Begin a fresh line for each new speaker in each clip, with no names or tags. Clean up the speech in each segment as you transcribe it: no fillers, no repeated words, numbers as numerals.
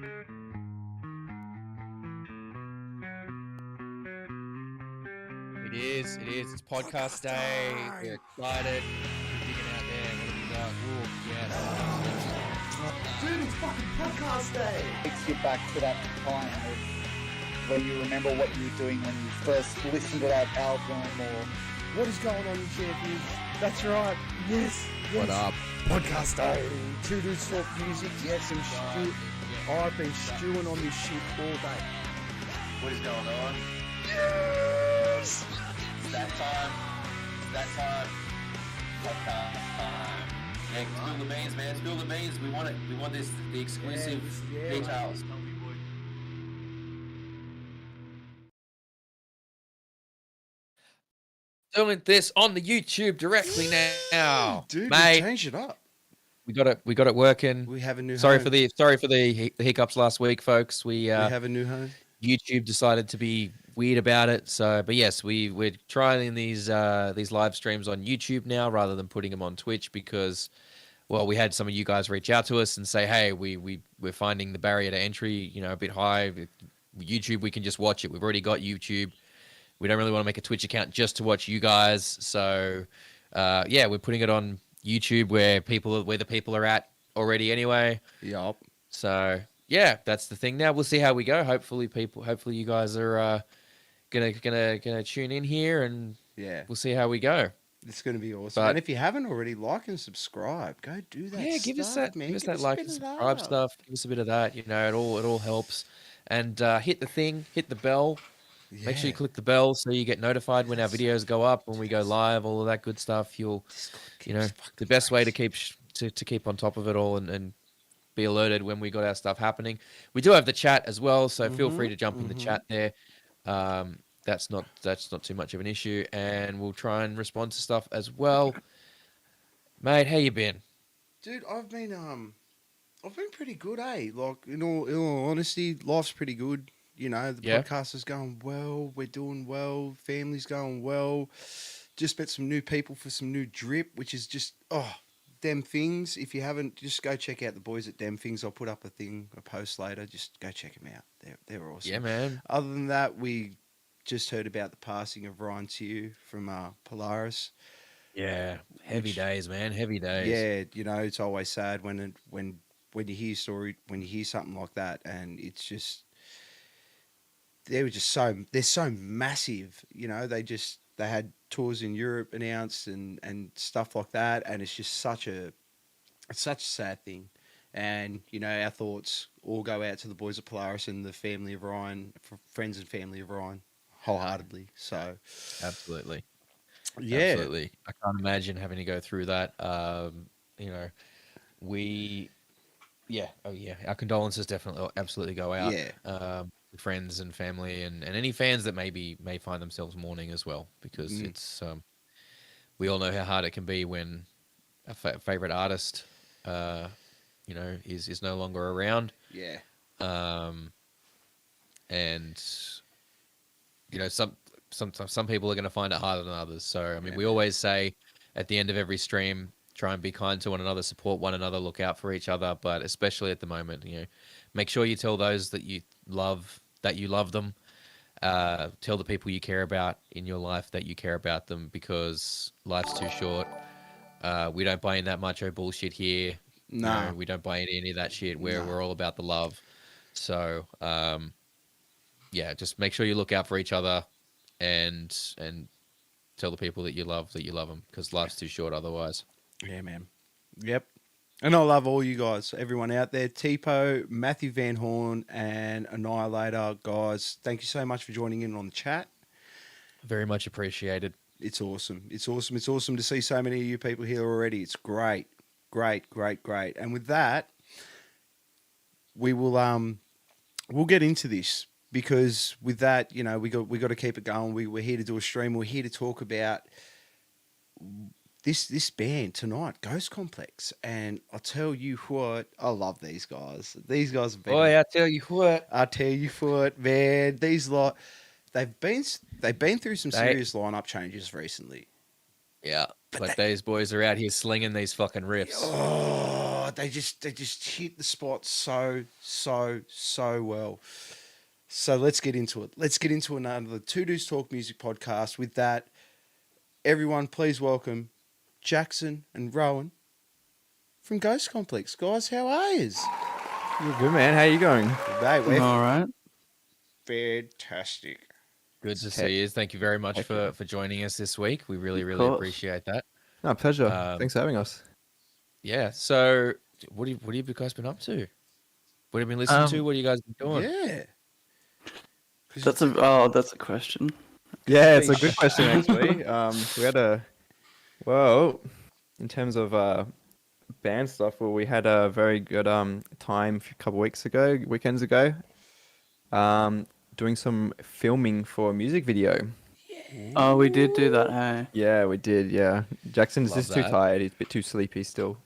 It is. It's podcast day. We're excited. We're digging out there. What have we got? Oh, yeah.
Dude, it's fucking podcast day.
Takes you back to that time of when you remember what you were doing when you first listened to that album, or
What is going on, you champions? That's right. Yes.
What up?
Podcast day. Two dudes talk music. Yes, and stew. I've been stewing on this shit all day.
What is going on?
Yes.
It's that time. It's that time. Podcast time. Yeah, spill the beans, man. Spill the beans. We want it. We want this. The exclusive
Yeah.
details.
Doing this on the YouTube directly now,
Dude,
mate.
we changed it up.
We got it working.
We have a new
Sorry
home.
for the hiccups last week, folks. We
have a new home.
YouTube decided to be weird about it. So, but yes, we're trying these live streams on YouTube now rather than putting them on Twitch because, well, we had some of you guys reach out to us and say, hey, we're finding the barrier to entry, a bit high. YouTube, we can just watch it. We've already got YouTube. We don't really want to make a Twitch account just to watch you guys. So, yeah, we're putting it on YouTube where the people are at already anyway.
Yup.
So yeah, that's the thing. Now we'll see how we go. Hopefully you guys are gonna tune in here, and
Yeah.
we'll see how we go.
It's going to be awesome.
But-
and if you haven't already, like and subscribe. Go do that.
Yeah, give us
stuff,
that,
man.
give us
Give
that
us a
like
bit
and
of
subscribe
love.
stuff. Give us a bit of that. It all helps. And hit the thing, hit the bell. Make sure you
Yeah.
click the bell so you get notified when our videos go up, when we go live, all of that good stuff. You'll, the best way to keep to keep on top of it all and be alerted when we got our stuff happening. We do have the chat as well, so feel free to jump in the chat there. That's not too much of an issue, and we'll try and respond to stuff as well. Mate, how you been?
Dude, I've been pretty good, eh? Like in all honesty, life's pretty good. The
Yeah.
podcast is going well. We're doing well. Family's going well. Just met some new people for some new drip, which is just Dem Things. If you haven't, just go check out the boys at Dem Things. I'll put up a post later. Just go check them out. They're awesome.
Yeah, man.
Other than that, we just heard about the passing of Ryan Tew from Polaris.
Yeah, heavy
Which-
days, man. Heavy days.
Yeah, it's always sad when you hear when you hear something like that, and it's just they're so massive. They had tours in Europe announced and stuff like that, and it's just such a sad thing. And our thoughts all go out to the boys at Polaris and the family of Ryan, friends and family of Ryan, wholeheartedly. So
Absolutely.
yeah,
Absolutely. I can't imagine having to go through that. Our condolences definitely absolutely go out.
Yeah.
Friends and family and any fans that may find themselves mourning as well, because it's we all know how hard it can be when a favorite artist is no longer around.
Yeah.
And some people are going to find it harder than others. So I mean,
Yeah,
we always say at the end of every stream, try and be kind to one another, support one another, look out for each other. But especially at the moment, make sure you tell those that you love them. Tell the people you care about in your life that you care about them, because life's too short. We don't buy in that macho bullshit here.
No.
We don't buy into any of that shit. We're all about the love. So just make sure you look out for each other and tell the people that you love them, because life's too short otherwise.
Yeah, man. Yep. And I love all you guys, everyone out there. Tipo, Matthew Van Horn, and Annihilator. Guys, thank you so much for joining in on the chat.
Very much appreciated.
It's awesome. It's awesome. It's awesome to see so many of you people here already. It's great. Great. And with that, we will we'll get into this, because with that, we got to keep it going. We're here to do a stream. We're here to talk about this band tonight, Ghost Complex. And I'll tell you what, I love these guys. These guys have been...
Boy, I tell you what,
man. They've been through some serious lineup changes recently.
Yeah, but those boys are out here slinging these fucking riffs.
Oh, they just hit the spot so well. So let's get into it. Let's get into another Two Dudes Talk Music podcast. With that, everyone, please welcome Jackson and Rowan from Ghost Complex. Guys, how are yous?
You're good, man. How you going?
Mate, we're
All right.
fantastic.
Good to see you. Thank you very much for joining us this week. We really
course.
appreciate that.
No, pleasure. Thanks for having us.
Yeah. So, what have you guys been up to? What have you been listening to? What have you guys been doing?
Yeah.
That's a question.
Yeah, it's a good question actually. We had in terms of band stuff, well, we had a very good time a couple weekends ago, doing some filming for a music video.
Oh, we did do that, hey?
Yeah, we did. Yeah, Jackson's
Love
just too
that.
tired. He's a bit too sleepy still.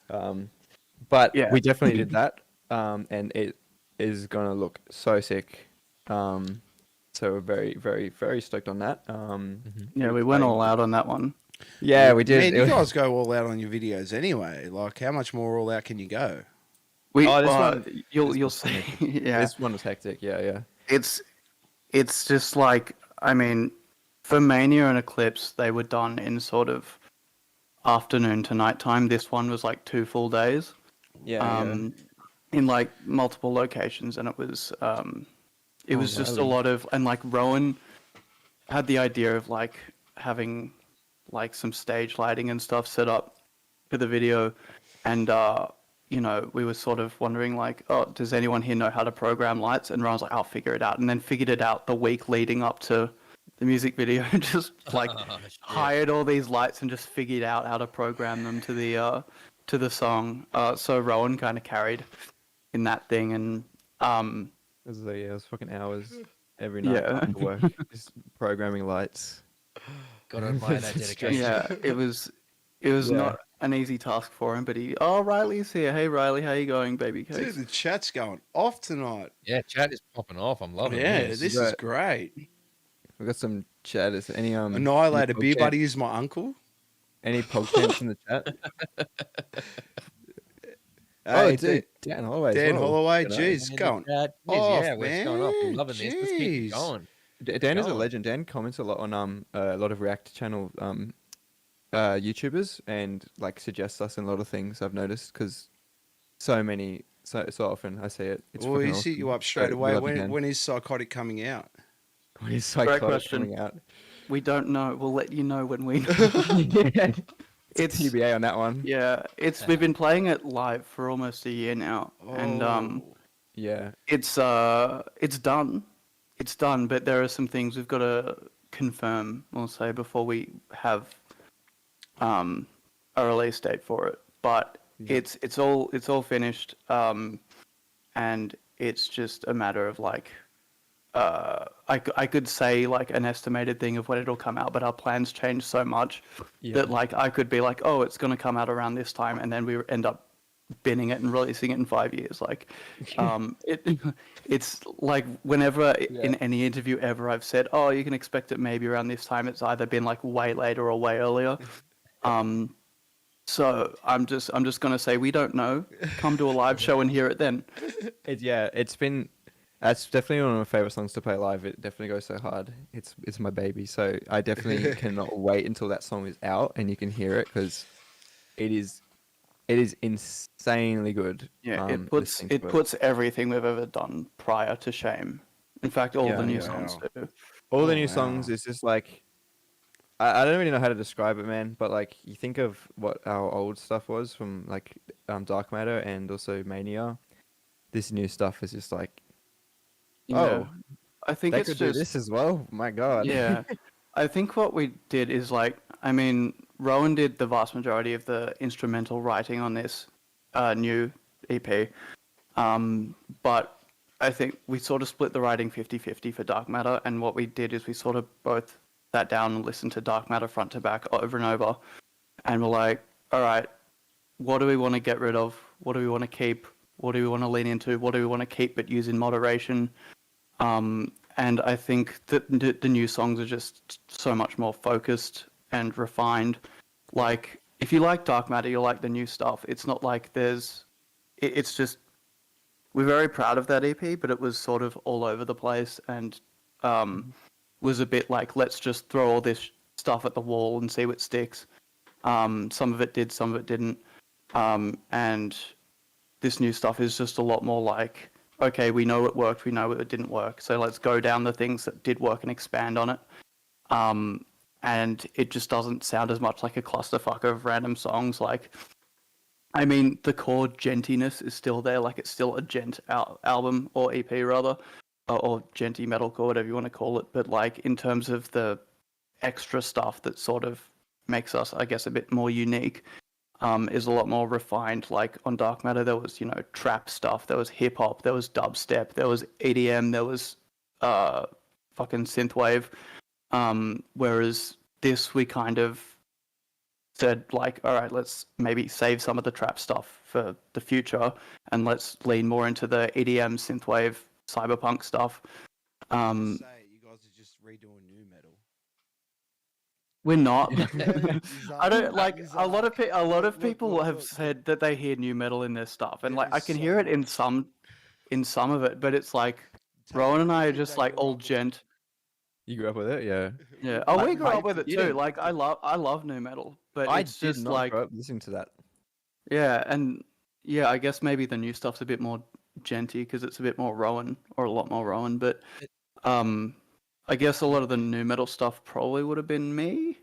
But
Yeah.
we definitely did that. And it is gonna look so sick. So we're very, very, very stoked on that.
Yeah, we went all out on that one.
Yeah, we did.
Man, you guys go all out on your videos anyway. Like, how much more all out can you go?
We
Oh, this one-
you'll see. Yeah,
This one was hectic. Yeah.
it's just like, I mean, for Mania and Eclipse, they were done in sort of afternoon to nighttime. This one was like 2 full days.
Yeah.
In like multiple locations, and it was just a
really?
lot of, and like Rowan had the idea of like having like some stage lighting and stuff set up for the video, and we were sort of wondering like, oh, does anyone here know how to program lights? And Rowan's like, I'll figure it out, and then figured it out the week leading up to the music video. Just like hired all these lights and just figured out how to program them to the song. So Rowan kind of carried in that thing, and
It was fucking hours every night
Yeah.
after work, just programming lights.
Gotta admire that dedication.
yeah, it was not an easy task for him, but Riley's here. Hey Riley, how you going, baby
Dude,
cakes?
the chat's going off tonight.
Yeah, chat is popping off. I'm loving
Yeah,
this.
this is great.
We've got some chat. Is any
Annihilator
any
Beer
pog
Buddy is my uncle.
Any pog champs in the chat?
Hey,
dude, Dan Holloway.
Dan Holloway,
G'day.
jeez,
In the
going
chat.
off,
Yeah, we're going off. I'm
man.
loving this. Let's keep
Jeez.
going.
Dan is a
going.
legend. Dan comments a lot on a lot of React channel YouTubers, and like suggests us in a lot of things. I've noticed because so often I see it. It's
Well,
fucking
he's hit you
awesome.
up straight
So,
away.
love you, Dan.
When is Psychotic coming out?
When is
Great
Psychotic
question.
coming out?
We don't know. We'll let you know when we know.
Yeah.
It's
TBA on that one.
yeah, we've been playing it live for almost a year now, and
Oh.
Yeah.
it's done. It's done, but there are some things we've got to confirm, we'll say, before we have a release date for it. But it's all finished, and it's just a matter of like, I could say like an estimated thing of when it'll come out, but our plans change so much that like I could be like, oh, it's gonna come out around this time, and then we end up binning it and releasing it in 5 years. Like, it's like whenever in any interview ever I've said, oh, you can expect it maybe around this time, it's either been like way later or way earlier. So I'm just gonna say we don't know. Come to a live show and hear it then.
That's definitely one of my favorite songs to play live. It definitely goes so hard. It's my baby. So I definitely cannot wait until that song is out and you can hear it, because it is insanely good.
Yeah,
listening to
it puts everything we've ever done prior to shame. In fact, all the new
Yeah.
songs do.
all the
Oh,
new
wow.
songs is just like, I don't really know how to describe it, man. But like, you think of what our old stuff was from like Dark Matter and also Mania. This new stuff is just like,
Yeah. I think
they
it's
could
just
do this as well. My God.
yeah. I think what we did is like, I mean, Rowan did the vast majority of the instrumental writing on this new EP. But I think we sort of split the writing 50-50 for Dark Matter, and what we did is we sort of both sat down and listened to Dark Matter front to back over and over, and we're like, all right, what do we want to get rid of? What do we want to keep? What do we want to lean into? What do we want to keep but use in moderation? And I think that the new songs are just so much more focused and refined. Like, if you like dark matter, you'll like the new stuff. It's not like it's just we're very proud of that EP, but it was sort of all over the place and was a bit like let's just throw all this stuff at the wall and see what sticks. Some of it did, some of it didn't, and this new stuff is just a lot more like, okay, we know it worked, we know it didn't work, so let's go down the things that did work and expand on it. And it just doesn't sound as much like a clusterfuck of random songs. Like, I mean, the core gentiness is still there. Like, it's still a gent album, or EP rather, or genty metalcore, whatever you want to call it. But like, in terms of the extra stuff that sort of makes us, I guess, a bit more unique, is a lot more refined. Like on Dark Matter, there was, trap stuff, there was hip hop, there was dubstep, there was EDM, there was fucking synthwave. Whereas this, we kind of said like, all right, let's maybe save some of the trap stuff for the future, and let's lean more into the EDM, synthwave, cyberpunk stuff.
Say you guys are just redoing new metal.
We're not.
He's
I don't like
he's
a lot of a lot of
look,
people have
look.
said that they hear new metal in their stuff, and
There
like I
is
can
so
hear it in
much.
some of it, but it's like
Tell
Rowan
me
and
the
I are
kid
just
that
like
grew
all
up with it.
gent.
You grew up with it, yeah.
Yeah. Oh, we grew
I
up with it too.
didn't.
Like I love new metal, but
I
it's
did
just
not
like
grow up listening to that.
yeah, and yeah, I guess maybe the new stuff's a bit more genty because it's a bit more Rowan or a lot more Rowan, but I guess a lot of the new metal stuff probably would have been me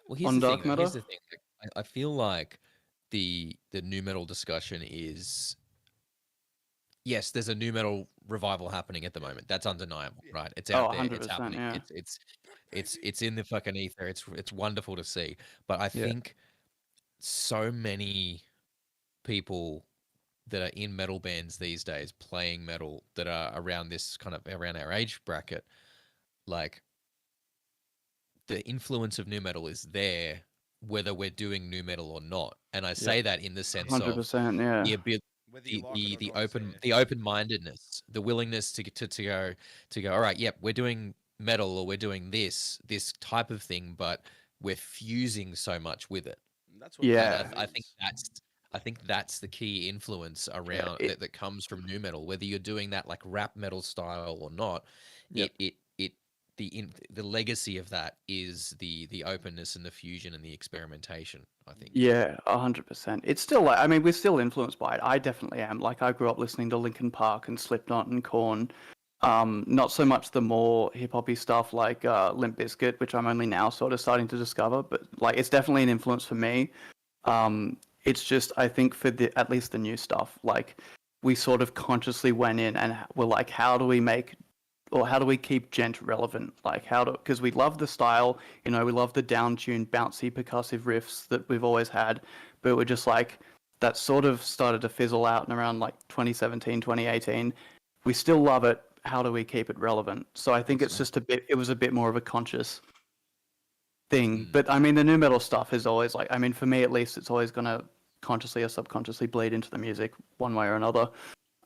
Well, here's
on
the thing.
dark
Though.
matter.
Here's the thing. I feel like the new metal discussion is yes, there's a new metal revival happening at the moment. That's undeniable, right? It's
Oh,
out there. It's
100%,
happening.
yeah.
It's in the fucking ether. It's wonderful to see. But I
Yeah.
think so many people that are in metal bands these days playing metal that are around this kind of around our age bracket, like the influence of new metal is there whether we're doing new metal or not. And I say that in the sense of
100%, yeah.
the ability,
Whether you like it or
the
not, it's there.
open-mindedness, the willingness to go, all right, yep, we're doing metal or we're doing this type of thing, but we're fusing so much with it.
That's what
Yeah.
metal
I think
is.
that's the key influence around that comes from new metal, whether you're doing that like rap metal style or not.
Yep.
The legacy of that is the openness and the fusion and the experimentation, I think.
Yeah, 100%. It's still like, I mean, we're still influenced by it. I definitely am. Like, I grew up listening to Linkin Park and Slipknot and Korn. Not so much the more hip hoppy stuff like Limp Bizkit, which I'm only now sort of starting to discover. But like, it's definitely an influence for me. It's just, I think for at least the new stuff, like we sort of consciously went in and were like, how do we keep gent relevant? Like because we love the style, we love the down-tuned, bouncy, percussive riffs that we've always had, but we're just like, that sort of started to fizzle out in around like 2017, 2018. We still love it. How do we keep it relevant? So I think it was a bit more of a conscious thing. But I mean, the new metal stuff is always like, I mean, for me at least, it's always going to consciously or subconsciously bleed into the music one way or another.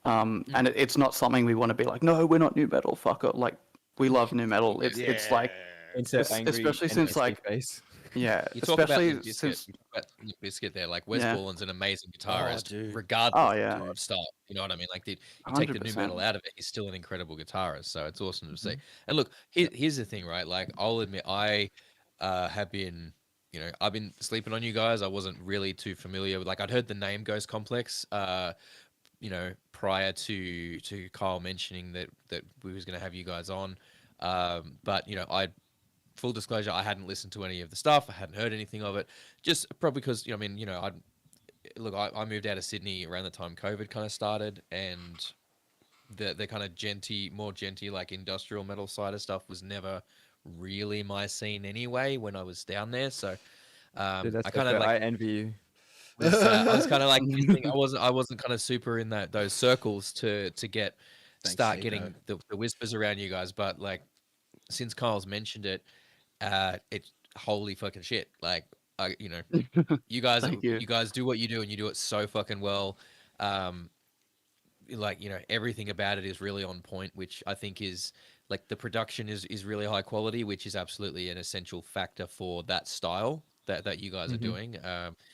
And it's not something we want to be like, no, we're not new metal, fuck it. Like, we love new metal. It's like, especially since like,
face.
yeah,
You talk about
especially
Limp Bizkit,
since
you talk about Limp Bizkit there. Like Wes
Yeah.
Borland's an amazing guitarist,
dude.
regardless
Oh, yeah.
of style. You know what I mean? Like, you take the new
100%.
metal out of it, he's still an incredible guitarist. So it's awesome to see. And look, here's the thing, right? Like, I'll admit, I have been, I've been sleeping on you guys. I wasn't really too familiar with, like, I'd heard the name Ghost Complex, prior to Kyle mentioning that we was going to have you guys on. But full disclosure, I hadn't listened to any of the stuff. I hadn't heard anything of it. Just probably because I moved out of Sydney around the time COVID kind of started, and the kind of more genty like industrial metal side of stuff was never really my scene anyway when I was down there. So
Dude, that's
I kind of
okay.
like
I envy you.
I was kind of like I wasn't kind of super in those circles to start getting the whispers around you guys, but like since Kyle's mentioned it, it's holy fucking shit. Like you guys
Thank you.
you guys do what you do and you do it so fucking well. Like everything about it is really on point, which I think is like the production is really high quality, which is absolutely an essential factor for that style. that you guys are
Mhm.
doing.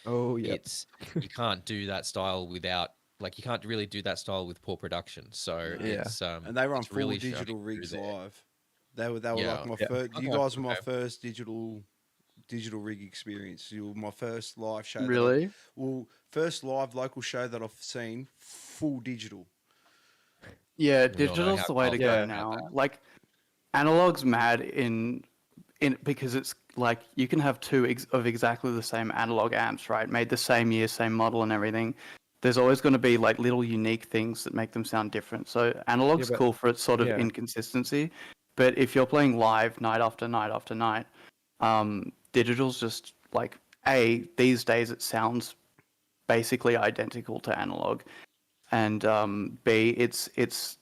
Oh yeah.
It's you can't do that style without like you can't really do that style with poor production. So
No.
Yeah.
And they were on
it's
full
really showing
digital
through
rigs
there.
live. They were like
Yeah.
my
Yeah.
first. You
Okay.
guys were my
Okay.
first digital rig experience. You were my first live show.
Really?
First live local show that I've seen full digital.
Yeah,
We all know
digital's
how
the way to
Carl's
go
Yeah.
about
now.
that.
Like analog's mad in because it's like you can have two of exactly the same analog amps, right? Made the same year, same model, and everything. There's always going to be like little unique things that make them sound different. So
Yeah,
analog's
but
cool for its sort of
yeah.
inconsistency, but if you're playing live night after night after night, digital's just like these days it sounds basically identical to analog, and B it's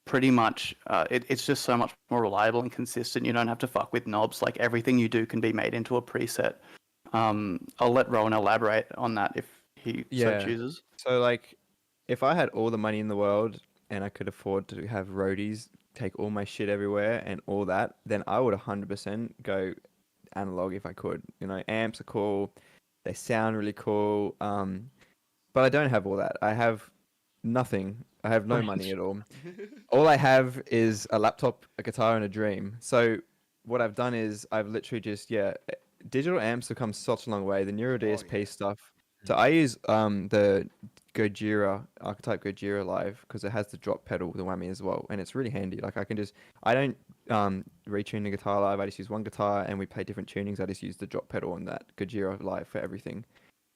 pretty much it's just so much more reliable and consistent. You don't have to fuck with knobs. Like everything you do can be made into a preset. I'll let Rowan elaborate on that if he so
Yeah.
chooses.
So like, if I had all the money in the world and I could afford to have roadies take all my shit everywhere and all that, then I would 100% go analog if I could. You know, amps are cool, they sound really cool. But I don't have all that. I have nothing. I have no money at all. All I have is a laptop, a guitar, and a dream. So what I've done is I've literally just digital amps have come such a long way. The Neuro DSP
yeah.
stuff. So I use the Gojira Archetype Gojira Live because it has the drop pedal, the whammy as well, and it's really handy. Like I don't retune the guitar live. I just use one guitar and we play different tunings. I just use the drop pedal on that Gojira Live for everything.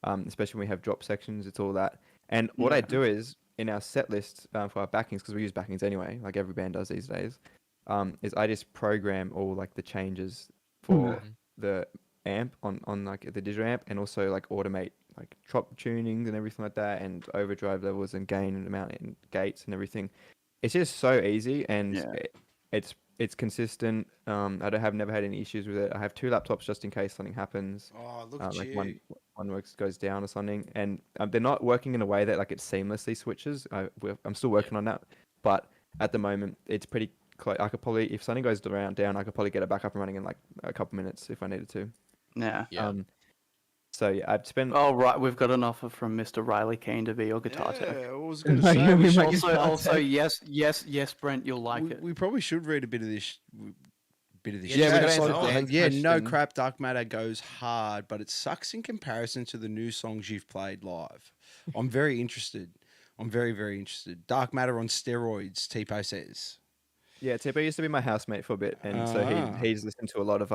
Especially when we have drop sections, it's all that. And what I
Yeah.
do is in our set list for our backings, because we use backings anyway, like every band does these days, is I just program all like the changes for
Mhm.
the amp on like the digital amp, and also like automate like drop tunings and everything like that, and overdrive levels and gain and amount and gates and everything. It's just so easy, and
Yeah.
it's consistent. Never had any issues with it. I have two laptops just in case something happens.
Oh, look at
Like
you.
one works goes down or something, and they're not working in a way that like it seamlessly switches. I'm still working on that, but at the moment it's pretty close. I could probably, if something goes down, I could probably get it back up and running in like a couple minutes if I needed to.
Yeah.
Yeah.
So yeah, I've spent.
Oh right, we've got an offer from Mr. Riley Keane to be your guitar tech.
Yeah, I was going to
No,
say
you
we,
mean
should,
like-
Also, yes, Brent, you'll like it.
we probably should read a bit of this.
Yeah, we gotta
It's
answer
like,
Dan's
yeah, no
question.
crap. Dark Matter goes hard, but it sucks in comparison to the new songs you've played live. I'm very interested. I'm very, very interested. Dark Matter on steroids, Tipo says.
Yeah, Tipper used to be my housemate for a bit, and so
Ah.
he's listened to a lot of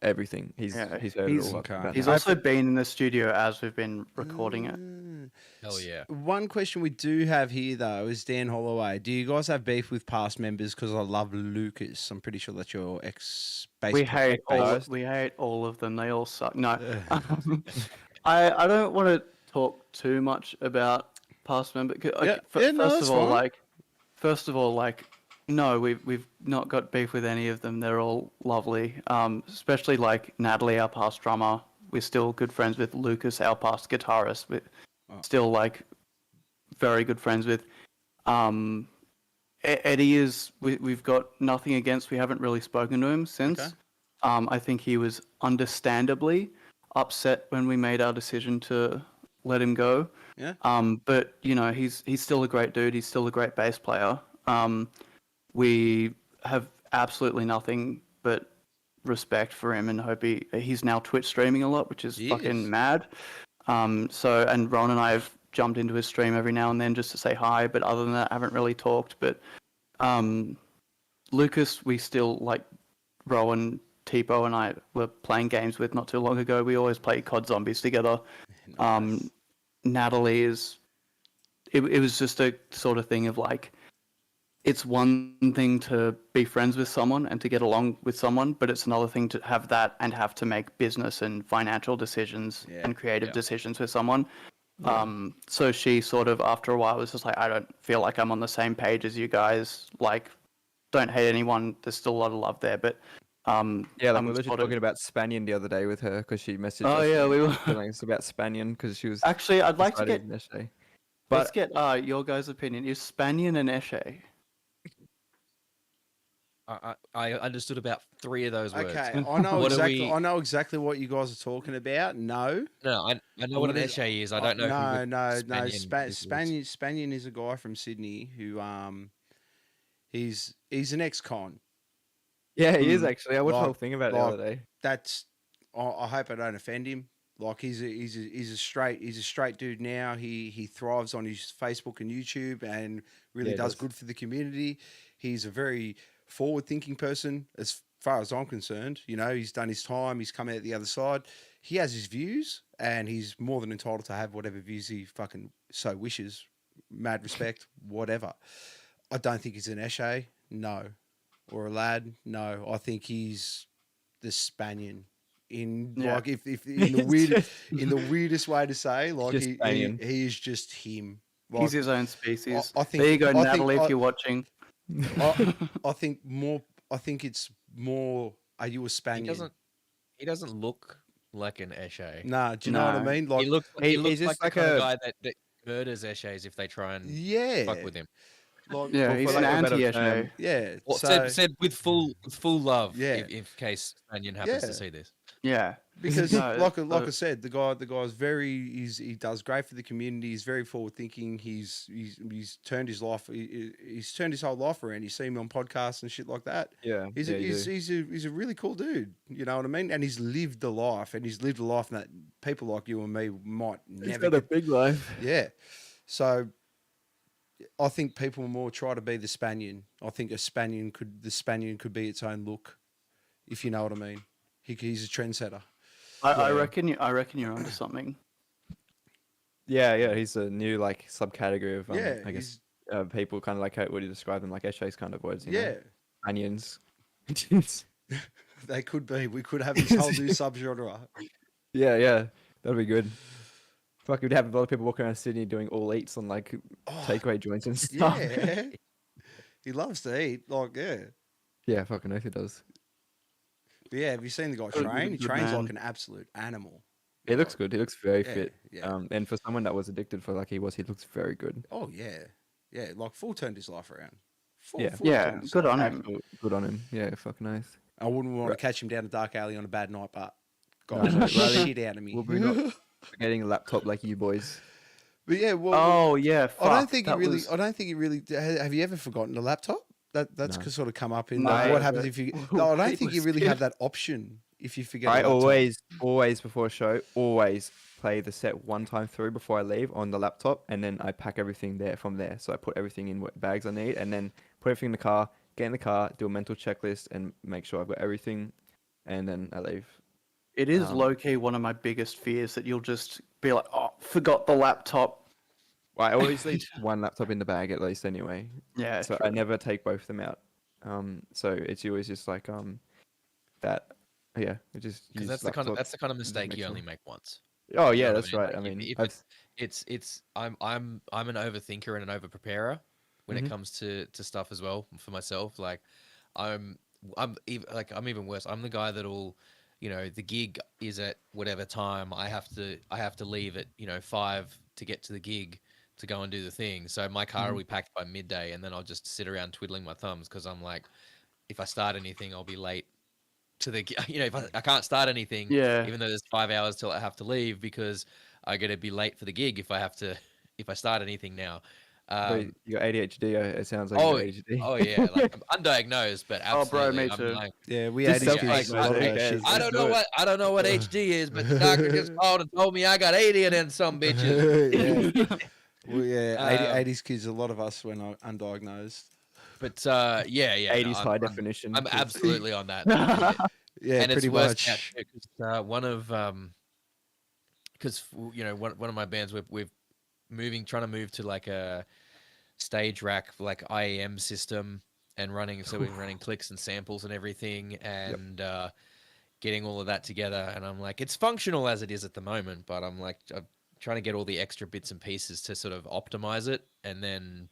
everything. He's
Yeah,
he's heard
he's-
it all.
Okay.
about
He's
that.
also been in the studio as we've been recording it.
Hell yeah.
One question we do have here, though, is Dan Holloway. Do you guys have beef with past members? Because I love Lucas. I'm pretty sure that's your ex-bass
We
player.
hate all of them. They all suck. No, I don't want to talk too much about past members.
Yeah, no, that's fine.
First of all, no, we've not got beef with any of them. They're all lovely. Especially like Natalie, our past drummer. We're still good friends with Lucas, our past guitarist. We're still like very good friends with. Eddie is. We've got nothing against. We haven't really spoken to him since.
Okay.
I think he was understandably upset when we made our decision to let him go.
Yeah.
But you know, he's still a great dude. He's still a great bass player. We have absolutely nothing but respect for him, and hope he's now Twitch streaming a lot, which is
He
fucking
is.
mad. And Ron and I have jumped into his stream every now and then just to say hi, but other than that, I haven't really talked. But Lucas, we still like. Rowan, Tipo, and I were playing games with not too long ago. We always play COD Zombies together.
Nice.
Natalie is. It was just a sort of thing of like, it's one thing to be friends with someone and to get along with someone, but it's another thing to have that and have to make business and financial decisions and creative decisions with someone. So she sort of, after a while, was just like, I don't feel like I'm on the same page as you guys. Like, don't hate anyone. There's still a lot of love there, but
Yeah, like we
I'm
were just
sort of-
talking about Spanian the other day with her because she messaged
Oh
us.
yeah, we were.
feelings about Spanian because she was
Actually, I'd like to
decided
get.
yesterday.
Let's
But
get your guys' opinion. Is Spanian and Eshe?
I understood about 3 of those words.
Okay, I know
What are
exactly.
we-
I know exactly what you guys are talking about. No,
No, I know what an Esche is. I don't know
No,
who
no,
the
no.
Spanian is.
Spanian is a guy from Sydney who he's an ex-con.
Yeah, he is
Mm.
actually. I watched the whole
Like-
thing about it
like,
the other day.
That's I hope I don't offend him. Like he's a straight dude now. He thrives on his Facebook and YouTube and really
Yeah, he
does
does.
good for the community. He's a very forward thinking person as far as I'm concerned. You know, he's done his time, he's come out the other side. He has his views and he's more than entitled to have whatever views he fucking so wishes. Mad respect, whatever. I don't think he's an Esche, no. Or a lad, no. I think he's the Spanian in
Yeah.
like if in the weirdest way to say, like
Just Spanian.
he is just him.
He's
Like,
his own species.
I think-
there you go,
I think
Natalie,
I-
if you're watching.
I think more. I think it's more. Are you a
He
Spanian?
doesn't look like an Esche.
Nah. Do you know what I
No.
mean? Like,
He looks
He-
like
he's
the
just like
kind of
a-
guy that murders Esches if they try and
yeah,
fuck with him.
like,
Yeah,
Well,
he's
for
an
lack of a better
anti-Esche.
term,
yeah.
Well,
So
said with full love,
Yeah.
in case Spanian happens
Yeah.
to see this.
Yeah.
because
No,
like I said, the guy's very he does great for the community. He's very forward thinking. He's turned his life. He's turned his whole life around. You see him on podcasts and shit like that.
yeah,
He's
yeah,
a,
you
he's,
do.
he's a really cool dude. You know what I mean? And he's lived a life, and he's lived a life that people like you and me might
He's
never.
got a
Get.
big life.
Yeah. So I think people more try to be the Spanian. I think the Spanian could be its own look, if you know what I mean. He's a trendsetter.
I
Yeah.
reckon you're onto something.
Yeah, he's a new like subcategory of
Yeah,
I guess people kind of like how would you describe them like Eshe's kind of words. You
Yeah.
know? Onions.
They could be. We could have this whole new subgenre.
yeah, that'd be good. Fuck, we'd have a lot of people walking around Sydney doing all eats on like takeaway joints and stuff.
Yeah. He loves to eat. Like, yeah.
Yeah, fucking oath he does.
But yeah, have you seen the guy
Good-
train? He
good
trains
man.
like an absolute animal.
He looks good. He looks very
Yeah,
fit.
yeah.
And for someone that was addicted for like he was, he looks very good.
Oh, yeah. Yeah, like full turned his life around. Full
Yeah.
Yeah,
turned his
good
life
on
around.
him.
Absolute good on him. Yeah, fucking nice.
I wouldn't want
Right.
to catch him down a dark alley on a bad night, but
No,
God,
no,
the
rather-
shit out of me.
We'll be not getting a laptop like you boys.
But yeah, well,
Oh yeah. Fuck,
I don't think
that
it really.
was-
I don't think it really. Have you ever forgotten a laptop? That's
No.
sort of come up in
No,
what happens
but-
if you. No, I don't
It
think you
was
really
good.
have that option if you forget. a
I
laptop.
always before a show, always play the set one time through before I leave on the laptop, and then I pack everything there from there. So I put everything in what bags I need, and then put everything in the car, get in the car, do a mental checklist, and make sure I've got everything, and then I leave.
It is
Um,
low key one of my biggest fears that you'll just be like, oh, forgot the laptop.
Well, I always leave one laptop in the bag at least anyway,
Yeah.
so
true.
I never take both of them out. So it's always just like that. Yeah, it just
Because
use
that's the kind of
laptop.
mistake
make
you
sure.
only make once.
Oh
You
yeah,
know what
that's right. I
Like,
mean,
if
I've-
it's I'm an overthinker and an over preparer when
Mhm.
it comes to stuff as well for myself. Like I'm even worse. I'm the guy that'll, the gig is at whatever time. I have to leave at 5 to get to the gig to go and do the thing. So my car will be packed by midday, and then I'll just sit around twiddling my thumbs because I'm like, if I start anything, I'll be late to the if I can't start anything,
Yeah.
even though there's 5 hours till I have to leave because I got to be late for the gig if I start anything now.
so you got ADHD. It sounds like
Oh,
you got ADHD.
oh yeah, like I'm undiagnosed, but
Oh, bro,
absolutely.
me
I'm
too.
like,
Yeah, we
Just
had
self-diagnosed,
issues. A lot of
who
that
cares?
shit.
I don't know what HD is, but the doctor just called and told me I got 80 and then some bitches.
yeah. Well, yeah,
Um,
80s kids. A lot of us went undiagnosed.
But yeah,
80s high
I'm
definition.
I'm absolutely on that.
Yeah,
And it's
pretty
worse
much.
now too, 'cause, one of because one of my bands we're trying to move to like a stage rack like IAM system and we're running clicks and samples and everything and getting all of that together, and I'm like, it's functional as it is at the moment, but I'm like I'm trying to get all the extra bits and pieces to sort of optimize it and then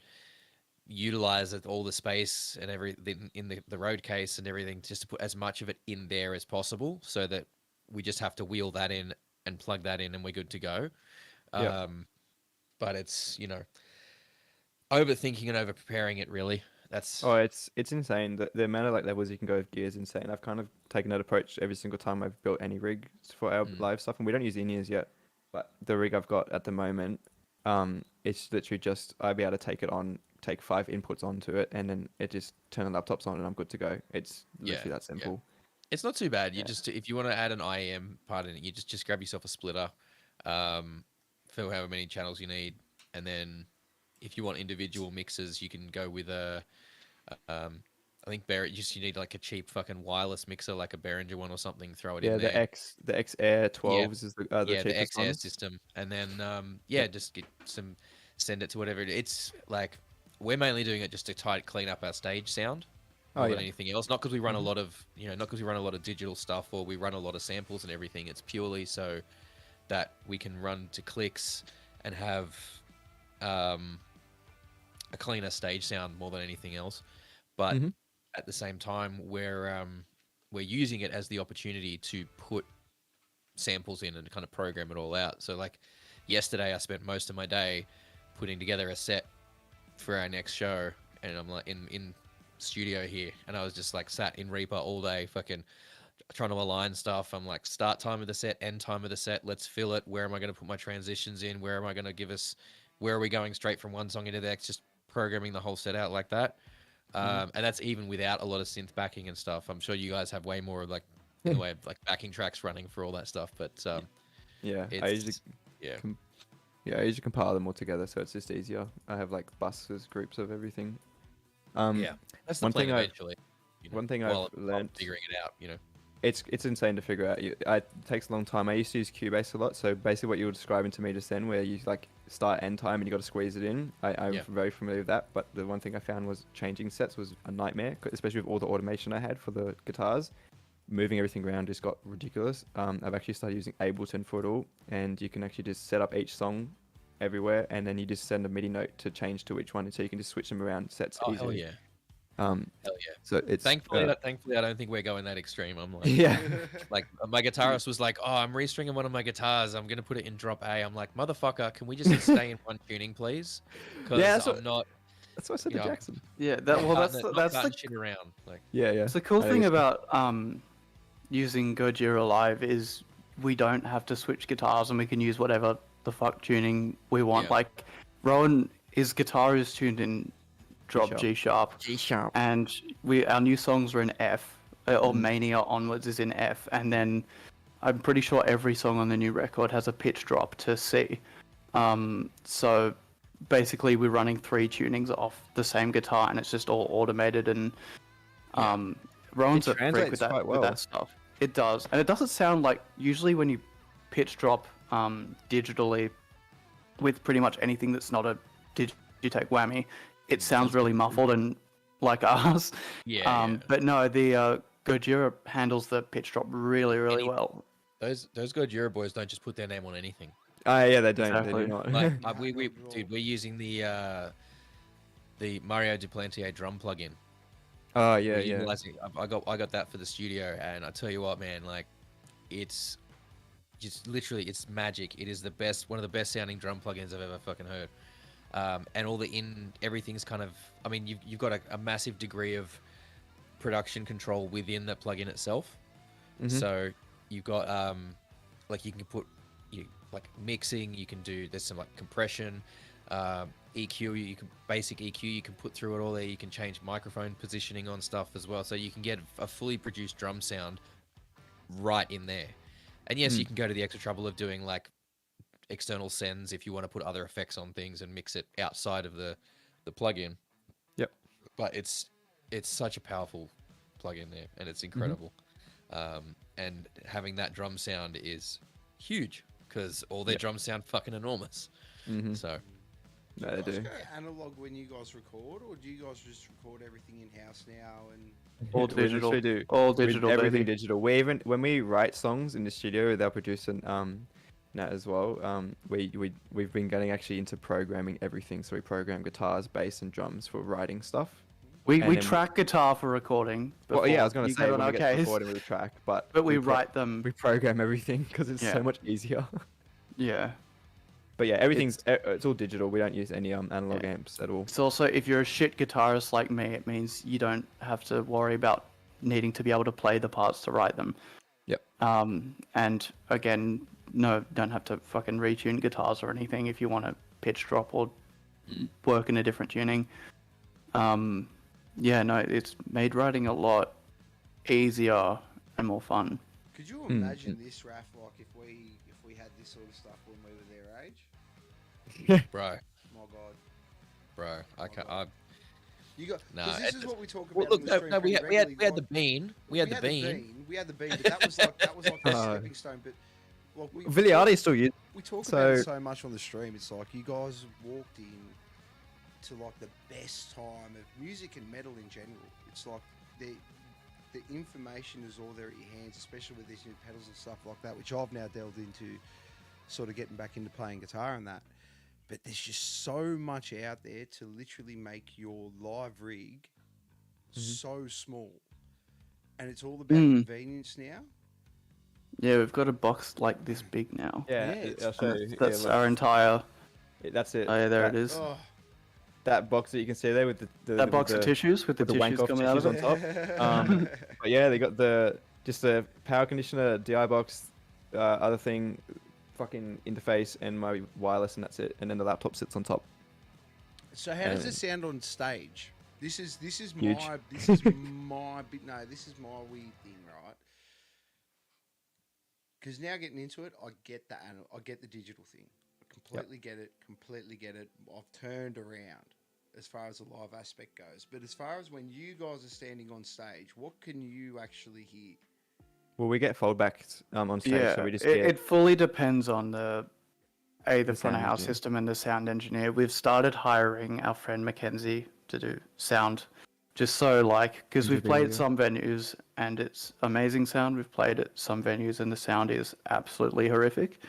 utilize it, all the space and everything in the road case and everything, just to put as much of it in there as possible so that we just have to wheel that in and plug that in and we're good to go.
Yep.
But it's overthinking and over preparing it really. That's
Oh, it's insane. The amount of like levels you can go with gear is insane. I've kind of taken that approach every single time I've built any rig for our live stuff, and we don't use in-ears yet. But the rig I've got at the moment, it's literally just I'll be able to take it on, take 5 inputs onto it, and then it just turn the laptops on, and I'm good to go. It's literally that simple.
It's not too bad. You just if you want to add an IEM part in it, you just grab yourself a splitter, for however many channels you need, and then if you want individual mixes, you can go with a I think you need like a cheap fucking wireless mixer, like a Behringer one or something. Throw it in there.
The X Air 12s is the cheapest
the XR
ones.
system, and then just get send it to whatever. It's like we're mainly doing it just to clean up our stage sound more than anything else. Not because we run a lot of not because we run a lot of digital stuff or we run a lot of samples and everything. It's purely so that we can run to clicks and have a cleaner stage sound more than anything else. But at the same time, we're using it as the opportunity to put samples in and kind of program it all out. So like yesterday, I spent most of my day putting together a set for our next show, and I'm like in studio here, and I was just like sat in Reaper all day, fucking trying to align stuff. I'm like, start time of the set, end time of the set. Let's fill it. Where am I going to put my transitions in? Where am I going to give us? Where are we going straight from one song into the next? Just programming the whole set out like that. And that's even without a lot of synth backing and stuff. I'm sure you guys have way more like in the way of like backing tracks running for all that stuff. But
I usually I usually compile them all together, so it's just easier. I have like buses, groups of everything.
That's the plan eventually.
One thing I've learned
figuring it out,
it's insane to figure out. It takes a long time. I used to use Cubase a lot, so basically what you were describing to me just then, where you like start end time and you got to squeeze it in. I'm very familiar with that, but the one thing I found was changing sets was a nightmare, especially with all the automation I had for the guitars. Moving everything around just got ridiculous. I've actually started using Ableton for it all, and you can actually just set up each song everywhere, and then you just send a MIDI note to change to each one, and so you can just switch them around sets easily.
Hell yeah.
Hell
yeah.
So it's
thankfully I don't think we're going that extreme. I'm like, like my guitarist was like, oh, I'm restringing one of my guitars. I'm gonna put it in drop A. I'm like, motherfucker, can we just stay in one tuning, please? Because I'm not.
That's what I said to Jackson.
Yeah, that's the
shit around. Like,
It's the cool thing about using Gojira Live is we don't have to switch guitars and we can use whatever the fuck tuning we want. Like Rowan, his guitar is tuned in drop G sharp, and our new songs are in F, or Mania onwards is in F, and then I'm pretty sure every song on the new record has a pitch drop to C. So basically we're running 3 tunings off the same guitar, and it's just all automated, and Rowan's a freak with that stuff. It does, and it doesn't sound like, usually when you pitch drop digitally with pretty much anything that's not a Digitech whammy, it sounds really muffled and like ours. But no, the Gojira handles the pitch drop really well.
Those Gojira boys don't just put their name on anything.
They don't.
Exactly.
They do not.
Like, we're using the Mario Duplantier drum plugin.
Oh
I got that for the studio, and I tell you what, man, like it's just literally it's magic. It is one of the best sounding drum plugins I've ever fucking heard. And everything's kind of, I mean, you've got a massive degree of production control within the plugin itself. So you've got like you can put like mixing, you can do, there's some like compression, EQ, basic EQ you can put through it all there. You can change microphone positioning on stuff as well, so you can get a fully produced drum sound right in there. And yes, you can go to the extra trouble of doing like external sends if you want to put other effects on things and mix it outside of the plugin. But it's such a powerful plugin there, and it's incredible. And having that drum sound is huge, because all their drums sound fucking enormous. So
no, they do.
Go analog when you guys record, or do you guys just record everything in house now? And
all digital.
We do
all digital.
Everything digital. When we write songs in the studio, they'll produce that as well. We've been getting actually into programming everything. So we program guitars, bass, and drums for writing stuff.
We track guitar for recording.
Well, I was going to say
when
we get recording with a track, but
we write them.
We program everything because it's so much easier.
Yeah.
But yeah, everything's it's all digital. We don't use any analog amps at all.
It's also, if you're a shit guitarist like me, it means you don't have to worry about needing to be able to play the parts to write them.
Yep.
And again, no, don't have to fucking retune guitars or anything if you want to pitch drop or work in a different tuning. Yeah, no, it's made writing a lot easier and more fun.
Could you imagine this, Raph? Like if we had this sort of stuff when we were their age?
Bro,
My God.
bro, I can't.
You got.
No,
Because this is what we talk about.
Well, look,
in the stream
no, we
pretty
had
regularly,
the bean. We had the bean.
We had the bean, but that was like the stepping stone. But like
Viliardi still use.
we talk
So-
about it so much on the stream. It's like you guys walked in to like the best time of music and metal in general. It's like the information is all there at your hands, especially with these new pedals and stuff like that, which I've now delved into, sort of getting back into playing guitar and that. But there's just so much out there to literally make your live rig so small, and it's all about convenience now.
Yeah, we've got a box like this big now.
Yeah,
it's-
I'll show you.
That's
Yeah, look.
our entire.
That's it.
Oh, yeah, there it
That-
is.
Oh,
That box that you can see there with the
That box
with
of
the,
tissues with the
with the wank
tissues
off
coming out of
tissues
it.
on top. But yeah, they got the power conditioner, DI box, other thing, fucking interface, and my wireless, and that's it. And then the laptop sits on top.
so how does it sound on stage? This is
Huge.
my this is my weird thing, right? Because now getting into it, I get the digital thing. I completely get it. I've turned around as far as the live aspect goes. But as far as when you guys are standing on stage, what can you actually hear?
Well, we get foldbacks on stage,
Yeah,
so we just
it fully depends on the front of
sound
house
engineer.
system and the sound engineer. We've started hiring our friend Mackenzie to do sound, just so because we've played at some venues and it's amazing sound. We've played at some venues and the sound is absolutely horrific.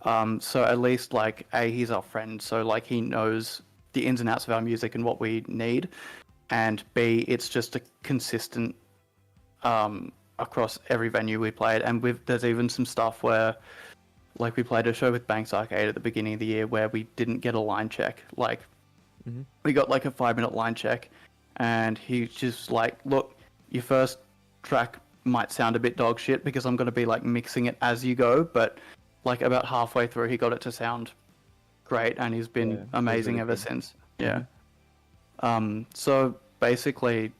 So at least he's our friend, so he knows the ins and outs of our music and what we need, and B, it's just a consistent across every venue we played. And there's even some stuff where we played a show with Banks Arcade at the beginning of the year where we didn't get a line check. We got a 5-minute line check, and he just look, your first track might sound a bit dog shit because I'm going to be mixing it as you go, but about halfway through he got it to sound great, and he's been amazing
really
ever
good.
since. Yeah. So basically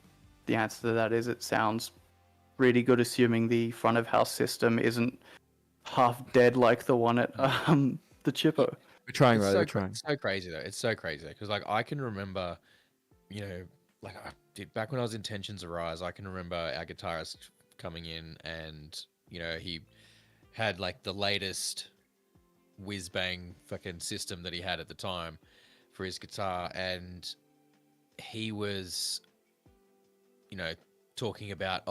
the answer to that is it sounds really good, assuming the front of house system isn't half dead like the one at the Chipper.
We're trying,
It's
right?
so,
We're trying.
it's so crazy though. It's so crazy because I can remember, I did back when I was in Tensions Arise. I can remember our guitarist coming in and he had the latest whiz bang fucking system that he had at the time for his guitar, and he was talking about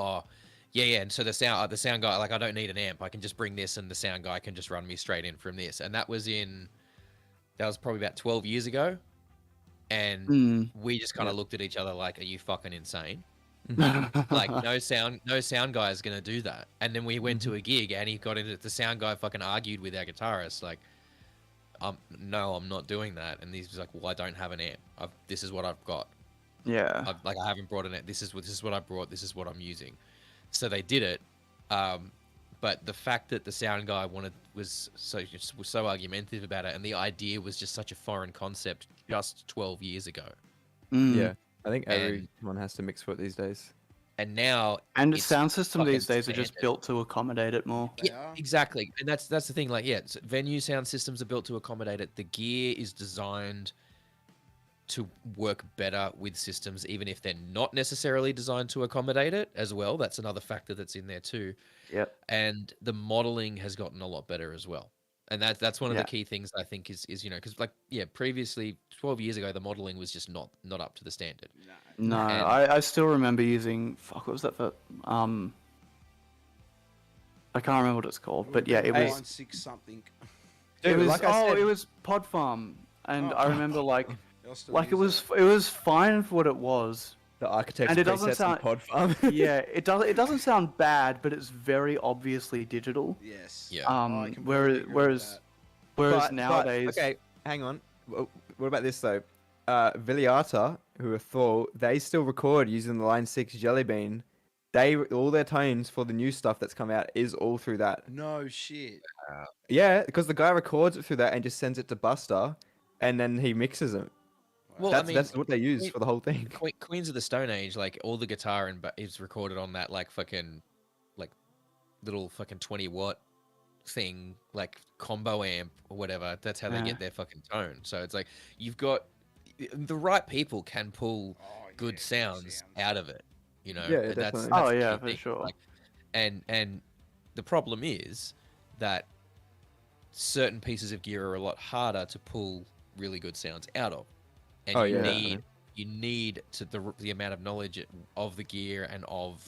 and so the sound guy, I don't need an amp, I can just bring this and the sound guy can just run me straight in from this. And that was probably about 12 years ago, and we just kind of looked at each other like, are you fucking insane? No sound guy is gonna do that. And then we went to a gig and he got into the sound guy fucking argued with our guitarist no, I'm not doing that. And he's like, well, I don't have an amp, this is what I've got.
Yeah.
I haven't brought an amp. This is what I brought, this is what I'm using. So they did it, but the fact that the sound guy was so argumentative about it, and the idea was just such a foreign concept just 12 years ago.
Yeah, I think everyone has to mix foot these days.
And now,
And the
it's
sound system these
fucking
days are just
standard.
built to accommodate it more.
Yeah, exactly. And that's the thing. Venue sound systems are built to accommodate it. The gear is designed to work better with systems, even if they're not necessarily designed to accommodate it as well. That's another factor that's in there too.
Yep.
And the modeling has gotten a lot better as well. And that's one of the key things I think is because previously 12 years ago the modeling was just not up to the standard.
No,
And-
I still remember using what was that for? I can't remember what it's called, but yeah, it was
9-6 something.
it was
like I said-
it was Pod Farm, and I remember
I'll still
it
use
was fine for what it was.
The architect's
And it doesn't
presets
sound-
and pod farm.
Yeah, it doesn't sound bad, but it's very obviously digital.
that. Yes.
Yeah.
I completely agree with
Whereas
that.
Whereas nowadays,
okay, hang on. What about this though? Viliata, who are Thor, they still record using the Line 6 Jelly Bean. All their tones for the new stuff that's come out is all through that.
No shit.
Yeah, because the guy records it through that and just sends it to Buster, and then he mixes it.
Well,
That's what they use
Queen-
for the whole thing.
Queens of the Stone Age, like all the guitar is recorded on that like fucking like little fucking 20-watt thing, like combo amp or whatever. That's how they
Yeah.
get their fucking tone. So it's like you've got the right people can pull good sounds out of it. You know,
Yeah,
and
definitely.
Oh,
the
yeah,
key
for
thing.
sure.
Like, and the problem is that certain pieces of gear are a lot harder to pull really good sounds out of, and
Oh,
you
yeah,
need the amount of knowledge of the gear and of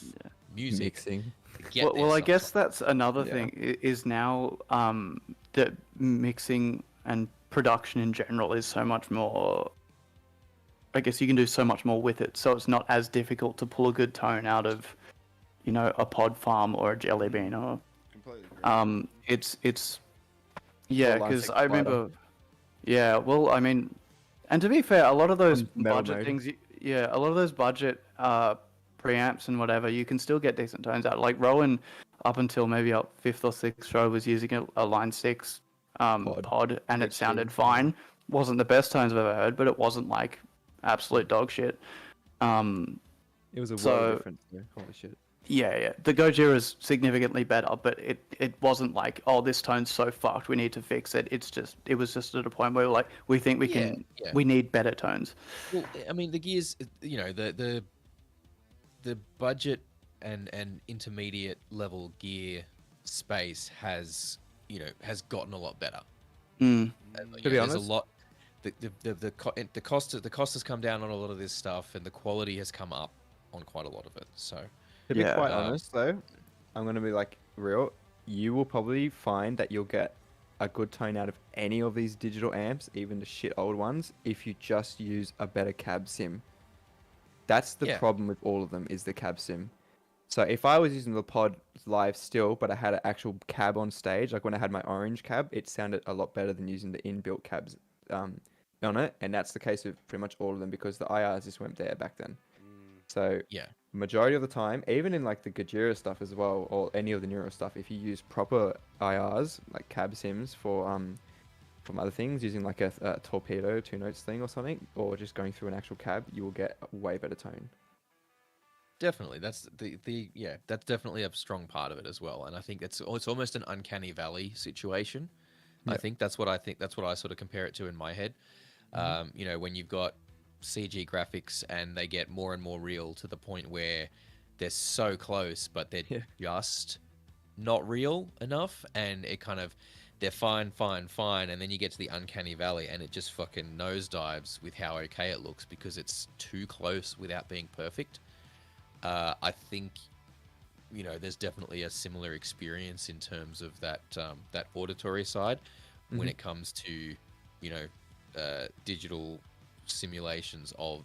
music
Mixing.
to get there
well, I guess
sometimes.
that's another
Yeah.
thing is now that mixing and production in general is so much more. I guess you can do so much more with it, so it's not as difficult to pull a good tone out of, a pod farm or a jelly bean or.
Completely agree.
It's yeah,
Or Line
because
6
I remember. Yeah, well, I mean, and to be fair, a lot of those
On metal
budget
mode.
things, a lot of those budget preamps and whatever, you can still get decent tones out. Like Rowan, up until maybe up fifth or sixth row, was using a Line 6 pod, and it
HD.
sounded fine. Wasn't the best tones I've ever heard, but it wasn't like absolute dog shit.
It was a
So-
world difference. Yeah. Holy shit.
Yeah. The Gojira is significantly better, but it wasn't like, oh, this tone's so fucked, we need to fix it. It was just at a point where like we think we need better tones.
Well, I mean, the gears, the budget and intermediate level gear space has gotten a lot better.
Mm.
And,
To be
there's a
honest-
lot. The cost has come down on a lot of this stuff, and the quality has come up on quite a lot of it. So
To be
Yeah.
quite honest, though, I'm gonna be like real. You will probably find that you'll get a good tone out of any of these digital amps, even the shit old ones, if you just use a better cab sim. That's the
Yeah.
problem with all of them is the cab sim. So if I was using the pod live still, but I had an actual cab on stage, like when I had my orange cab, it sounded a lot better than using the inbuilt cabs on it, and that's the case with pretty much all of them because the IRs just weren't there back then. So
yeah,
majority of the time, even in like the Gojira stuff as well, or any of the Neuro stuff, if you use proper IRs like cab sims for from other things, using like a torpedo 2 notes thing or something, or just going through an actual cab, you will get a way better tone.
definitely. That's that's definitely a strong part of it as well. And I think it's almost an uncanny valley situation. I think that's what I sort of compare it to in my head. When you've got CG graphics and they get more and more real to the point where they're so close, but they're just not real enough, and it kind of they're fine, and then you get to the uncanny valley and it just fucking nosedives with how okay it looks because it's too close without being perfect. I think there's definitely a similar experience in terms of that auditory side when it comes to digital simulations of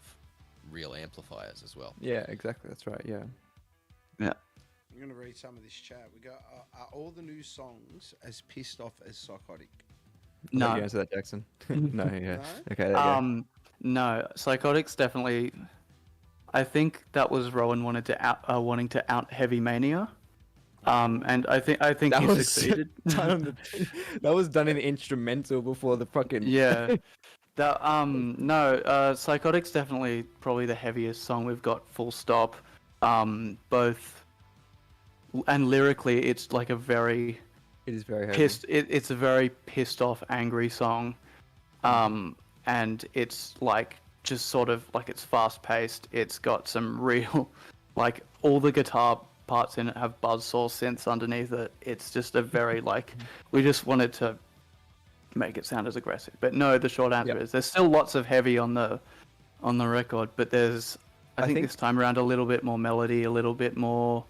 real amplifiers as well.
Yeah, exactly. That's right. Yeah.
Yeah.
I'm going to read some of this chat. We got, are all the new songs as pissed off as Psychotic?
I'll let you
No.
answer that, Jackson. No. Yeah.
No?
Okay. There you go.
No. Psychotics definitely. I think that was Rowan wanting to out Heavy Mania. And I think
That
he
was
succeeded.
that was done in the instrumental before the fucking
Yeah. That no, Psychotics definitely probably the heaviest song we've got, full stop. Both and lyrically it's like a very
It is very heavy.
pissed it's a very pissed off, angry song. And it's like just sort of like it's fast paced. It's got some real like all the guitar parts in it have buzzsaw synths underneath it. It's just a very like we just wanted to make it sound as aggressive. But no, the short answer
Yep.
is there's still lots of heavy on the record, but there's I think this time around a little bit more melody, a little bit more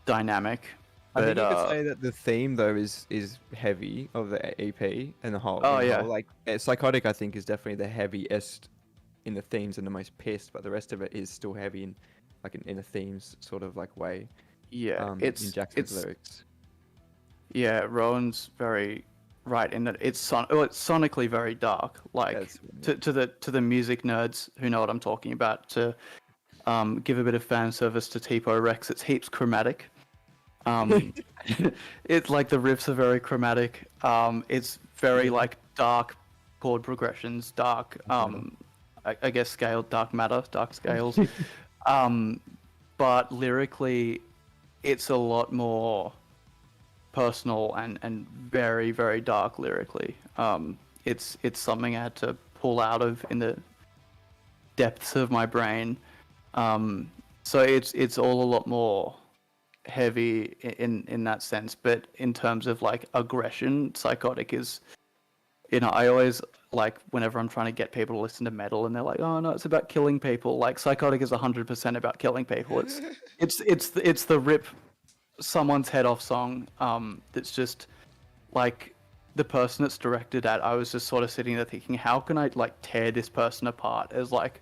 dynamic.
I think
But,
you could say that the theme though is heavy of the EP and the whole.
Oh,
the
yeah.
whole, like Psychotic, I think is definitely the heaviest in the themes and the most pissed, but the rest of it is still heavy in like in a themes sort of like way.
yeah,
in Jackson's lyrics.
Yeah, Rowan's very right in that it's it's sonically very dark. Like
Yes.
to the music nerds who know what I'm talking about. To give a bit of fan service to Tipo Rex, it's heaps chromatic. It's like the riffs are very chromatic. It's very like dark chord progressions, dark. I guess scaled dark matter, dark scales. But lyrically, it's a lot more personal and very very dark lyrically. It's something I had to pull out of in the depths of my brain. So it's all a lot more heavy in that sense. But in terms of like aggression, Psychotic is, I always like whenever I'm trying to get people to listen to metal and they're like, oh no, it's about killing people. Like Psychotic is 100% about killing people. It's the rip someone's head off song. That's just like the person it's directed at. I was just sort of sitting there thinking, how can I like tear this person apart as like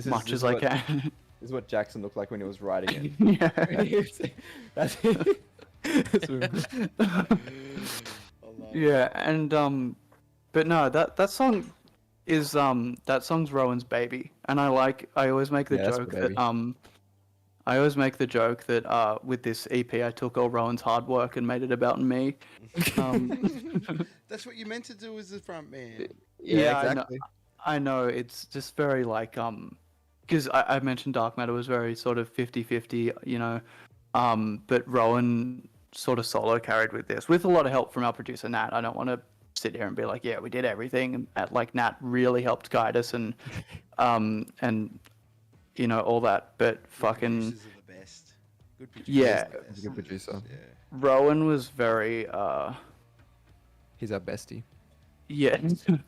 much as I can.
This is what Jackson looked like when he was writing it.
Yeah.
That's
Yeah, and but no, that song is that song's Rowan's baby, and I always make the
Yeah, that's
joke
my
that
baby.
I always make the joke that with this EP I took all Rowan's hard work and made it about me.
That's what you meant to do as the front man.
Yeah,
I know,
exactly.
I know it's just very like because I mentioned Dark Matter was very sort of 50-50, but Rowan sort of solo carried with this with a lot of help from our producer Nat. I don't want to sit here and be like, yeah, we did everything. Like Nat really helped guide us and all that. But fucking
Producers are the best. Good producers.
Yeah.
are the best.
He's a good producer.
Yeah.
Rowan was very
He's our bestie.
yeah,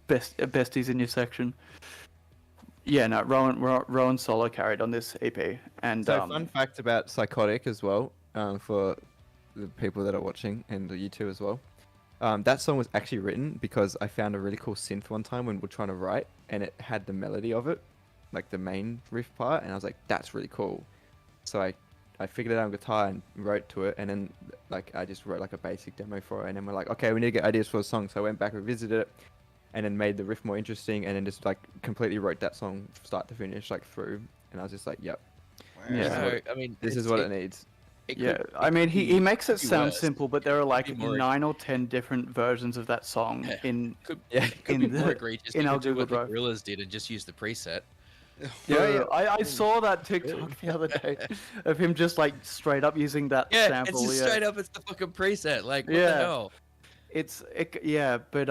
besties in your section. Yeah, no, Rowan solo carried on this EP, and
So fun fact about Psychotic as well, for the people that are watching and you too as well. That song was actually written because I found a really cool synth one time when we were trying to write, and it had the melody of it, like the main riff part, and I was like, that's really cool. So I figured it out on guitar and wrote to it, and then like I just wrote like a basic demo for it, and then we're like, okay, we need to get ideas for a song. So I went back, revisited it, and then made the riff more interesting, and then just like completely wrote that song start to finish like through, and I was just like, yep,
Yeah.
So, I mean,
this is what it needs.
yeah, I mean, he makes it
be
sound
worse.
simple, but there are like
be more-
9 or 10 different versions of that song in
Could,
Yeah,
could
in
be more
the-
egregious.
in
You
our
could do
Google
what the
Drive.
Gorillas did and just use the preset.
Yeah, I saw that TikTok the other day of him just like straight up using that
Yeah,
sample.
it's just
yeah.
straight up. It's the fucking preset. Like, what
Yeah.
the hell?
But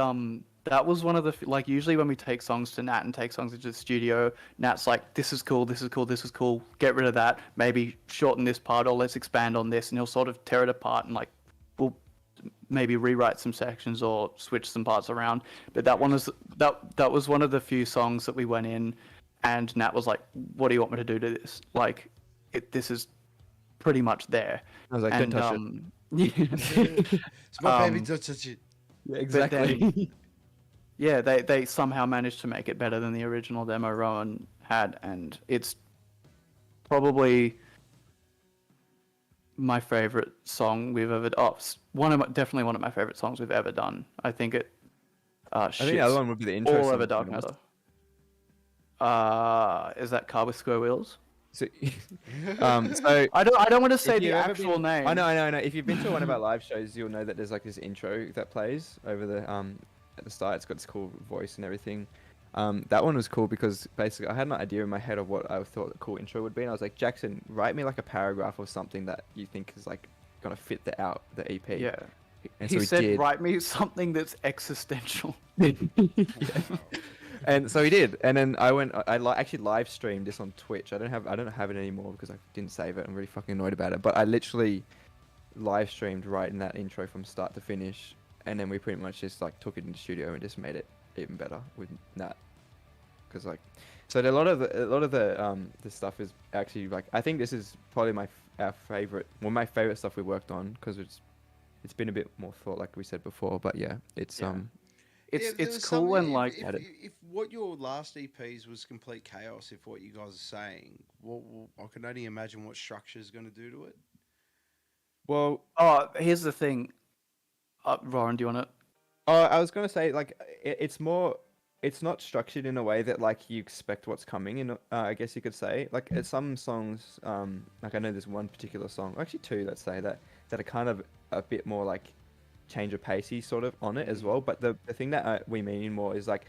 that was one of the like usually when we take songs to Nat and take songs into the studio, Nat's like, this is cool, this is cool, this is cool. Get rid of that. Maybe shorten this part or let's expand on this, and he'll sort of tear it apart and like we'll maybe rewrite some sections or switch some parts around. But that one was that was one of the few songs that we went in, and Nat was like, "What do you want me to do to this? Like, this is pretty much there."
I was like, don't touch it.
It's my baby.
Um,
Don't touch it.
Yeah,
But then, yeah, they somehow managed to make it better than the original demo Rowan had, and it's probably my favorite song we've ever. Definitely one of my favorite songs we've ever done. I think it.
I think the other one would be the intro.
all
song,
over
to be
Dark
honest.
Matter. Is that Car with Square Wheels?
So, so
I don't want to say
if
the
you've ever
actual
been-
name.
I know. If you've been to one of our live shows, you'll know that there's like this intro that plays over the at the start. It's got this cool voice and everything. That one was cool because basically I had an idea in my head of what I thought the cool intro would be, and I was like, Jackson, write me like a paragraph or something that you think is like gonna fit the EP.
Yeah.
And
He
so he
said,
did.
"Write me something that's existential."
And so he did, and then I went. Actually live streamed this on Twitch. I don't have it anymore because I didn't save it. I'm really fucking annoyed about it. But I literally live streamed writing that intro from start to finish, and then we pretty much just like took it in the studio and just made it even better with that. Because like, so a lot of the stuff is actually like, I think this is probably my favorite stuff we worked on because it's been a bit more thought, like we said before. But yeah, it's
Yeah.
Yeah, there
It's
was
cool
something-
and like
if what your last EPs was complete chaos, if what you guys are saying, I can only imagine what structure is going to do to it.
well.
oh, here's the thing. Roran, do you want to?
Oh, I was gonna say like it's more. It's not structured in a way that like you expect what's coming. In I guess you could say like some songs. Like I know there's one particular song, actually two, let's say that are kind of a bit more like change of pacey sort of on it as well. But the thing that we mean more is like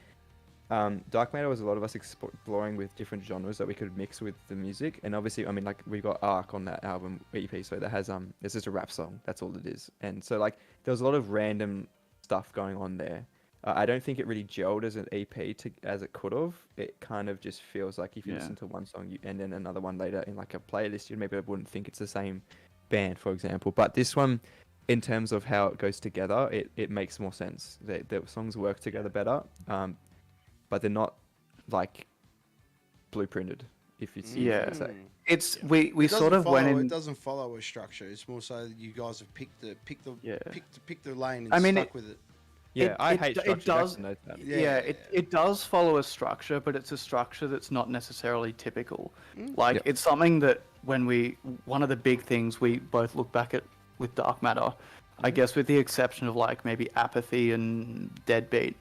Dark Matter was a lot of us exploring with different genres that we could mix with the music. And obviously, I mean, like we got Arc on that album EP, so that has it's just a rap song. That's all it is. And so like there was a lot of random stuff going on there. I don't think it really gelled as an EP as it could have. It kind of just feels like if you listen to one song and then another one later in like a playlist, you maybe wouldn't think it's the same band, for example. But this one, in terms of how it goes together, it makes more sense. The songs work together better. But they're not like blueprinted. If you see what I say.
It's we sort of went in.
It doesn't follow a structure. It's more so that you guys have picked the lane and
I mean,
stuck with it.
Yeah, I hate structure.
It does.
Yeah,
it does follow a structure, but it's a structure that's not necessarily typical. Like it's something that one of the big things we both look back at with Dark Matter, I guess with the exception of like maybe Apathy and Deadbeat,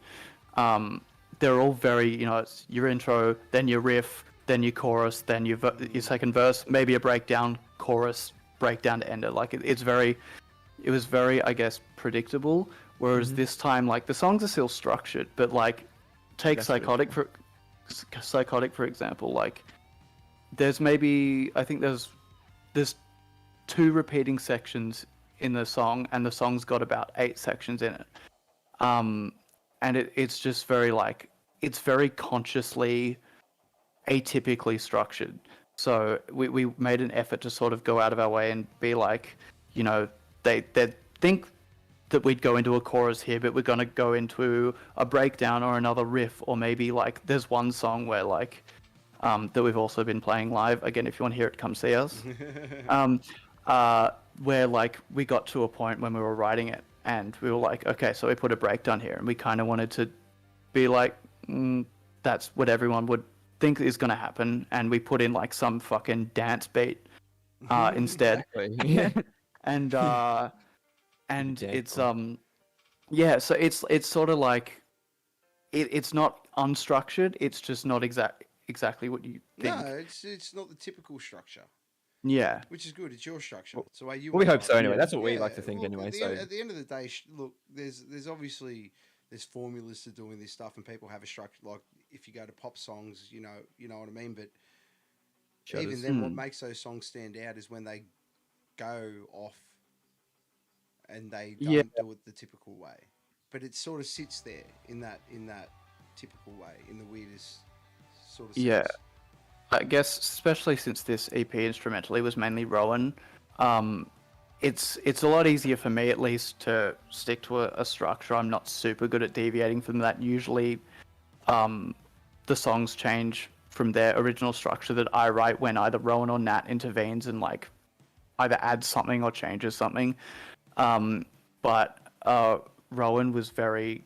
they're all very, it's your intro, then your riff, then your chorus, then your second verse, maybe a breakdown, chorus, breakdown to end it. Like it was very, I guess, predictable. Whereas this time, like the songs are still structured, but like take Psychotic for example. Like there's there's 2 repeating sections in the song, and the song's got about 8 sections in it. And it's just very like it's very consciously atypically structured. So we made an effort to sort of go out of our way and be like, they think that we'd go into a chorus here, but we're going to go into a breakdown or another riff, or maybe like there's one song where like that we've also been playing live. Again, if you want to hear it, come see us. Where like we got to a point when we were writing it and we were like, okay, so we put a breakdown here, and we kind of wanted to be like, that's what everyone would think is going to happen, and we put in like some fucking dance beat instead. And it's so it's sort of like it's not unstructured, it's just not exactly what you think.
No, it's not the typical structure.
Yeah,
which is good. It's your structure. It's the way you.
Well, we hope so anyway.
Yeah.
That's what we like to think anyway.
At the end of the day, look, there's obviously there's formulas to doing this stuff, and people have a structure. Like if you go to pop songs, you know what I mean. But even then, what makes those songs stand out is when they go off and they don't do it the typical way. But it sort of sits there in that typical way, in the weirdest sort of sense.
Yeah. I guess, especially since this EP instrumentally was mainly Rowan, it's a lot easier for me, at least, to stick to a structure. I'm not super good at deviating from that. Usually, the songs change from their original structure that I write when either Rowan or Nat intervenes and like either adds something or changes something. But Rowan was very,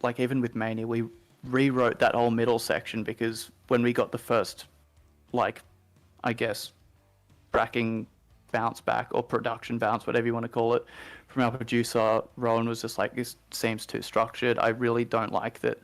like even with Mania, we rewrote that whole middle section because when we got the first, like, I guess, tracking bounce back or production bounce, whatever you want to call it, from our producer, Rowan was just like, this seems too structured. I really don't like that.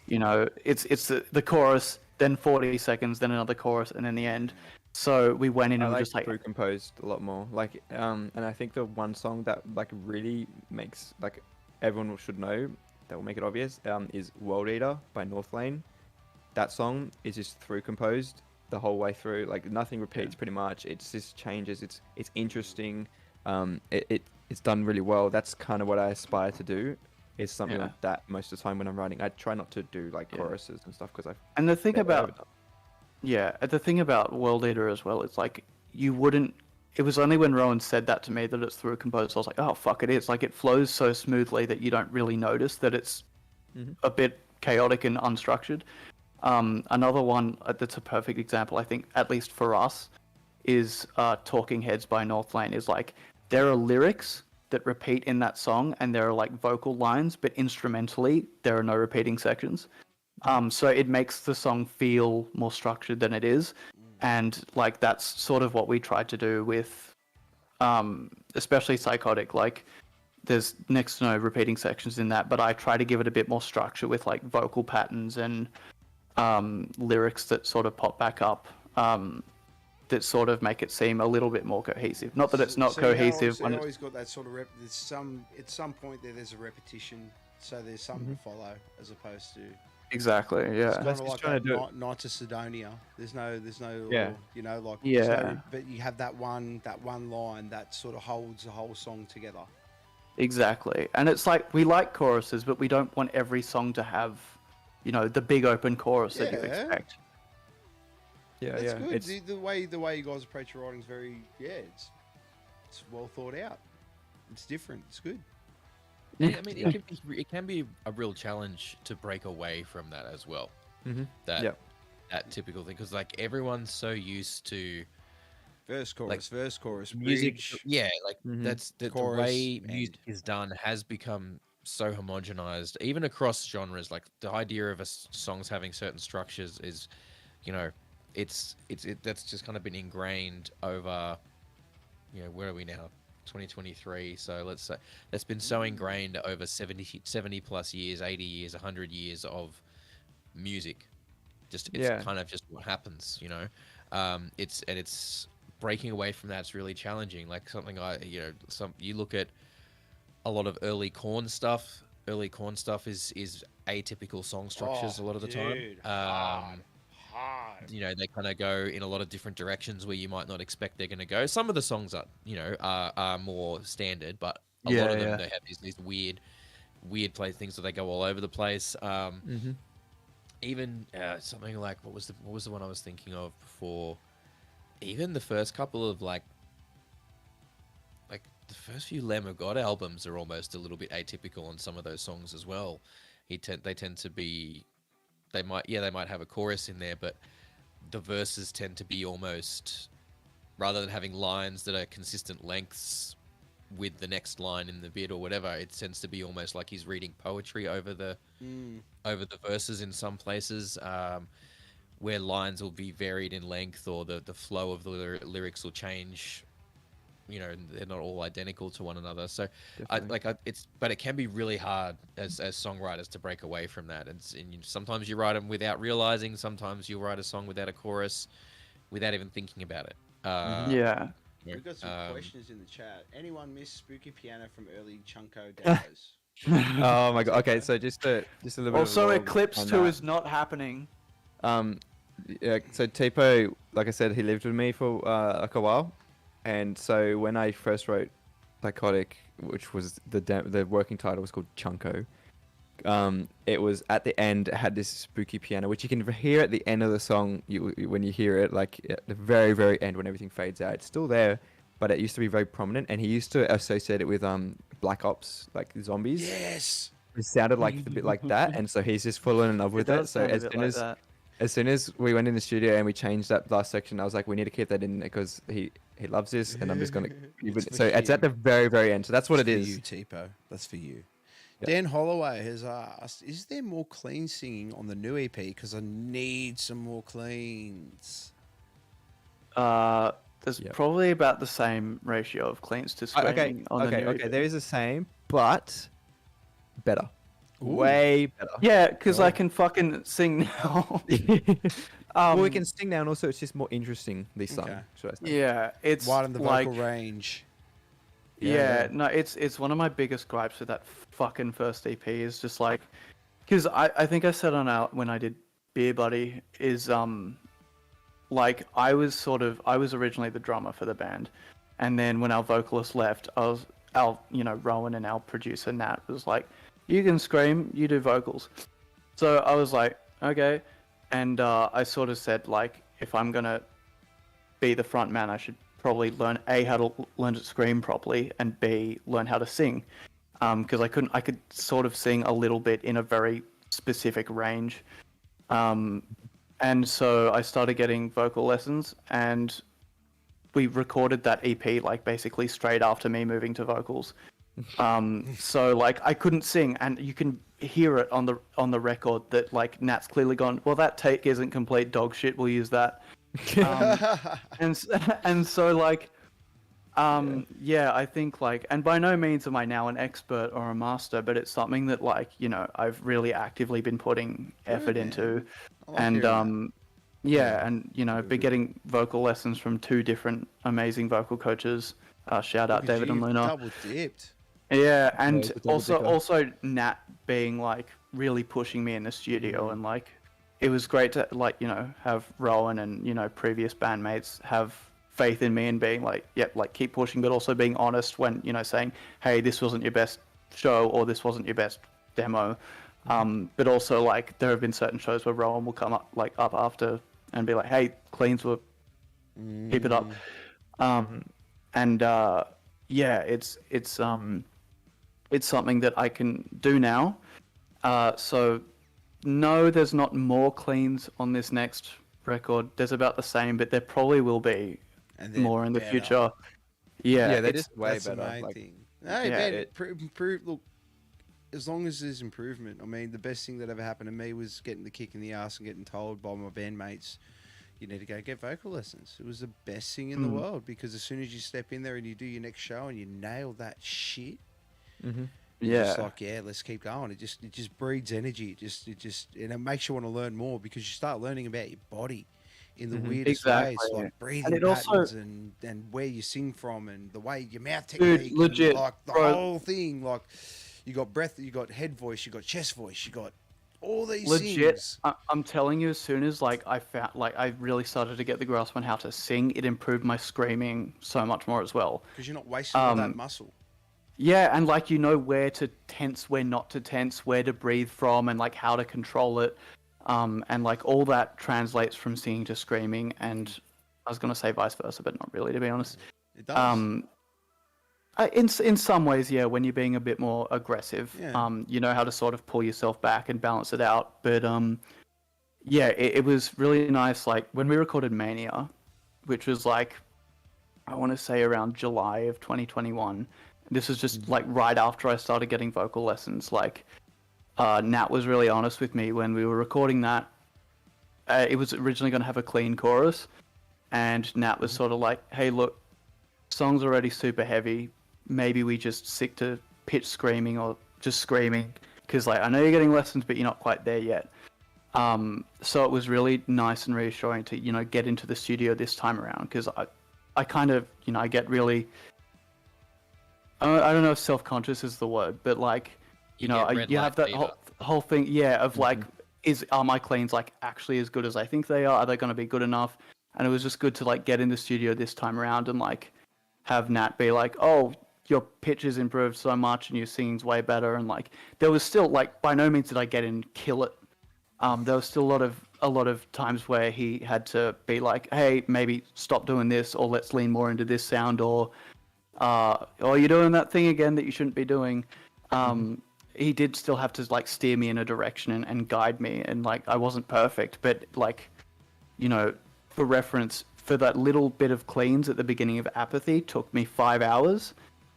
It's the chorus, then 40 seconds, then another chorus, and then the end. So we went in and
I
just like
through composed a lot more. Like, and I think the one song that like really makes like everyone should know that will make it obvious is World Eater by North Lane. That song is just through composed the whole way through. Like nothing repeats pretty much. It's just changes. It's interesting. It's done really well. That's kind of what I aspire to do. Is something like that most of the time when I'm writing. I try not to do like choruses and stuff because
And the thing about the thing about World Eater as well, it's like you wouldn't. It was only when Rowan said that to me that it's through composed. I was like, oh fuck, it is. Like it flows so smoothly that you don't really notice that it's a bit chaotic and unstructured. Another one that's a perfect example, I think, at least for us, is Talking Heads by North Lane. Is like there are lyrics that repeat in that song, and there are like vocal lines, but instrumentally there are no repeating sections. So it makes the song feel more structured than it is, and like that's sort of what we tried to do with, especially Psychotic. Like there's next to no repeating sections in that, but I try to give it a bit more structure with like vocal patterns and lyrics that sort of pop back up, that sort of make it seem a little bit more cohesive. Not that it's not cohesive.
So you always got that sort of there's some at some point there's a repetition, so there's something to follow as opposed to.
Exactly. Yeah.
It's kind
Let's
of
just
like
try to
a Night to Sidonia. There's no,
Yeah.
you know, like
Yeah.
so, but you have that one line that sort of holds the whole song together.
Exactly. And it's like we like choruses, but we don't want every song to have, you know, the big open chorus that you
Yeah.
expect.
Yeah,
That's
yeah.
good.
It's,
The way you guys approach your writing is very it's well thought out. It's different. It's good.
Yeah, I mean, it can be a real challenge to break away from that as well.
Mhm.
That
Yep.
that typical thing, because like everyone's so used to
Verse, chorus,
music.
bridge.
Yeah, like
Mhm.
that's the
Chorus,
way
and-
music is done has become so homogenized, even across genres. Like the idea of songs having certain structures is, you know, it's that's just kind of been ingrained over. You know, where are we now? 2023. So let's say that's been so ingrained over 70 plus years, 80 years, 100 years of music. It's
Yeah.
kind of just what happens, you know. It's breaking away from that's really challenging. Like something you look at a lot of early Corn stuff. Early Corn stuff is atypical song structures a lot of the
dude,
time.
hard.
You know, they kind of go in a lot of different directions where you might not expect they're going to go. Some of the songs are more standard, but a lot of them they have these weird play things that they go all over the place.
Mhm.
Even something like what was the one I was thinking of before? Even the first couple of like the first few Lamb of God albums are almost a little bit atypical on some of those songs as well. They tend to be. They might have a chorus in there, but the verses tend to be almost, rather than having lines that are consistent lengths with the next line in the bit or whatever, it tends to be almost like he's reading poetry over the verses in some places, where lines will be varied in length or the flow of the lyrics will change. You know, they're not all identical to one another. So, but it can be really hard as songwriters to break away from that. And sometimes you write them without realizing. Sometimes you write a song without a chorus, without even thinking about it.
Yeah.
We've got some questions in the chat. Anyone miss Spooky Piano from early Chunko demos?
Oh my god. Okay, so just a little bit.
Also,
of
Eclipse
on
2
that.
is not happening.
Yeah, so Tipo, like I said, he lived with me for like a while, and so when I first wrote Psychotic, which was the working title was called Chunko, it was at the end, it had this spooky piano, which you can hear at the end of the song. When you hear it, like at the very, very end, when everything fades out, it's still there, but it used to be very prominent, and he used to associate it with Black Ops, like zombies.
Yes.
It sounded like a bit like that, and so he's just fallen in love with it.
does
So
sound a
as
bit
soon
like
as
that.
as soon as we went in the studio and we changed that last section, I was like, we need to keep that in there because he loves this, and I'm just gonna keep
It's
it.
for
So it's at the
you.
very, very end. So that's what it
That's
is.
for you, Tipo. That's for you.
Yeah.
Dan Holloway has asked, is there more clean singing on the new EP? Because I need some more cleans.
There's
Yep.
probably about the same ratio of cleans to screaming on the new
okay.
EP.
There is the same, but better, way better.
Yeah, because I can fucking sing now.
Well, we can sing now, and also it's just more interesting this song.
Okay.
Should I say?
Yeah, it's
Widen the
like,
vocal range.
yeah, no, it's one of my biggest gripes with that fucking first EP is just like, because I think I said when I did Beer Buddy is like I was originally the drummer for the band, and then when our vocalist left, Rowan and our producer Nat was like, you can scream, you do vocals. So I was like, okay, and I sort of said like, if I'm gonna be the front man, I should probably learn how to learn to scream properly, and B, learn how to sing, because I could sort of sing a little bit in a very specific range. And so I started getting vocal lessons, and we recorded that EP like basically straight after me moving to vocals. So like I couldn't sing, and you can hear it on the record that like Nat's clearly gone, well, that take isn't complete, dog shit, we'll use that. And so like Yeah, I think like, and by no means am I now an expert or a master, but it's something that like, I've really actively been putting effort
man.
into.
I like
And
hearing
yeah, and I've been getting vocal lessons from two different amazing vocal coaches. Shout
that.
out
Look at
David
you,
and Luna.
double dipped.
Yeah,
Yeah,
and
he's a double
also
dicker.
also Nat being like really pushing me in the studio, and like it was great to like have Rowan and previous bandmates have faith in me and being like, yep, like keep pushing, but also being honest when saying, hey, this wasn't your best show or this wasn't your best demo. But also like there have been certain shows where Rowan will come up after and be like, hey, cleans were keep it up. And yeah, it's something that I can do now. So no, there's not more cleans on this next record. There's about the same, but there probably will be
And they're
more in the
better.
future. Yeah,
Yeah, they're
it's
just way
That's the
better.
main
Like,
thing. No,
Yeah,
man,
it-
improve. Look, as long as there's improvement. I mean, the best thing that ever happened to me was getting the kick in the ass and getting told by my bandmates, you need to go get vocal lessons. It was the best thing in the world because as soon as you step in there and you do your next show and you nail that shit, you're just
yeah.
like, yeah, let's keep going. It just breeds energy. And it makes you want to learn more because you start learning about your body in the weirdest ways,
Exactly.
like breathing
it also-
patterns and where you sing from and the way your mouth technique,
legit,
and like the
bro.
whole thing. Like you got breath, you got head voice, you got chest voice, you got all these
Legit,
things.
I'm telling you, as soon as like I found like I really started to get the grasp on how to sing, it improved my screaming so much more as well.
Because you're not wasting all that muscle.
Yeah, and like where to tense, where not to tense, where to breathe from, and like how to control it, and like all that translates from singing to screaming. And I was gonna say vice versa, but not really, to be honest.
It does.
In some ways, yeah, when you're being a bit more aggressive,
Yeah.
you know how to sort of pull yourself back and balance it out. But yeah, it was really nice. Like when we recorded Mania, which was like I want to say around July of 2021. This was just like right after I started getting vocal lessons. Like Nat was really honest with me when we were recording that. It was originally going to have a clean chorus, and Nat was sort of like, "Hey, look, song's already super heavy. Maybe we just stick to pitch screaming or just screaming because like I know you're getting lessons, but you're not quite there yet." So it was really nice and reassuring to get into the studio this time around because I kind of I get really I don't know if self-conscious is the word, but like
You get red
you
light
have that
fever.
whole thing, yeah, of like are my cleans like actually as good as I think they are? Are they going to be good enough? And it was just good to like get in the studio this time around and like have Nat be like, oh, your pitch has improved so much and your singing's way better. And like there was still like by no means did I get in and kill it. There was still a lot of times where he had to be like, hey, maybe stop doing this, or let's lean more into this sound, or you're doing that thing again that you shouldn't be doing. He did still have to like steer me in a direction and guide me, and like I wasn't perfect, but like for reference, for that little bit of cleans at the beginning of Apathy took me 5 hours,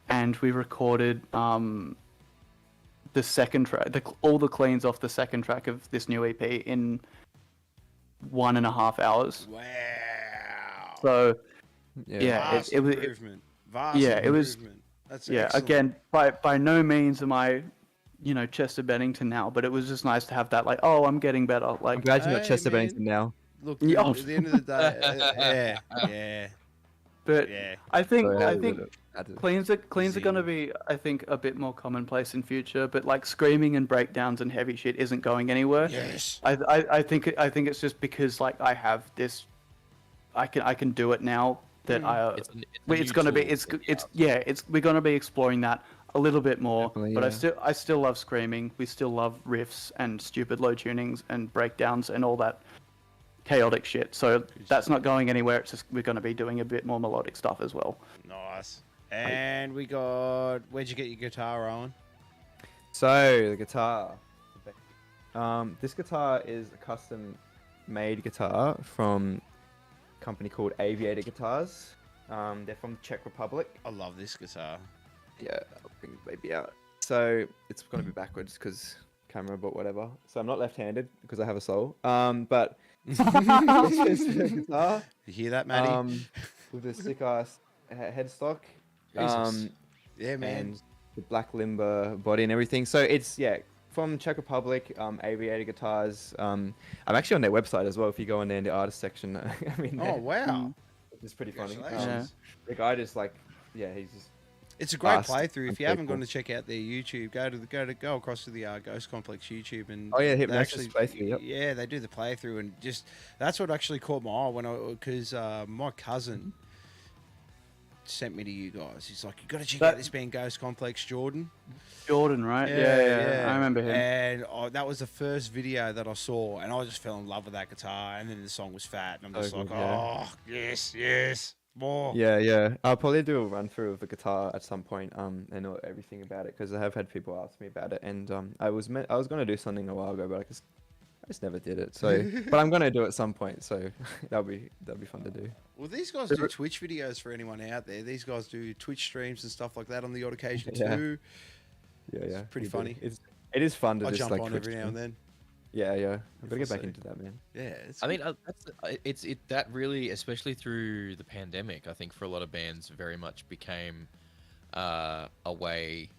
and we recorded the second track, all the cleans off the second track of this new EP in 1.5 hours.
Wow.
So yeah,
Vast
it was
improvement. Vast
yeah, it was-
improvement. That's
yeah.
excellent.
Again, by no means am I Chester Bennington now, but it was just nice to have that like, oh, I'm getting better.
I'm
Like
glad you're not
Hey,
Chester
man.
Bennington now.
Look,
Yeah.
at the end of the day, yeah.
but
Yeah.
I think
So, yeah,
I think
added-
cleans are going to
Zing.
be, I think, a bit more commonplace in future. But like screaming and breakdowns and heavy shit isn't going anywhere.
Yes.
I think it's just because like I have this, I can do it now that it's going to be we're going to be exploring that a little bit more.
Definitely,
but
yeah.
I still love screaming. We still love riffs and stupid low tunings and breakdowns and all that chaotic shit. So that's not going anywhere. It's just we're going to be doing a bit more melodic stuff as well.
Nice. And we got. Where'd you get your guitar, Owen?
So the guitar. This guitar is a custom-made guitar from a company called Aviator Guitars. They're from the Czech Republic.
I love this guitar.
Yeah, I'll bring the baby out. So it's gonna be backwards because camera, but whatever. So I'm not left-handed because I have a soul. But this is the guitar.
You hear that, Matty?
With a sick ass headstock,
Jesus.
Yeah, man.
and the black limber body and everything. So it's from Czech Republic, Aviator Guitars. I'm actually on their website as well. If you go in there in the artist section, I mean,
Oh wow!
it's pretty funny.
Congratulations.
The guy just he's just
It's a great
fast
playthrough.
and
If you haven't
people.
gone to check out their YouTube, go across to the Ghost Complex YouTube and
Oh, yeah,
they
Hypnosis playthrough, yep.
yeah, they do the playthrough and just that's what actually caught my eye because my cousin sent me to you guys. He's like, you got to check out this band Ghost Complex, Jordan.
Jordan, right? Yeah. I remember him.
And that was the first video that I saw, and I just fell in love with that guitar. And then the song was fat, and I'm just
good,
like,
yeah.
oh yes, more.
Yeah. I'll probably do a run through of the guitar at some point, and know everything about it because I have had people ask me about it, and I was going to do something a while ago, but I just never did it. So, but I'm going to do it at some point. So that'll be fun to do.
Well, these guys do Twitch videos for anyone out there. These guys do Twitch streams and stuff like that on the odd occasion
Yeah.
too.
Yeah.
pretty funny.
It is fun to
I
just
jump
like
on
Twitch
every now and
stream.
then.
Yeah. I've got to get back
We'll
into that, man.
Yeah,
I mean, that really, especially through the pandemic, I think for a lot of bands, very much became a way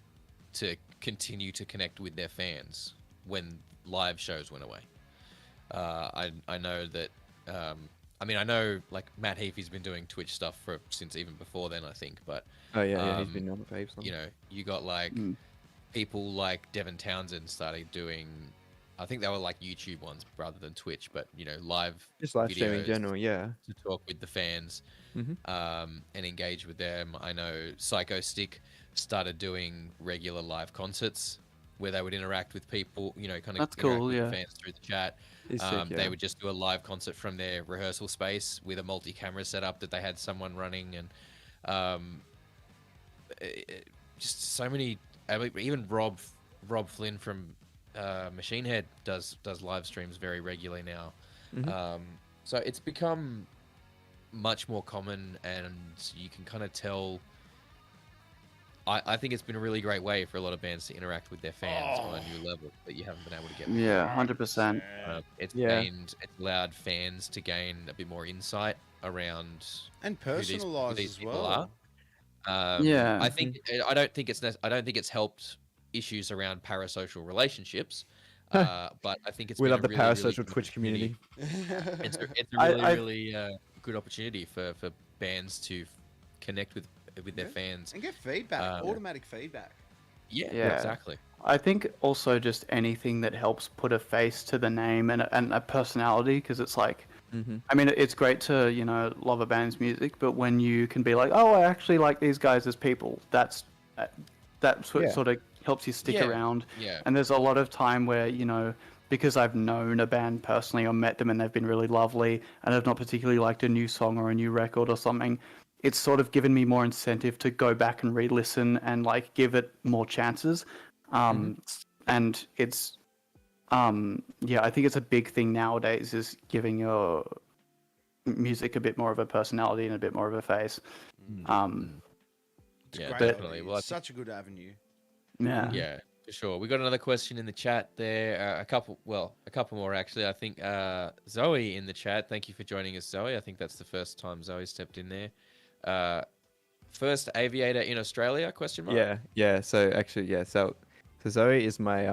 to continue to connect with their fans when live shows went away. I know that. I know like Matt Heafy's been doing Twitch stuff since even before then, I think. But
Oh yeah, he's been on the vapes.
you know, you got like people like Devin Townsend started doing. I think they were like YouTube ones rather than Twitch, but you know,
Just live streaming in
videos
general, yeah.
to talk with the fans
Mhm.
and engage with them. I know Psycho Stick started doing regular live concerts where they would interact with people, you know, kind of
That's
interact
cool,
with the
yeah.
fans through the chat.
It's sick,
They
yeah.
would just do a live concert from their rehearsal space with a multi-camera setup that they had someone running, and just so many. I mean, even Rob Flynn from Machine Head does live streams very regularly now. So it's become much more common, and you can kind of tell. I think it's been a really great way for a lot of bands to interact with their fans on a new level that you haven't been able to get before.
Yeah, 100%.
It's
Yeah.
allowed fans to gain a bit more insight around
and
who these
personalized as
people
well.
are.
Yeah.
I don't think it's helped issues around parasocial relationships, but I think it's
We
been
love
a
the
really, really
parasocial
good
Twitch community.
It's a
I-
really,
I-
really good opportunity for bands to connect with their fans.
And get feedback, automatic feedback.
Yeah,
Yeah.
exactly.
I think also just anything that helps put a face to the name and a personality, because it's like, I mean, it's great to, you know, love a band's music, but when you can be like, oh, I actually like these guys as people, that sort of helps you stick
Yeah.
around.
Yeah.
And there's a lot of time where, you know, because I've known a band personally or met them and they've been really lovely and I've not particularly liked a new song or a new record or something, it's sort of given me more incentive to go back and re-listen and like give it more chances. And it's, I think it's a big thing nowadays is giving your music a bit more of a personality and a bit more of a face.
Yeah,
Great
definitely.
idea.
Well, I
It's such a good avenue.
Yeah.
yeah, for sure. We got another question in the chat there. A couple more actually. I think Zoe in the chat. Thank you for joining us, Zoe. I think that's the first time Zoe stepped in there. First aviator in Australia? Question mark.
Yeah. So actually, so Zoe is my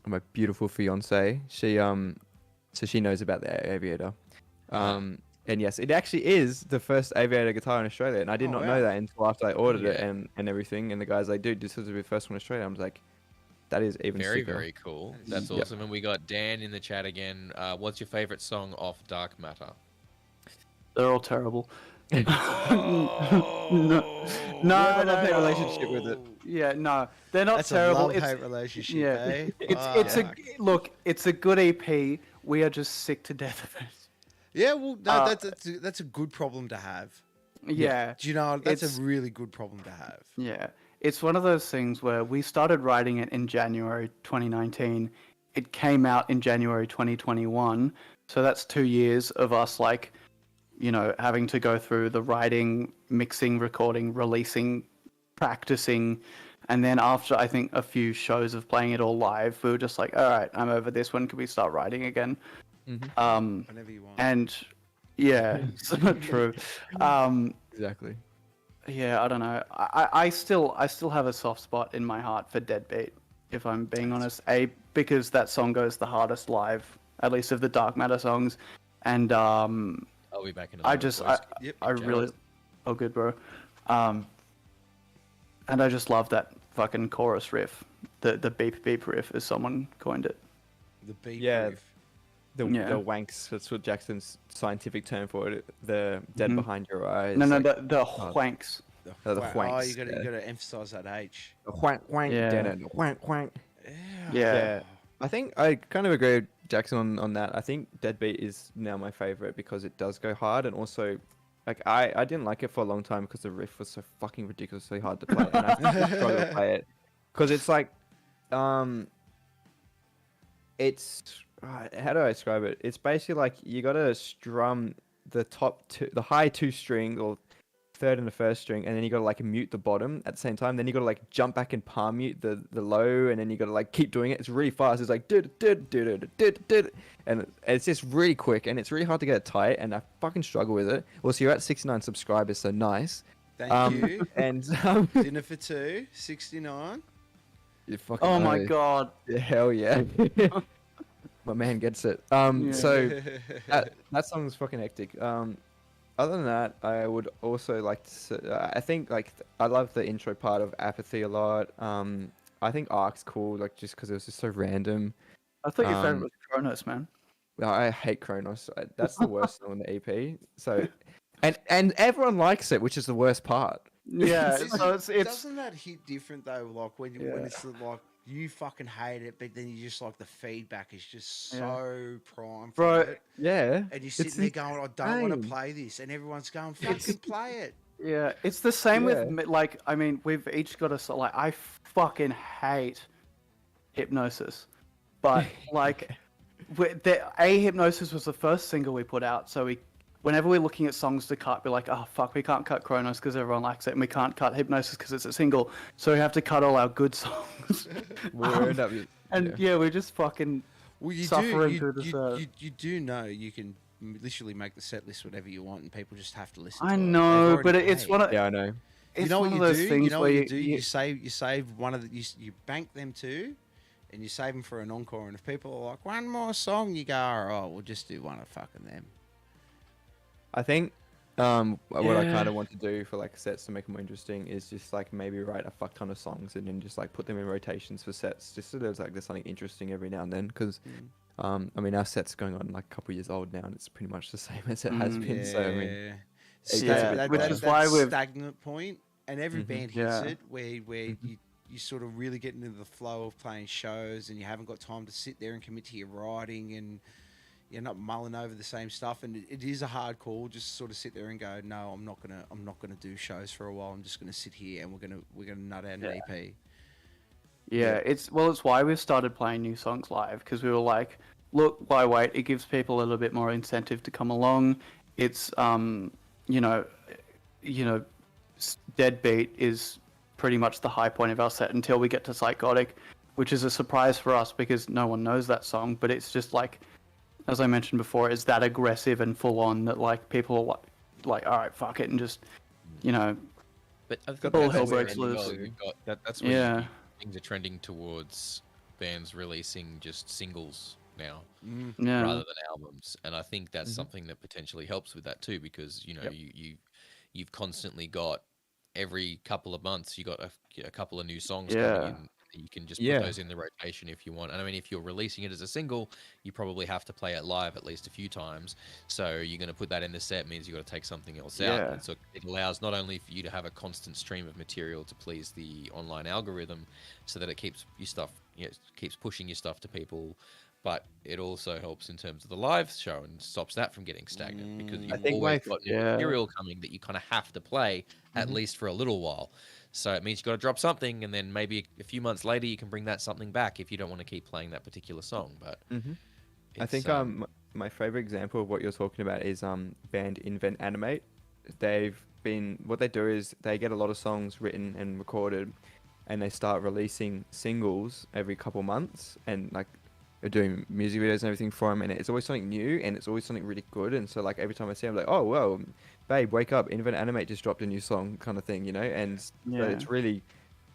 my beautiful fiance. She so she knows about the aviator. And yes, it actually is the first aviator guitar in Australia, and I did
Oh,
not
wow.
know that until after I ordered it
Yeah.
and everything. And the guy's like, "Dude, this is the first one in Australia." I'm like, "That is even
Very,
sicker."
very cool. That's awesome. And we got Dan in the chat again. What's your favorite song off Dark Matter?
They're all terrible.
We have a love-hate relationship with it.
Yeah, no, they're not
That's
terrible.
a love-hate relationship, eh?
It's it's a good EP. We are just sick to death of it.
Yeah, well, no, that's a good problem to have.
Yeah,
Do you know, that's
It's-
a really good problem to have.
yeah. It's one of those things where we started writing it in January 2019. It came out in January 2021. So that's 2 years of us like, you know, having to go through the writing, mixing, recording, releasing, practicing. And then after, I think, a few shows of playing it all live, we were just like, all right, I'm over this one. Can we start writing again?
Whenever you want.
And yeah, it's not true.
Exactly.
Yeah, I don't know. I still have a soft spot in my heart for Deadbeat, if I'm being honest. Because that song goes the hardest live, at least of the Dark Matter songs, and
I'll be back in a
I
moment,
just
boys.
Yep.
I really, oh good bro, and I just love that fucking chorus riff, the beep beep riff, as someone coined it.
The beat
Yeah.
riff.
The wanks. That's what Jackson's scientific term for it. The dead behind your eyes.
No,
like,
the whanks.
The
Oh, the
wha-
whanks,
you
yeah.
gotta emphasize that H.
the wank wank.
Yeah.
Yeah. Wank wank.
Yeah.
Yeah.
I think I kind of agree with Jackson on that. I think Deadbeat is now my favorite because it does go hard, and also, like, I didn't like it for a long time because the riff was so fucking ridiculously hard to play, and I still struggle to play it because it's like, it's how do I describe it? It's basically like you gotta strum the high two string or third and the first string, and then you gotta like mute the bottom at the same time. Then you gotta like jump back and palm mute the low, and then you gotta like keep doing it. It's really fast. It's like and it's just really quick, and it's really hard to get it tight. And I fucking struggle with it. Well, so you're at 69 subscribers, so nice.
Thank you.
And
Dinner for two, 69.
you fucking
Oh my
know.
god.
Hell yeah. My man gets it.
Yeah.
So that song's fucking hectic. Other than that, I would also like to say, I think like I love the intro part of Apathy a lot. I think Ark's cool, like just because it was just so random.
I thought your favorite
Um,
was Kronos, man.
Well, I hate Kronos. That's the worst song on the EP. So, and everyone likes it, which is the worst part.
Yeah, so it's
Doesn't that hit different though? Like when
Yeah.
it's like you fucking hate it, but then you just like the feedback is just so prime for
Bro,
it.
Yeah.
And you're sitting there going, I don't want to
insane.
play this, and everyone's going, fucking play it.
yeah, it's the same
Yeah.
with like I mean we've each got a like I fucking hate Hypnosis, but like Hypnosis was the first single we put out, so whenever we're looking at songs to cut, we're like, oh fuck, we can't cut Kronos because everyone likes it, and we can't cut Hypnosis because it's a single, so we have to cut all our good songs.
We'll end up.
And yeah, we're just fucking
Well,
suffering through the
you do know you can literally make the set list whatever you want, and people just have to listen.
I
to
know,
it.
but it's one of
Yeah, I know.
it's
You know
one
what
of
you
those
do?
things
You know
where
what you do? You save one of the you bank them two, and you save them for an encore. And if people are like one more song, you go, oh, we'll just do one of fucking them.
I think what I
Yeah.
kind of want to do for like sets to make it more interesting is just like maybe write a fuck ton of songs and then just like put them in rotations for sets, just so there's something interesting every now and then. Because I mean, our set's going on like a couple years old now, and it's pretty much the same as it has been. So I mean,
So
Yeah, which is why
that
we've-
stagnant point, and every band hits
Yeah.
it where you sort of really get into the flow of playing shows, and you haven't got time to sit there and commit to your writing, and you're not mulling over the same stuff. And it is a hard call, just sort of sit there and go, no, I'm not gonna do shows for a while. I'm just gonna sit here and we're gonna nut out an E EP.
Yeah, it's why we've started playing new songs live, because we were like, look, why wait? It gives people a little bit more incentive to come along. It's Deadbeat is pretty much the high point of our set until we get to Psychotic, which is a surprise for us because no one knows that song. But it's just like, as I mentioned before, it's that aggressive and full on that like people are like all right, fuck it, and just
But I think
All
that's
hell
where
breaks
we've
loose.
got- we've got- that's where
Yeah.
things are trending towards bands releasing just singles now
yeah,
rather than albums, and I think that's something that potentially helps with that too, because you've constantly got every couple of months you got a couple of new songs
Yeah.
coming in. You can just
Yeah.
put those in the rotation if you want. And I mean, if you're releasing it as a single, you probably have to play it live at least a few times. So you're going to put that in the set, means you've got to take something else out.
Yeah.
And so it allows not only for you to have a constant stream of material to please the online algorithm so that it keeps your stuff, keeps pushing your stuff to people, but it also helps in terms of the live show and stops that from getting stagnant, because you've
think
always
my-
got new
yeah.
material coming that you kind of have to play at least for a little while. So it means you've got to drop something, and then maybe a few months later you can bring that something back if you don't want to keep playing that particular song. But
I
it's,
think my favorite example of what you're talking about is band Invent Animate. What they do is they get a lot of songs written and recorded, and they start releasing singles every couple months, and like they're doing music videos and everything for them, and it's always something new and it's always something really good. And so like every time I see them, I'm like, oh well, babe, wake up, Invent Animate just dropped a new song kind of thing, and so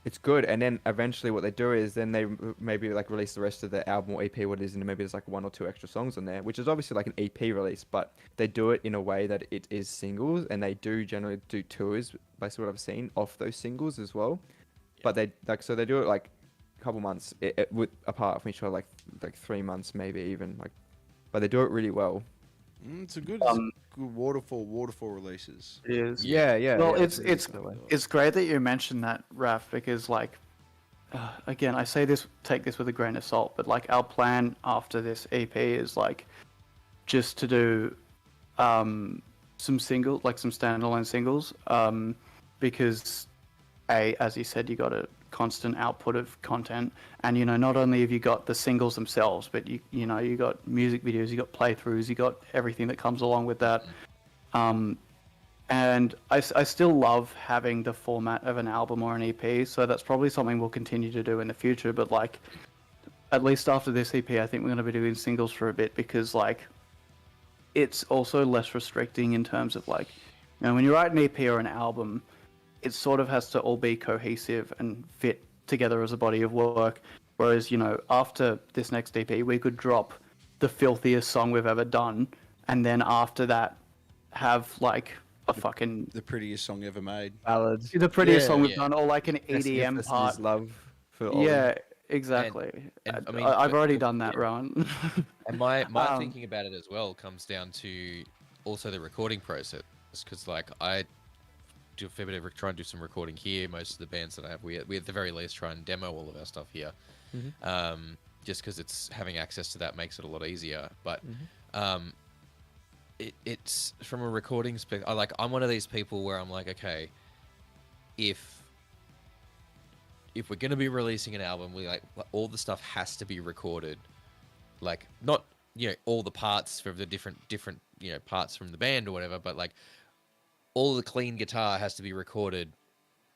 it's good. And then eventually what they do is then they maybe like release the rest of the album or EP, what it is, and maybe there's like 1 or 2 extra songs on there, which is obviously like an EP release, but they do it in a way that it is singles, and they do generally do tours, basically what I've seen, off those singles as well. But they so they do it like a couple months with apart from each other, like 3 months maybe even, like, but they do it really well.
It's a good waterfall releases.
It is.
Yeah.
Well,
yeah,
it's great that you mentioned that, Raf, because like, again, I say this, take this with a grain of salt, but like our plan after this EP is like just to do some singles, like some standalone singles, because as you said, you got a constant output of content, and not only have you got the singles themselves, but you got music videos, you got playthroughs, you got everything that comes along with that. And I still love having the format of an album or an EP, so that's probably something we'll continue to do in the future. But like, at least after this EP, I think we're going to be doing singles for a bit, because like, it's also less restricting in terms of like, when you write an EP or an album, it sort of has to all be cohesive and fit together as a body of work. Whereas, after this next EP, we could drop the filthiest song we've ever done, and then after that, have like
the prettiest song ever made.
ballads.
the prettiest song we've done, or like an
Yes,
EDM
this
part.
is love for Ollie.
Yeah, exactly.
And, I mean,
I've
but-
already done that,
yeah.
Rowan.
And my thinking about it as well comes down to also the recording process, because like I do a fair bit of try and do some recording here. Most of the bands that I have, we at the very least try and demo all of our stuff here, just because it's having access to that makes it a lot easier. But it's from a recording perspective. I'm one of these people where I'm like, okay, if we're gonna be releasing an album, we like all the stuff has to be recorded, like not all the parts for the different parts from the band or whatever, but like all the clean guitar has to be recorded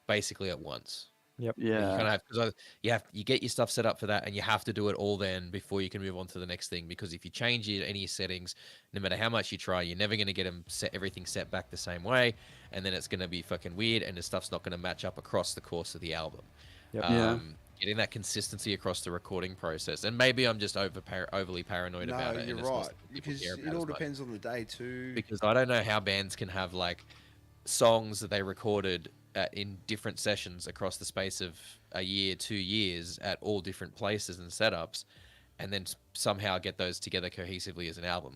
basically at once.
Yep.
You
Yeah.
kind of have you get your stuff set up for that, and you have to do it all then before you can move on to the next thing. Because if you change any settings, no matter how much you try, you're never going to get everything set back the same way, and then it's going to be fucking weird, and the stuff's not going to match up across the course of the album.
Yep.
Getting that consistency across the recording process, and maybe I'm just overly paranoid about it.
No,
and
you're
it's not
right,
something people
because
care
it
about
all
as much.
depends on the day too.
Because I don't know how bands can have like songs that they recorded in different sessions across the space of a year, 2 years at all different places and setups, and then somehow get those together cohesively as an album.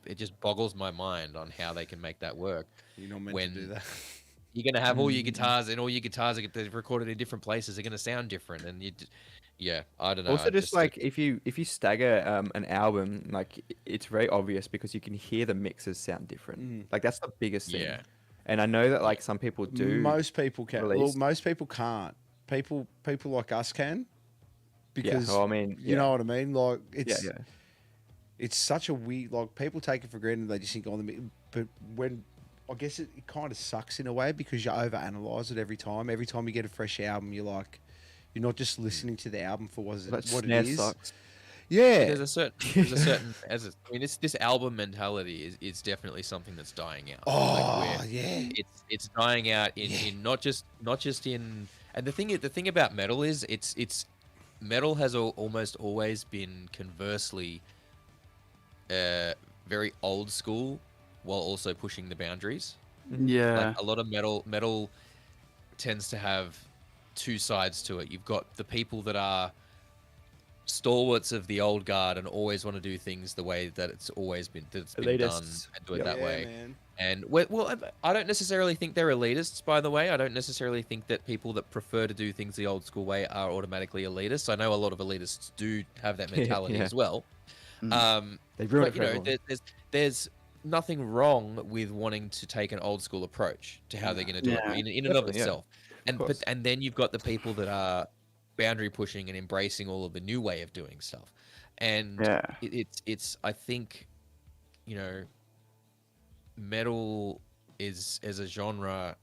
It just boggles my mind on how they can make that work.
You're not meant
when
to do that.
You're going to have all your guitars, and all your guitars are recorded in different places. Are going to sound different, and I don't know.
Also, just like if you stagger an album, like it's very obvious because you can hear the mixes sound different. Like that's the biggest thing.
Yeah.
And I know that like some people do.
Most people can.
release.
Well, most people can't. People like us can. Because
well, I mean,
you know what I mean. Like
yeah.
it's such a weird. Like people take it for granted. They just think on the. But when I guess it kind of sucks in a way because you overanalyze it every time. Every time you get a fresh album, you're not just listening to the album for what it
snare
is.
sucks.
Yeah,
There's a certain this album mentality is definitely something that's dying out.
Oh, yeah.
It's dying out in not just in, and the thing about metal is it's metal has almost always been conversely very old school while also pushing the boundaries.
Yeah.
Like a lot of metal tends to have two sides to it. You've got the people that are stalwarts of the old guard and always want to do things the way that it's always been done
Elitists.
and do it that way.
Man.
And well, I don't necessarily think they're elitists, by the way. I don't necessarily think that people that prefer to do things the old school way are automatically elitists. I know a lot of elitists do have that mentality
Yeah.
as well.
They ruin it for everyone.
There's nothing wrong with wanting to take an old school approach to how they're going to do
Yeah.
it in and of
Definitely, yeah.
itself.
course.
And then you've got the people that are boundary pushing and embracing all of the new way of doing stuff. And
Yeah.
it's I think, metal is as a genre,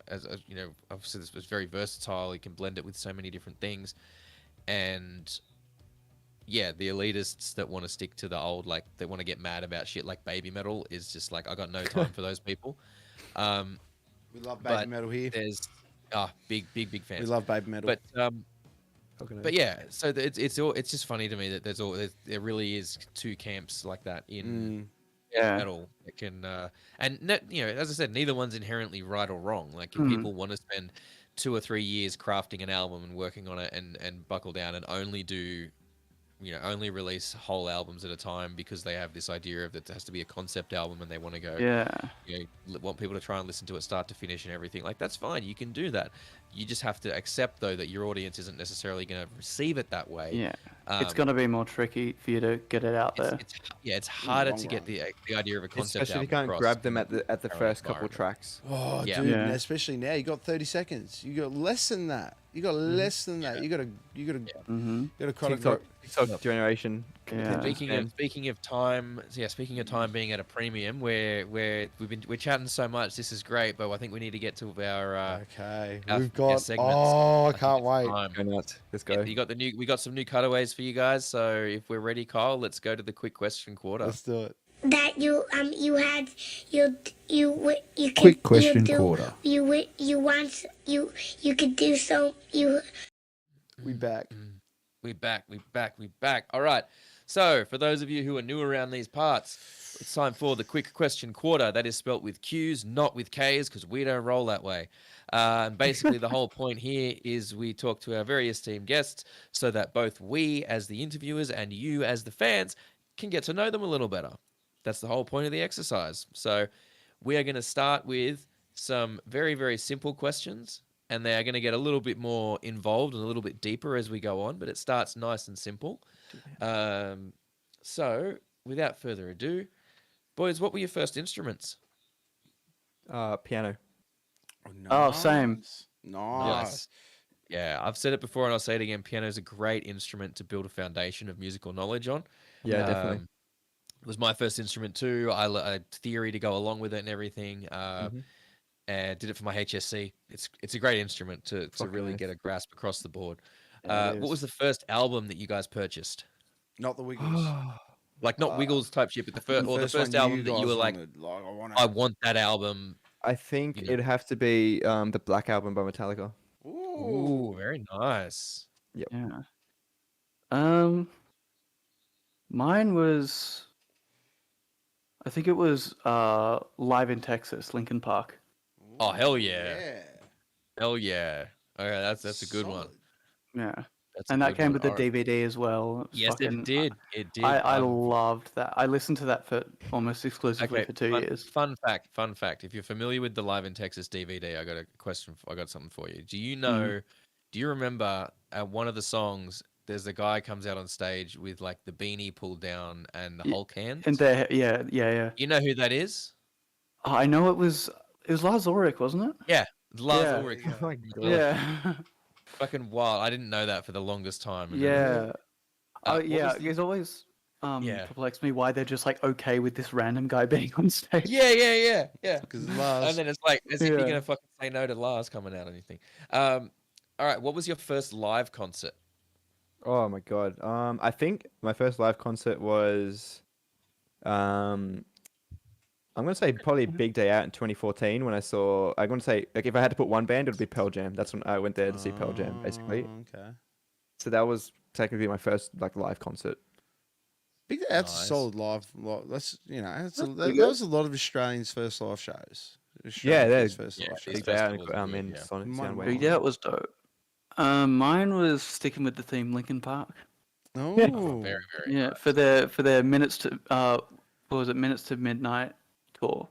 obviously this was very versatile. You can blend it with so many different things. And yeah, the elitists that want to stick to the old, like they want to get mad about shit like baby metal is just like, I got no time for those people.
We love
but
baby metal here.
there's big fans.
We love baby metal.
But yeah, so it's just funny to me that there really is two camps like that in
Yeah.
metal that can as I said, neither one's inherently right or wrong. Like if
Mm.
people want to spend 2 or 3 years crafting an album and working on it and buckle down and only release whole albums at a time because they have this idea of that it has to be a concept album and they want to go want people to try and listen to it start to finish and everything, like that's fine, you can do that. You just have to accept though that your audience isn't necessarily going to receive it that way.
Yeah, it's going to be more tricky for you to get it out there.
It's harder
long
to get the idea of a concept
Especially if you
album
can't
across
grab them
in
at the
current
first couple
environment.
tracks.
Oh,
Yeah.
dude,
Yeah.
and especially now, you got 30 seconds. You got less than that. You got less than that. You got to
Mm-hmm.
TikTok generation.
Yeah.
Speaking of time, speaking of time being at a premium, we're chatting so much. This is great, but I think we need to get to our
Okay.
our-
We've
our
got.
segments.
Oh, I
think
can't
it's
wait.
time.
Go nuts. Let's go.
We got some new cutaways for you guys. So if we're ready, Kyle, let's go to the quick question quarter.
Let's do it.
That you
Quick question quarter.
You could do so
We back.
We back. All right. So for those of you who are new around these parts, it's time for the quick question quarter. That is spelt with Q's, not with K's, because we don't roll that way. And basically, the whole point here is we talk to our very esteemed guests so that both we, as the interviewers, and you, as the fans, can get to know them a little better. That's the whole point of the exercise. So we are going to start with some very, very simple questions, and they are going to get a little bit more involved and a little bit deeper as we go on, but it starts nice and simple. So without further ado, boys, what were your first instruments?
Piano.
Oh, same.
Nice.
Yeah, I've said it before and I'll say it again. Piano is a great instrument to build a foundation of musical knowledge on.
Yeah, definitely.
It was my first instrument too. I had theory to go along with it and everything. And did it for my HSC. It's a great instrument to really get a grasp across the board.
Yeah, it
What
is.
was the first album that you guys purchased?
Not the Wiggles.
Like not Wiggles type shit, but the first
one
album that you
guys
were like,
wanted.
I want that album.
I think
You know.
it'd have to be the Black Album by Metallica.
Ooh, very nice.
Yeah. Mine was, I think it was Live in Texas, Lincoln Park.
Oh hell yeah, hell yeah. Okay, that's a good one.
Solid.
Yeah.
That's a
And that
good
came
one.
with the
All right.
DVD as well. It was
Yes,
fucking-
it did. It did.
I loved that. I listened to that for almost exclusively for 2 years.
Fun fact. If you're familiar with the Live in Texas DVD, I got something for you. Do you know? Do you remember one of the songs? There's a guy comes out on stage with like the beanie pulled down and the Hulk hands.
And there, yeah.
You know who that is?
I know it was Lars Ulrich, wasn't it?
Yeah, Lars
Yeah.
Ulrich.
Oh my God.
Yeah.
Fucking wild. I didn't know that for the longest time. And then-
Yeah. Oh
what
yeah,
was the-
it's always
Yeah.
perplexed me why they're just like okay with this random guy being on stage.
Yeah.
Because Lars.
And then it's like, as if you're
Yeah.
gonna fucking say no to Lars coming out or anything. All right, what was your first live concert?
Oh my God. I think my first live concert was, I'm gonna say probably a big day out in 2014 when I'm gonna say like if I had to put one band, it would be Pearl Jam. That's when I went there to see Pearl Jam, basically.
Okay.
So that was technically my first like live concert.
Big Day Out's a
Nice.
solid live. That's that was a lot of Australians' first live shows.
Yeah,
Australians'
they're-
first
yeah,
live
big
shows.
Big day out
festivals
in,
are good,
in
yeah.
Sonic
Mine
Soundwave.
was-
Big Day Out was dope. Mine was sticking with the theme Linkin Park.
Oh,
Oh,
very, very.
Yeah,
nice.
for their minutes to what was it, Minutes to Midnight tour.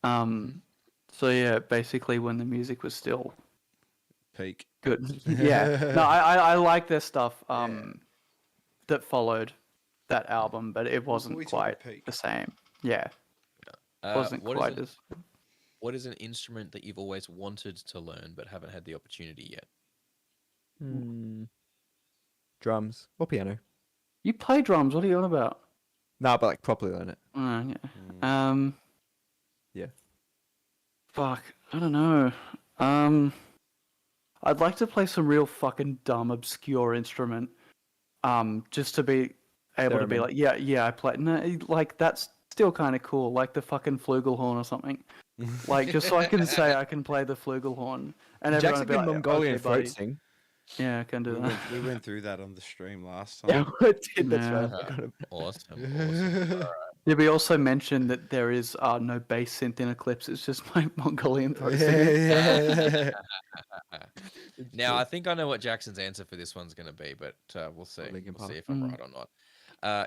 So yeah, basically when the music was still
peak.
good. Yeah. No, I like their stuff that followed that album, but it wasn't
we talk
quite
peak.
the same. Yeah. Wasn't
What is
quite
an-
as
What is an instrument that you've always wanted to learn but haven't had the opportunity yet?
Drums or piano.
You play drums, what are you on about?
No, but like properly learn it.
Yeah.
Yeah.
Fuck, I don't know. I'd like to play some real fucking dumb, obscure instrument. Just to be able to be
Theremin.
like, yeah, I play. No, like that's still kind of cool, like the fucking flugelhorn or something. Like, just so I can say I can play the flugelhorn, and everyone
Jackson
will be
can
like,
Mongolian
okay, buddy.
throat sing.
Yeah, I can do that.
We went through that on the stream last time.
Yeah, I did. That's
Yeah.
right. I forgot about
Awesome.
Did we also mention that there is no bass synth in Eclipse? It's just my Mongolian throat singing.
Yeah.
Now, I think I know what Jackson's answer for this one's going to be, but we'll see.
Linkin
We'll see
Park.
if I'm right or not.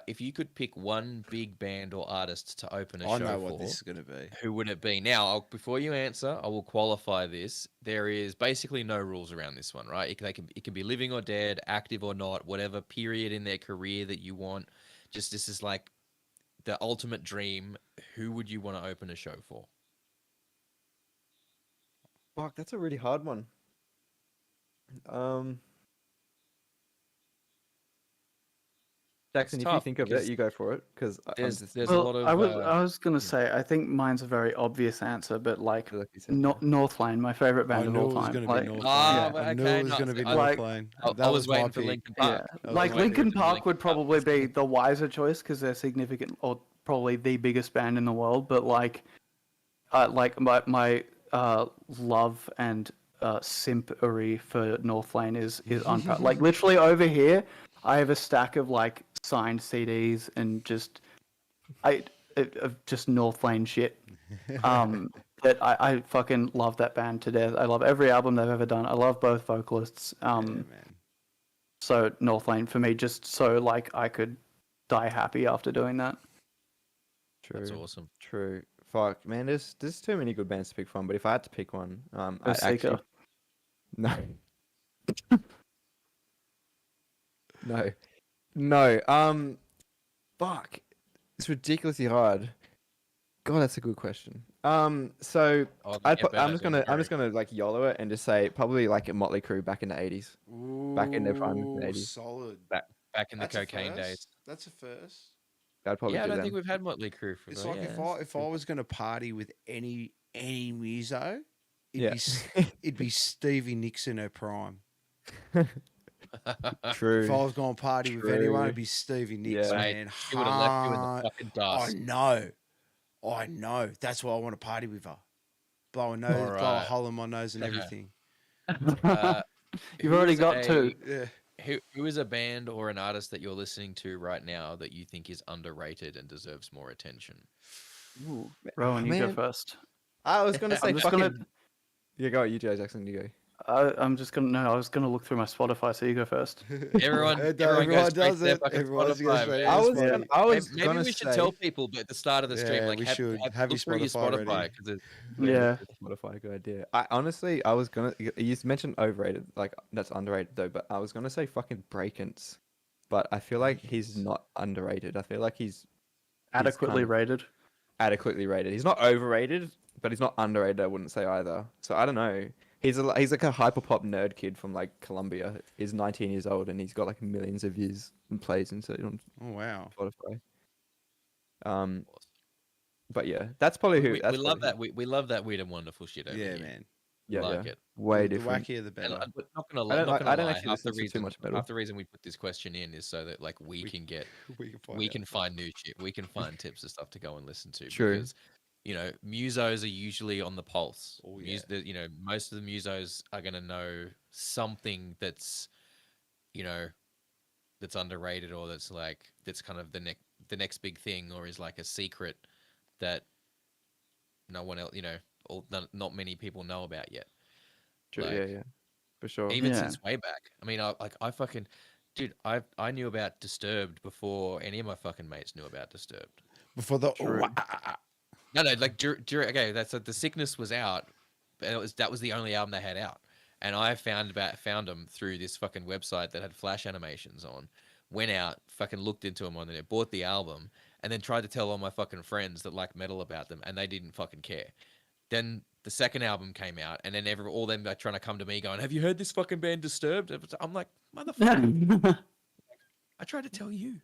If you could pick one big band or artist to open a
I
show
know what
for,
this is going to be.
who would it be? Now, before you answer, I will qualify this. There is basically no rules around this one, right? It can be living or dead, active or not, whatever period in their career that you want. Just this is like the ultimate dream. Who would you want to open a show for?
Fuck, that's a really hard one. Jackson, if you
tough
think of it,
because
you go for it. Because
There's a
Well,
lot of.
I was gonna say I think mine's a very obvious answer, but like
like you said,
Northlane, my favorite
I
band of
knew
all
it was
time.
going to
Like,
be North
Ah,
Lane.
well,
I knew
okay,
it was
no,
going to be
I-
North
like-
Lane.
I
That
was waiting
my
for
pick.
Linkin
yeah,
Park. I was
like
waiting
Linkin
for
Park
Linkin
would probably be the wiser choice because they're significant or probably the biggest band in the world. But like my love and simpery for Northlane is unparalleled. Like literally over here, I have a stack of like signed CDs and just of just Northlane shit. That I fucking love that band to death. I love every album they've ever done. I love both vocalists.
Yeah, man.
So Northlane for me, just so like I could die happy after doing that.
true.
That's awesome.
True. Fuck, man. There's too many good bands to pick from. But if I had to pick one, I'd
Seeker.
actually no, no. Fuck. It's ridiculously hard. God, that's a good question. So
Oh,
I'd
yeah,
put, I'm
better,
just gonna like YOLO it and just say probably like a Motley Crue back in the 80s. Back in their prime in the
Ooh,
80s.
solid.
Back in the
That's a
cocaine
first.
days.
That's a first.
I'd probably
Yeah, I
do
don't
them.
think we've had Motley Crue for
It's
that.
like
Yeah,
if I was going to party with any muso,
Yeah.
it'd be Stevie Nicks in her prime.
True.
If I was going to party with anyone, it'd be Stevie Nicks,
Yeah.
Mate,
man.
he would have left you in the
Hard.
fucking
I
dust.
know. That's why I want to party with her. Blow a nose,
All
blow a
right.
hole in my nose and everything.
You've
Who
already
is
got two.
Yeah.
Who is a band or an artist that you're listening to right now that you think is underrated and deserves more attention?
Rowan, you go
Man.
first.
I was gonna say
I'm just
fucking.
gonna.
You go, you Joe Jackson. You go.
I'm just gonna. No, I was gonna look through my Spotify. So you go first.
Everyone
Everyone
goes straight
does
to their
it.
fucking
Everyone's
Spotify,
goes straight
man.
to
I was
Spotify.
gonna, I was
Maybe
gonna
we should
say,
tell people at the start of the stream,
Yeah,
like
we
have,
should.
have,
Have your
look through your
Spotify
Spotify
ready.
because
Yeah.
Spotify, good idea. I honestly, I was gonna. You mentioned overrated, like that's underrated though. But I was gonna say fucking Breakins, but I feel like he's not underrated. I feel like he's
Adequately
kind of
rated.
adequately rated. He's not overrated, but he's not underrated. I wouldn't say either. So I don't know. He's like a hyperpop nerd kid from like Colombia. He's 19 years old and he's got like millions of views and plays on
Oh, wow.
Spotify. But yeah, that's probably who.
we
That's
love
probably
that. We love that weird and wonderful shit over
Yeah,
here.
man.
Yeah,
like
yeah.
it.
Way
The
different.
wackier, the
And
better.
I'm not gonna
I
lie.
don't
Not
like-
gonna
I don't
lie.
actually
Half the
listen to too
reason,
much metal.
half the reason we put this question in is so that like we can get,
We can find
we
out.
can find new shit. We can find tips and stuff to go and listen to.
True.
Because, musos are usually on the pulse.
Oh, yeah.
Most of the musos are gonna know something that's, that's underrated or that's kind of the next big thing or is like a secret that no one else, not many people know about yet.
True,
like-
yeah, yeah, for sure.
Even
Yeah.
since way back. I mean, I knew about Disturbed before any of my fucking mates knew about Disturbed.
Before the.
True.
No, like during okay, that's the Sickness was out, but that was the only album they had out, and I found them through this fucking website that had flash animations on. Went out, fucking looked into them on there, bought the album, and then tried to tell all my fucking friends that like metal about them, and they didn't fucking care. Then the second album came out, and then all them are trying to come to me going, "Have you heard this fucking band Disturbed?" I'm like, motherfucker, I tried to tell you.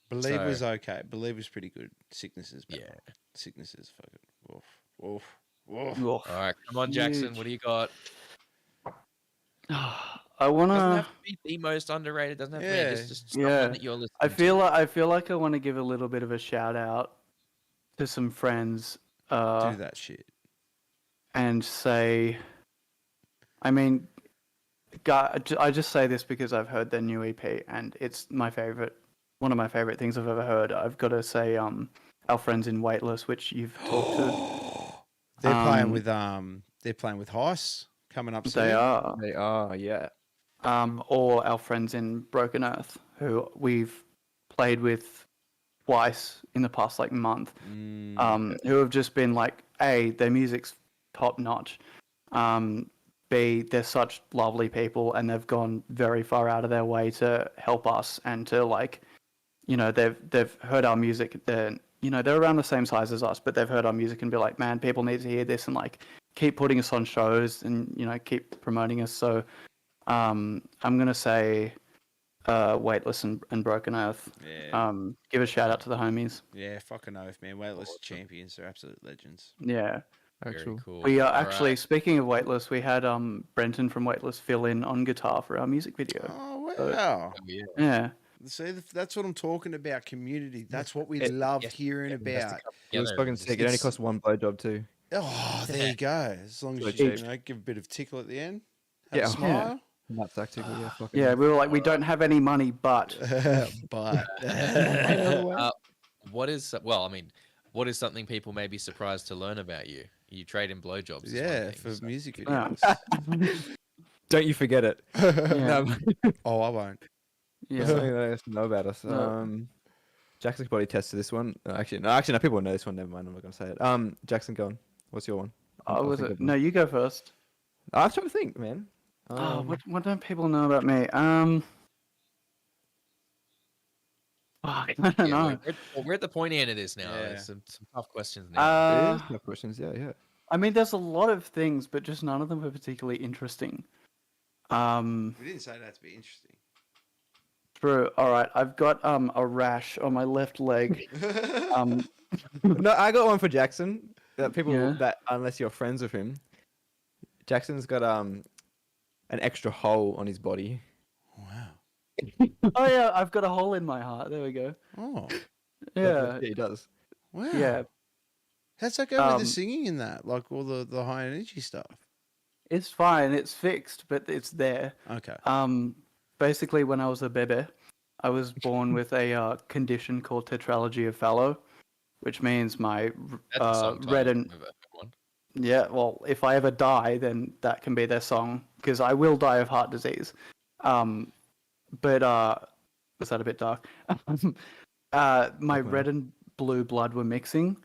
Believe was okay. Believe was pretty good. Sickness is better.
Yeah.
Sickness is fucking. Oof. Oof. Oof.
Oof.
All right, come on, Jackson.
Huge.
What do you got?
I
Doesn't
wanna.
have to be the most underrated. Doesn't have to
Yeah.
be just someone
Yeah.
that you're listening
I
to.
feel like I want to give a little bit of a shout out to some friends
Do that shit.
and say, I mean, I just say this because I've heard their new EP and it's my favorite, one of my favorite things I've ever heard. I've got to say, our friends in Weightless, which you've talked to.
They're playing with Heist coming up soon.
They are.
They are, yeah.
Or our friends in Broken Earth, who we've played with twice in the past like month, who have just been like, A, their music's top notch. B, they're such lovely people and they've gone very far out of their way to help us and to like, you know, they've heard our music. They're around the same size as us, but they've heard our music and be like, man, people need to hear this and like keep putting us on shows and, you know, keep promoting us. So I'm gonna say Weightless and Broken Earth.
Yeah.
Give a shout out to the homies.
Yeah, fucking oath, man. Weightless champions. They're absolute legends.
Yeah.
Very
Actual.
cool.
We are
All
actually,
right.
speaking of Weightless, we had Brenton from Weightless fill in on guitar for our music video.
Oh, wow.
Oh, yeah.
Yeah.
See, that's what I'm talking about, community. That's what we
It-
love
yes,
hearing
Everyone has to
about.
come
It was
together
fucking
and
sick. It only
it's-
cost one blowjob too.
Oh, there you go. As long as
So
you,
cheap.
give a bit of tickle at the end. Have
Yeah.
a smile.
That's tactical, yeah. Fucking
Yeah, we were like, we don't have any money, but
But
What is well? I mean, what is something people may be surprised to learn about you? You trade in blowjobs. is one
yeah,
thing,
for
so-
music
Yeah.
videos.
Don't you forget it.
yeah,
Oh, I won't.
yeah.
Something that has to know about us.
No.
Jackson's body test to this one. Actually, no. People know this one. Never mind. I'm not gonna say it. Jackson, go on. What's your one? I'll
Was
think
it?
of one.
No, you go first.
I was trying to think, man.
What don't people know about me? Fuck, I don't know.
We're at the pointy end of this now.
Yeah.
There's some tough questions now.
It is no questions. Yeah, yeah.
I mean, there's a lot of things, but just none of them are particularly interesting.
We didn't say that to be interesting.
True. All right, I've got a rash on my left leg.
No, I got one for Jackson. That people
Yeah.
that unless you're friends with him, Jackson's got an extra hole on his body.
Wow.
Oh yeah, I've got a hole in my heart. There we go.
Oh,
Yeah,
he does.
wow.
yeah.
How's that go with
Um,
the singing in that? Like all the high energy stuff?
It's fine. It's fixed, but it's there.
Okay.
Basically, when I was a baby, I was born with a condition called tetralogy of Fallot, which means my
That's a song
red
title
and
of one.
yeah. Well, if I ever die, then that can be their song because I will die of heart disease. But was that a bit dark? My red and blue blood were mixing.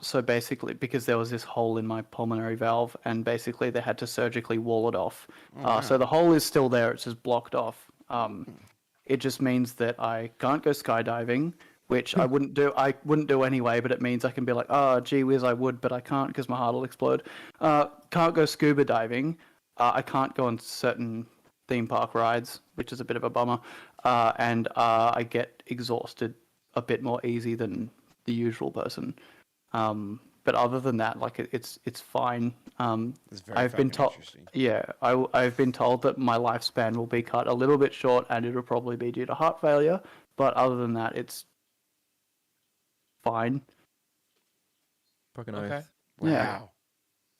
So basically, because there was this hole in my pulmonary valve, and basically they had to surgically wall it off. So the hole is still there; it's just blocked off. It just means that I can't go skydiving, which I wouldn't do. I wouldn't do anyway, but it means I can be like, oh, gee whiz, I would, but I can't because my heart will explode. Can't go scuba diving. I can't go on certain theme park rides, which is a bit of a bummer. And I get exhausted a bit more easy than the usual person. But other than that, like it's fine.
That's very
I've been
fucking
told,
interesting.
yeah, I've been told that my lifespan will be cut a little bit short, and it'll probably be due to heart failure. But other than that, it's fine.
Fucking
Okay.
oath.
Wow.
Yeah.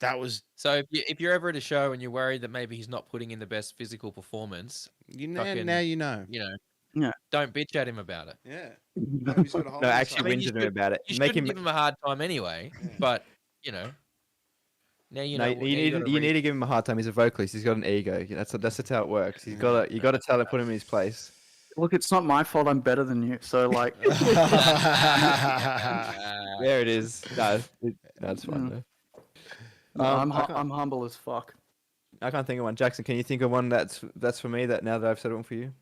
That was
So if you're ever at a show and you're worried that maybe he's not putting in the best physical performance,
now you know.
Yeah.
don't bitch at him about it.
Yeah. Nobody's got a hole
No,
in his
actually,
heart.
I mean,
whinge
you
at him
should-
about it.
You
Make
shouldn't
him.
give him a hard time anyway, but now you know.
No, you need to give him a hard time. He's a vocalist. He's got an ego. That's how it works. You got to tell him, put him in his place.
Look, it's not my fault. I'm better than you. So like,
There it is. No, that's fine though.
no,
I can't-
I'm humble as fuck.
I can't think of one. Jackson, can you think of one that's for me? That now that I've said one for you.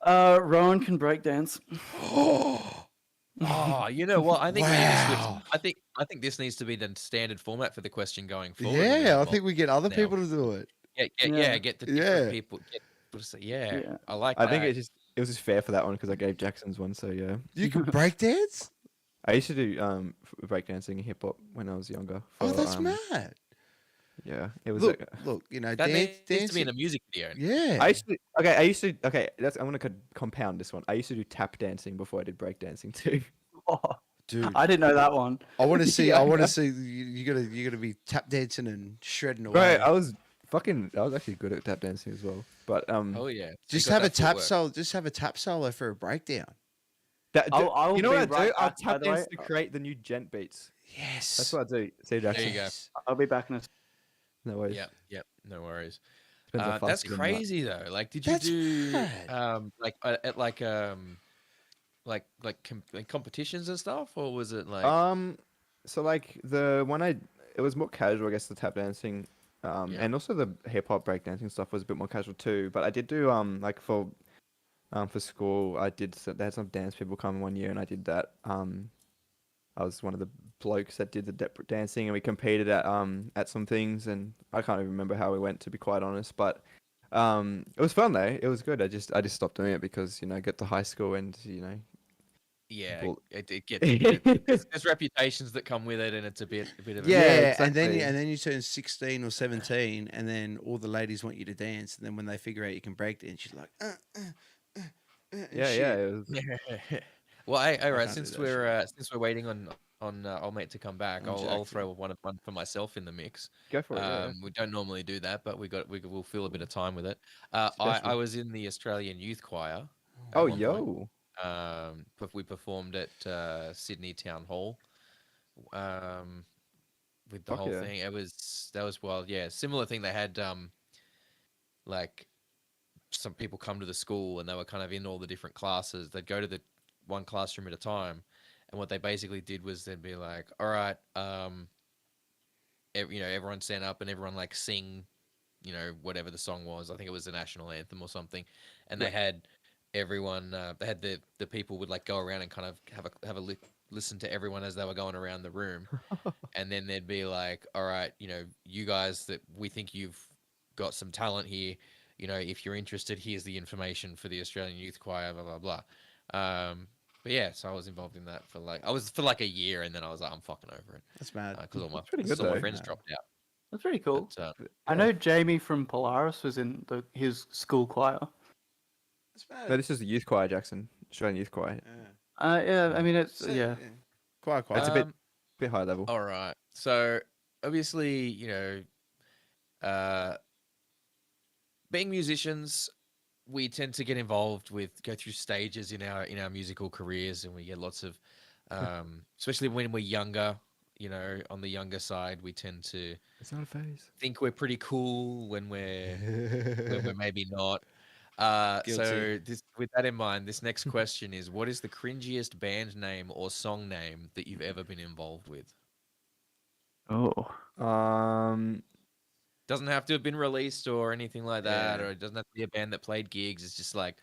Rowan can break dance.
Oh, you know what? I think we need to
Wow.
switch. I think this needs to be the standard format for the question going forward.
Yeah, I think we get other
now.
people to do it.
Get the different
Yeah.
people. Get people to say, yeah,
Yeah.
I like.
I think
that.
it was just fair for that one because I gave Jackson's one. So yeah,
You can break dance?
I used to do breakdancing and hip hop when I was younger.
Oh,
for,
that's mad.
Yeah, it was.
Look,
like,
look, you know,
that needs to be
dancing.
in a music video.
Yeah.
I used to. Okay, I'm gonna compound this one. I used to do tap dancing before I did breakdancing too.
Oh,
dude.
I didn't know that one.
I want to see.
Yeah.
I want to see. You gotta be tap dancing and shredding away.
Right, I was actually good at tap dancing as well. But
Oh yeah. So
Just
you got
have a
that
tap
footwork.
solo. Just have a tap solo for a breakdown.
I'll
you know
be
what I
right
do? I'll
back, by
tap
the way.
dance to create the new gent beats.
Yes.
That's what I do. See, Jackson.
There you go.
Yes.
I'll be back in a.
No worries.
Yep. No worries.
Depends how fast
That's
you can nut.
crazy though. Like, did you
That's
do
rad.
at like competitions and stuff, or was it like
So like it was more casual, I guess, the tap dancing,
Yeah.
and also the hip hop breakdancing stuff was a bit more casual too. But I did do like for school, they had some dance people come one year, and I did that. I was one of the blokes that did the dancing, and we competed at some things, and I can't even remember how we went, to be quite honest. But it was fun though. It was good. I just stopped doing it because I get to high school and
yeah,
Well-
it gets there's reputations that come with it, and it's a bit of a
Yeah,
exactly.
and then you turn 16 or 17, and then all the ladies want you to dance, and then when they figure out you can break dance, you're like, and
yeah,
shit.
it was.
Well, all
I
right.
can't do
Since
that
we're waiting on old mate to come back,
On
I'll
Jackson.
throw one for myself in the mix.
Go for it. Yeah.
We don't normally do that, but we'll fill a bit of time with it.
Especially-
I was in the Australian Youth Choir. at
Oh,
one point.
yo.
We performed at Sydney Town Hall. With the
Fuck
whole
yeah.
thing, that was wild. Yeah, similar thing. They had like some people come to the school, and they were kind of in all the different classes. They'd go to the one classroom at a time, and what they basically did was they'd be like, all right, everyone stand up and everyone like sing, whatever the song was. I think it was the national anthem or something, and they had everyone. They had the people would like go around and kind of have a listen to everyone as they were going around the room, and then they'd be like, all right, you guys that we think you've got some talent here. If you're interested, here's the information for the Australian Youth Choir, blah, blah, blah. But yeah, so I was involved in that for like a year, and then I was like, I'm fucking over it.
That's mad.
Because all
pretty good,
my
though.
friends dropped out.
That's pretty cool.
But,
I know Jamie from Polaris was in his school choir.
That's mad.
No, this is the youth choir, Jackson. Australian youth choir.
Yeah.
Yeah, I mean it's
So,
yeah.
Quite.
It's a bit high level.
all right. So obviously, being musicians, we tend to get involved go through stages in our musical careers, and we get lots of, especially when we're younger. On the younger side, we tend to
It's not a phase.
think we're pretty cool when we're maybe not. So with that in mind, this next question is: what is the cringiest band name or song name that you've ever been involved with?
Oh.
Doesn't have to have been released or anything like that,
Yeah.
or it doesn't have to be a band that played gigs. It's just like,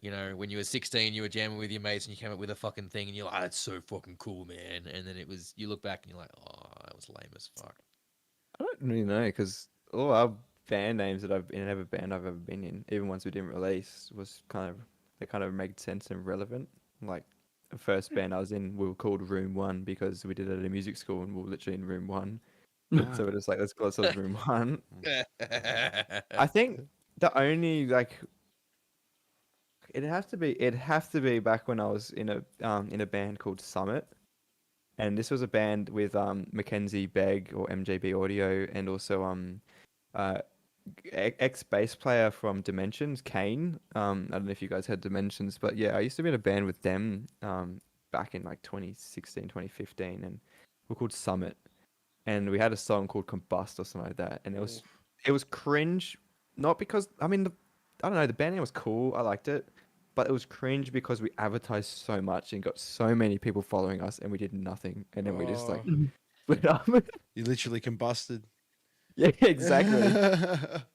when you were 16, you were jamming with your mates and you came up with a fucking thing, and you're like, oh, that's so fucking cool, man. And then you look back and you're like, oh, that was lame as fuck.
I don't really know, because all our band names that I've in every band I've ever been in, even ones we didn't release, they kind of made sense and relevant. Like the first band I was in, we were called Room 1 because we did it at a music school and we were literally in Room 1. So we're just like, let's call ourselves Room 1. I think the only it'd have to be back when I was in a band called Summit, and this was a band with Mackenzie Begg or MJB Audio, and also ex bass player from Dimensions, Kane. I don't know if you guys had Dimensions, but yeah, I used to be in a band with them back in like 2016, 2015, and we're called Summit, and we had a song called Combust or something like that, and it was cringe, not because I don't know, the band name was cool, I liked it, but it was cringe because we advertised so much and got so many people following us, and we did nothing, and then we just like split up.
You literally combusted.
Yeah, exactly.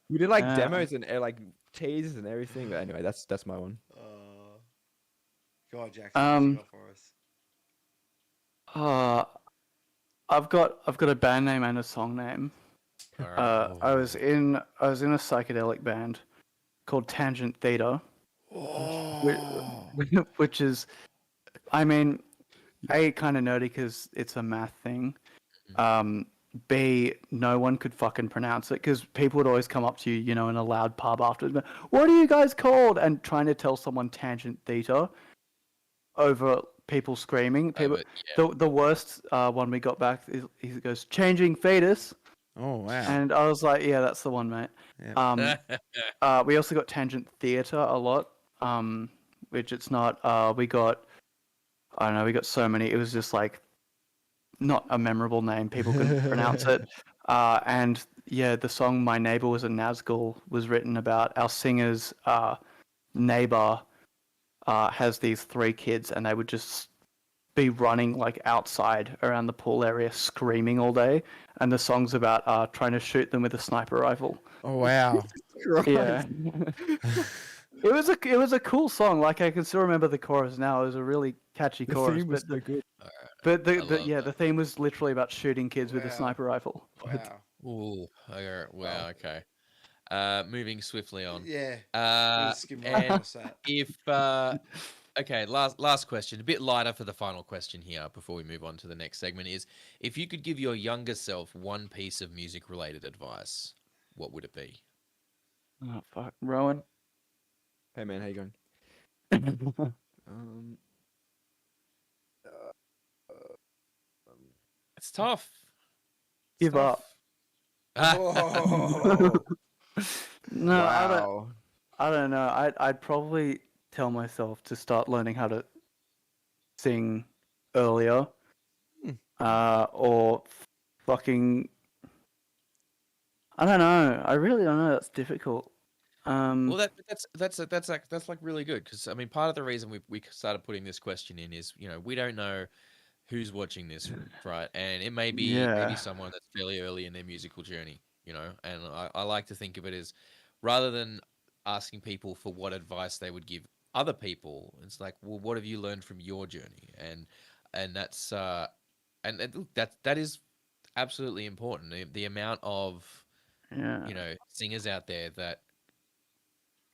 We did like
Ah.
demos and like teasers and everything. But anyway, that's my one.
Go on, Jackson. What you got for us?
I've got a band name and a song name.
All right.
I was in a psychedelic band called Tangent Theta, which is, I mean, A, kind of nerdy because it's a math thing. B, no one could fucking pronounce it because people would always come up to you, in a loud pub afterwards. What are you guys called? And trying to tell someone Tangent Theta over people screaming. People,
but yeah.
the worst one we got back is he goes changing fetus,
Oh wow.
and I was like, yeah, that's the one, mate.
Yeah.
We also got tangent theater a lot, which it's not. We got, I don't know, we got so many. It was just like not a memorable name. People couldn't pronounce it. And yeah, the song "My Neighbor Was a Nazgul" was written about our singer's neighbor has these 3 kids, and they would just be running like outside around the pool area, screaming all day. And the song's about trying to shoot them with a sniper rifle.
Oh wow.
Yeah. It was a cool song. Like I can still remember the chorus now. It was a really catchy
The
chorus.
theme was so good.
But
I love
the
that.
theme was literally about shooting kids with a
Wow.
sniper rifle.
Wow.
Ooh, wow, okay. Moving swiftly on.
Yeah.
Uh,
Skim right
and
across that.
if okay, last question, a bit lighter for the final question here before we move on to the next segment is if you could give your younger self one piece of music related advice, what would it be?
Oh fuck, Rowan.
Hey man, how you going?
It's tough.
Give up.
Whoa.
No,
Wow.
I don't know. I'd probably tell myself to start learning how to sing earlier. Or fucking I don't know. I really don't know. That's difficult.
Well, that's like really good because I mean, part of the reason we started putting this question in is we don't know who's watching this, right? And it may be
Yeah.
someone that's fairly early in their musical journey, And I like to think of it as rather than asking people for what advice they would give other people, it's like, well, what have you learned from your journey? And that's look, that is absolutely important. The amount of
Yeah.
singers out there that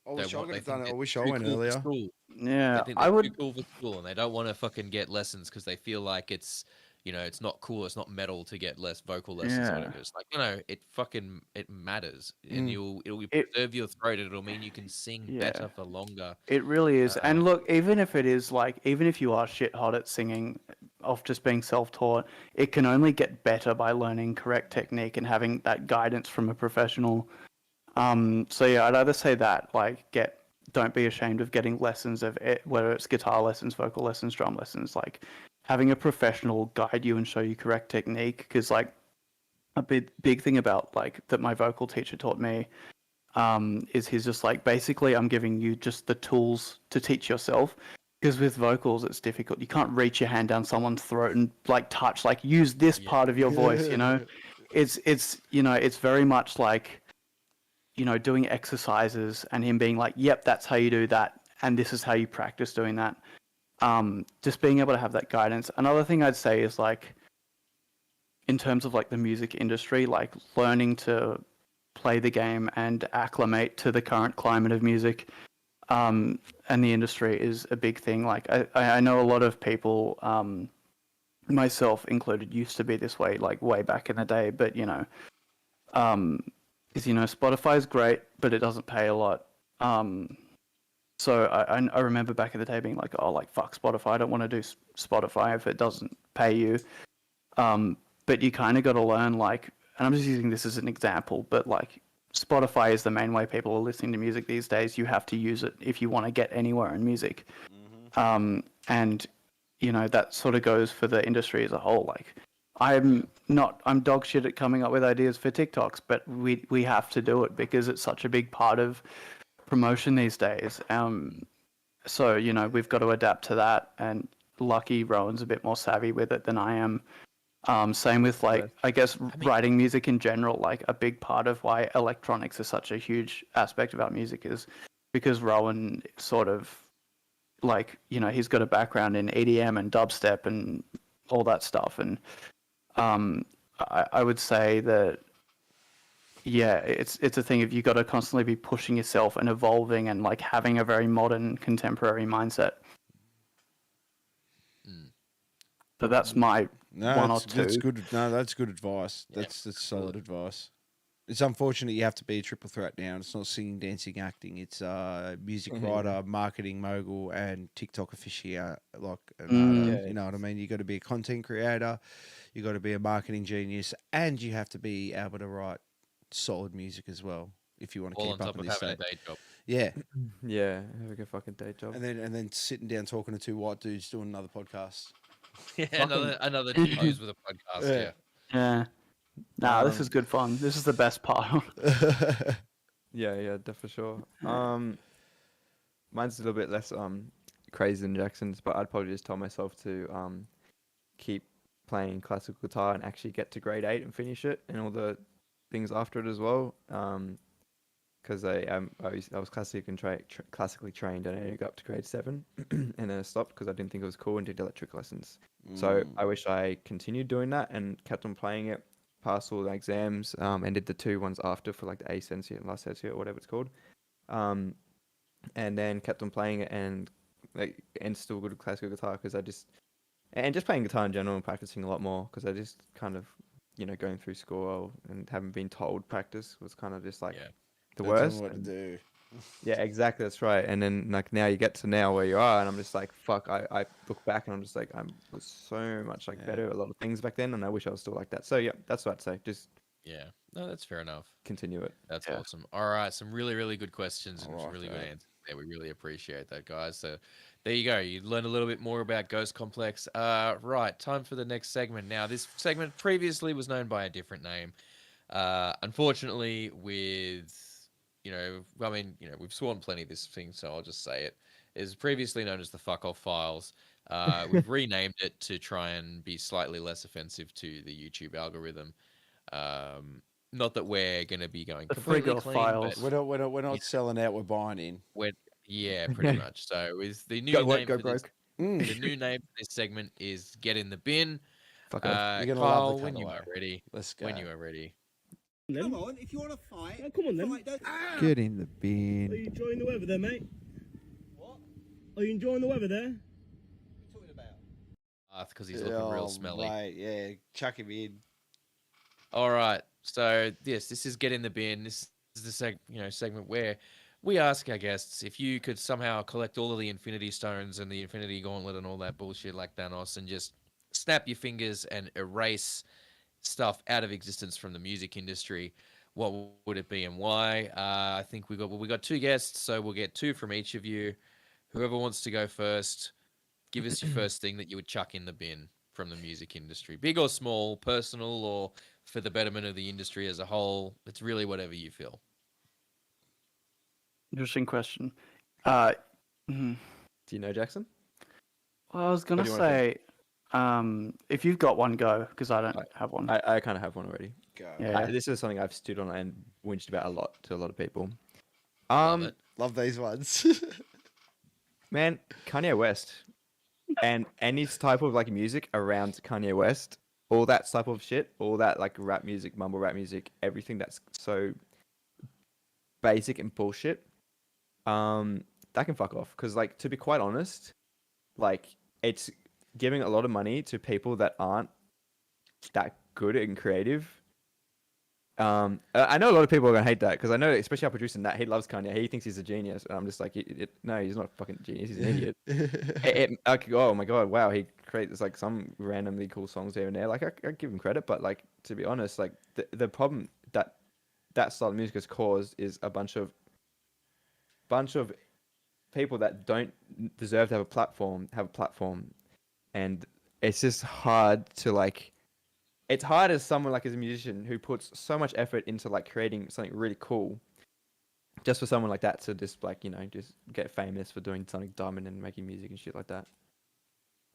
I wish I
want
could
they
have done
think
it. I
they're
wish I
too
went
cool for
earlier.
school. They
Yeah.
think
I
they're too
would
cool for school, and they don't want to fucking get lessons because they feel like it's it's not cool, it's not metal to get less vocal lessons or
Yeah.
whatever. It's like it matters, and
Mm.
it'll
It
preserve your throat. It'll mean you can sing
Yeah.
better for longer.
It really is.
Uh,
And look, even if it is like, even if you are shit hot at singing off just being self taught, it can only get better by learning correct technique and having that guidance from a professional. So yeah, I'd either say that, like, don't be ashamed of getting lessons of it, whether it's guitar lessons, vocal lessons, drum lessons, like having a professional guide you and show you correct technique. Because like a big thing about like that my vocal teacher taught me is he's just like, basically I'm giving you just the tools to teach yourself. Because with vocals it's difficult. You can't reach your hand down someone's throat and like touch, like use this
Yeah.
part of your voice, It's it's very much like doing exercises and him being like, yep, that's how you do that, and this is how you practice doing that. Just being able to have that guidance. Another thing I'd say is like, in terms of like the music industry, like learning to play the game and acclimate to the current climate of music, and the industry is a big thing. Like I know a lot of people, myself included, used to be this way, like way back in the day, but because Spotify is great, but it doesn't pay a lot. So I remember back in the day being like, oh, like fuck Spotify, I don't want to do Spotify if it doesn't pay you. But you kind of got to learn, like, and I'm just using this as an example, but like Spotify is the main way people are listening to music these days. You have to use it if you want to get anywhere in music. And that sort of goes for the industry as a whole. Like, I'm dog shit at coming up with ideas for TikToks, but we have to do it because it's such a big part of promotion these days. So we've got to adapt to that, and lucky Rowan's a bit more savvy with it than I am. Same with like, I guess writing music in general. Like a big part of why electronics is such a huge aspect of our music is because Rowan sort of like, he's got a background in EDM and dubstep and all that stuff. And I would say that, yeah, it's a thing of you got to constantly be pushing yourself and evolving and like having a very modern contemporary mindset. So that's my
No,
one or
that's
two.
good. No, that's good advice. That's solid advice. It's unfortunate you have to be a triple threat now. It's not singing, dancing, acting. It's music writer, marketing mogul, and TikTok aficionado.
Yeah.
You know what I mean? You got to be a content creator, you got to be a marketing genius, and you have to be able to write solid music as well if you want to
All on
keep up
top
in
of
this
having a
state.
day job.
Yeah,
Yeah, have a good fucking day job.
and then sitting down talking to two white dudes doing another podcast.
Yeah, another two dudes with a podcast. Yeah.
Yeah. Nah, this
Um,
is good fun. This is the best part.
Yeah, for sure. Mine's a little bit less crazy than Jackson's, but I'd probably just tell myself to keep playing classical guitar and actually get to grade 8 and finish it and all the things after it as well. Because I was classically trained and I got up to grade 7 and then I stopped because I didn't think it was cool and did electric lessons. So I wish I continued doing that and kept on playing it, passed all the exams, and did the 2 ones after for like the A Sensi and La Sensi or whatever it's called. And then kept on playing it and still good at classical guitar because just playing guitar in general and practicing a lot more because I just kind of, going through school and having been told practice was kind of just like the worst.
What to do?
Yeah, exactly. That's right. And then like now you get to now where you are, and I'm just like, fuck. I look back and I'm just like, I was so much better at a lot of things back then, and I wish I was still like that. So yeah, that's what I'd say. Just
Yeah. No, that's fair enough.
continue it.
That's awesome. All right, some really, really good questions and some really good
that.
answers. Yeah, we really appreciate that, guys. So there you go. You learned a little bit more about Ghost Complex. Right, time for the next segment. Now, this segment previously was known by a different name. Unfortunately, we've sworn plenty of this thing, so I'll just say it. It was previously known as the Fuck Off Files. We've renamed it to try and be slightly less offensive to the YouTube algorithm. Not that we're going to be going
The
completely
Friggle
clean,
Files.
but
We're not selling out. We're buying in.
yeah, pretty much. So with the new
Go
name for
broke.
the new name for this segment is Get in the Bin.
Fuck off.
You're gonna
Kyle,
love the
when you
cutaway.
are ready.
Let's go.
When you are ready.
Come on, if you want to fight.
Oh, come on then.
Fight, don't...
Get in the
Are
bin.
you enjoying the weather there, mate?
What?
Are you enjoying the weather there?
What are you talking about?
Because he's looking real smelly.
Mate, yeah, chuck him in.
All right. So this is Get in the Bin. This is the segment where we ask our guests if you could somehow collect all of the Infinity Stones and the Infinity Gauntlet and all that bullshit like Thanos and just snap your fingers and erase stuff out of existence from the music industry, what would it be and why? I think we got 2 guests, so we'll get 2 from each of you. Whoever wants to go first, give us your first thing that you would chuck in the bin from the music industry, big or small, personal or for the betterment of the industry as a whole. It's really whatever you feel.
Interesting question.
Do you know Jackson?
Well, I was gonna
What do you wanna
say, if you've got one, go because I don't have one.
I kind of have one already.
Go.
Yeah.
This is something I've stood on and whinged about a lot to a lot of people.
Love it.
Love these ones.
Man, Kanye West and any type of like music around Kanye West, all that type of shit, all that like rap music, mumble rap music, everything that's so basic and bullshit, that can fuck off. Because like to be quite honest, like it's giving a lot of money to people that aren't that good and creative. I know a lot of people are gonna hate that because I know, especially our producer Nat, he loves Kanye. He thinks he's a genius, and I'm just like, no, he's not a fucking genius. He's an idiot. Oh my god, wow, he creates like some randomly cool songs here and there. Like I give him credit, but like to be honest, like the problem that style of music has caused is a bunch of people that don't deserve to have a platform, and it's just hard to like. It's hard as someone like as a musician who puts so much effort into like creating something really cool, just for someone like that to just like just get famous for doing something dumb and then making music and shit like that.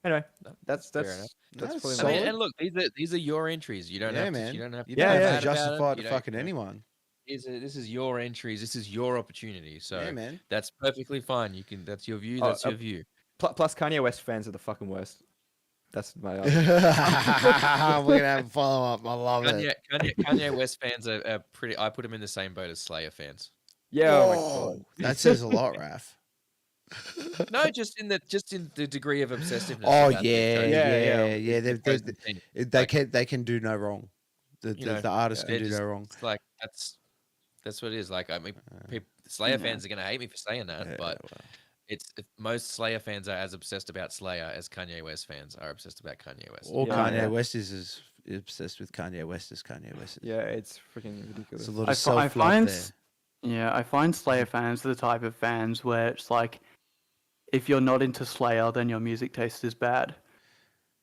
Anyway, that's
Fair enough.
probably
That's
my-
I mean, and look, these are your entries. You don't have
man.
to. You don't have to.
You
be
don't
Yeah,
have
mad
to
about
justify
it.
to
You
fucking
don't-
anyone.
This is your entries. This is your opportunity. So
Yeah, man.
that's perfectly fine. You can. That's your view.
Oh,
That's your view.
Plus Kanye West fans are the fucking worst. That's my
We're gonna have a follow up. I love it.
Kanye West fans are pretty. I put him in the same boat as Slayer fans.
yeah. Oh my
Whoa,
god.
that says a lot, Raf.
No, just in the degree of obsessiveness.
Oh
about
yeah,
their
yeah.
chosen opinion.
They can do no wrong. The artist can do
just-
no wrong.
It's like That's what it is. Like, I mean, Slayer fans are gonna hate me for saying that, but most Slayer fans are as obsessed about Slayer as Kanye West fans are obsessed about Kanye West.
Or
Yeah,
Kanye
yeah.
West is as obsessed with Kanye West as Kanye West is.
Yeah, it's freaking ridiculous.
It's a lot
I
of
fi- I
self love
find
there.
Yeah, I find Slayer fans are the type of fans where it's like, if you're not into Slayer, then your music taste is bad.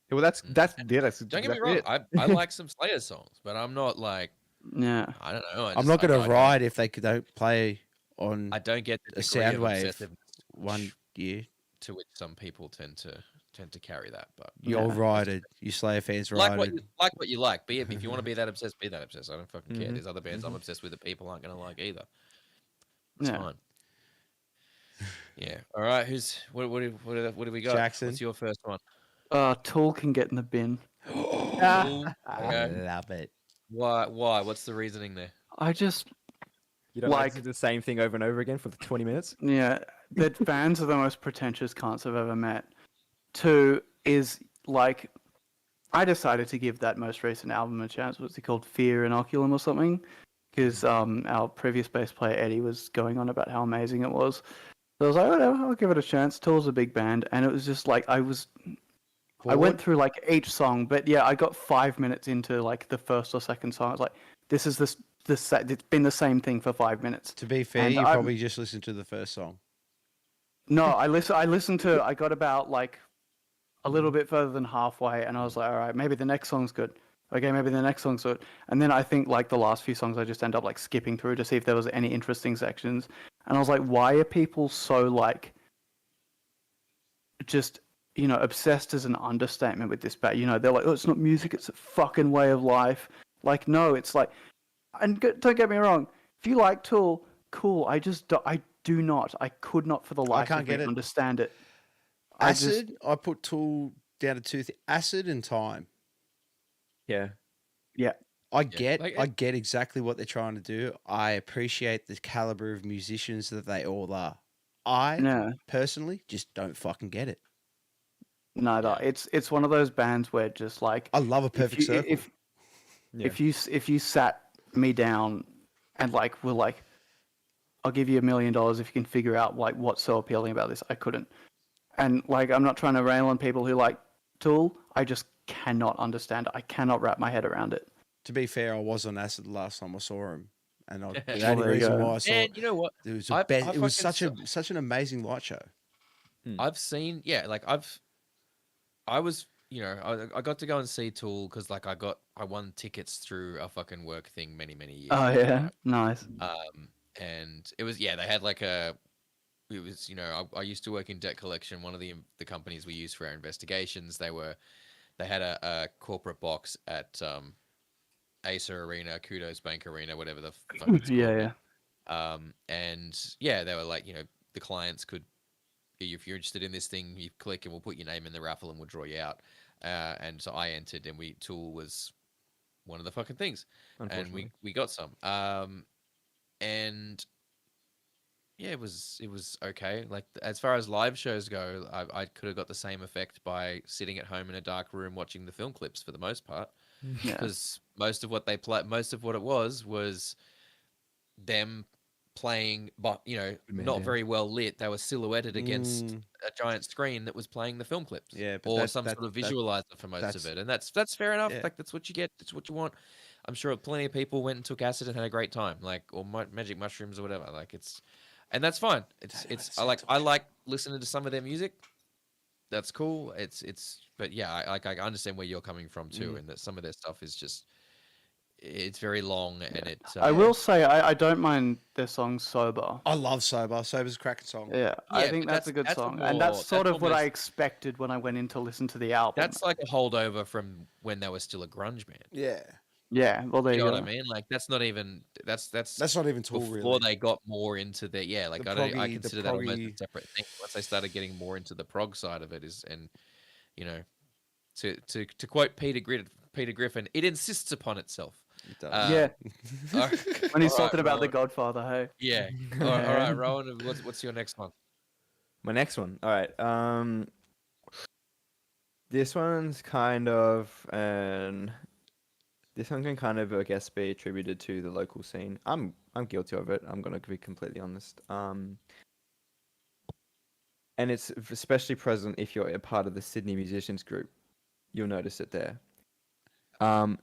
Yeah, well, that's
Don't get me
exactly
wrong,
it.
I like some Slayer songs, but I'm not like
Yeah.
I don't know.
I'm not going to
I
ride if they don't play on
I don't get the
a
degree of
Soundwave
obsessiveness
one year.
to which some people tend to carry that. But
You'll
Yeah.
ride it. You Slayer fans
like
ride
what
it.
you like what you like. Be if you want to be that obsessed, be that obsessed. I don't fucking care.
Mhm.
There's other bands I'm obsessed with that people aren't gonna like either. It's
Yeah.
fine. Yeah. All right. What do we got?
Jackson.
What's your first one?
Tool can get in the bin.
Cool.
I
Okay.
love it.
Why? What's the reasoning there?
I just,
You don't like
Like-
to do the same thing over and over again for 20 minutes.
yeah, that fans are the most pretentious cunts I've ever met. Two is like, I decided to give that most recent album a chance. What's it called? Fear Inoculum or something? Because our previous bass player Eddie was going on about how amazing it was. So I was like, whatever, I'll give it a chance. Tool's a big band, and it was just like I went through like each song, but yeah, I got 5 minutes into like the first or second song. I was like, this is this it's been the same thing for 5 minutes.
To be fair,
And
you
I'm-
probably just listened to the first song.
No, I listened to. I got about like a little bit further than halfway, and I was like, all right, maybe the next song's good. Okay, maybe the next song's good. And then I think like the last few songs, I just end up like skipping through to see if there was any interesting sections. And I was like, why are people so like just obsessed is an understatement with this band? They're like, oh, it's not music, it's a fucking way of life. Like, no, it's like, and don't get me wrong, if you like Tool, cool. I could not for the life
can't
of me
get it.
understand it.
Acid, I put Tool down to two things. Acid and Time.
Yeah.
Yeah.
I get
like
I get exactly what they're trying to do. I appreciate the caliber of musicians that they all are. I
Yeah.
personally just don't fucking get it.
Neither. It's one of those bands where just like
I love a perfect circle.
Yeah.
if you sat me down and like were like, I'll give you $1 million if you can figure out like what's so appealing about this, I couldn't. And like, I'm not trying to rail on people who like Tool. I just cannot understand it. I cannot wrap my head around it.
To be fair, I was on Acid the last time I saw him, and the
Well,
only
there you
reason
go.
why I saw
And you know what?
it was
I
it was
fucking
such an amazing light show.
I've seen, yeah, like I was, I got to go and see Tool because like I won tickets through a fucking work thing many years
Oh
ago,
yeah,
right?
nice.
And it was, they had like it was, I used to work in debt collection. One of the companies we used for our investigations, they had a corporate box at Acer Arena, Kudos Bank Arena, whatever the fuck it's called.
Yeah.
And yeah, they were like, the clients could, if you're interested in this thing, you click and we'll put your name in the raffle and we'll draw you out. And so I entered, and Tool was one of the fucking things, and
Unfortunately.
we got some. And yeah, it was okay. Like as far as live shows go, I could have got the same effect by sitting at home in a dark room watching the film clips for the most part,
Yeah.
because most of what they play, most of what it was them playing, but
Man
not
down.
very well lit. They were silhouetted against a giant screen that was playing the film clips,
Yeah, but
or
that-
some
that-
sort of
that-
visualizer for most of
that's-
it, and that's fair enough.
Yeah.
Like that's what you get. That's what you want. I'm sure plenty of people went and took acid and had a great time, like or magic mushrooms or whatever. Like and that's fine. I like listening to some of their music. That's cool. But yeah, I understand where you're coming from too, and that some of their stuff is just it's very long and it.
I will say I don't mind their song Sober.
I love Sober. Sober's a cracking song.
Yeah, I
Yeah,
think
but
that's a good
that's a
song,
more-
and that's sort
that's
of what I
almost-
expected when I went in to listen to the album.
That's like a holdover from when they were still a grunge band.
Yeah,
yeah. Well, there
You
you
know
go.
what I mean? Like that's not even that's
that's not even Tool
before
really.
they got more into the like
The
I
proggy- the
consider that almost a
proggy-
separate thing. Once they started getting more into the prog side of it to quote Peter Griffin, it insists upon itself.
It does.
Yeah,
All
when he's
all
talking about The
Rowan.
Godfather, hey.
Yeah. All right, Rowan. What's your next one?
My next one. All right. This one's kind of an this one can kind of, I guess, be attributed to the local scene. I'm guilty of it. I'm gonna be completely honest. And it's especially present if you're a part of the Sydney musicians group. You'll notice it there. The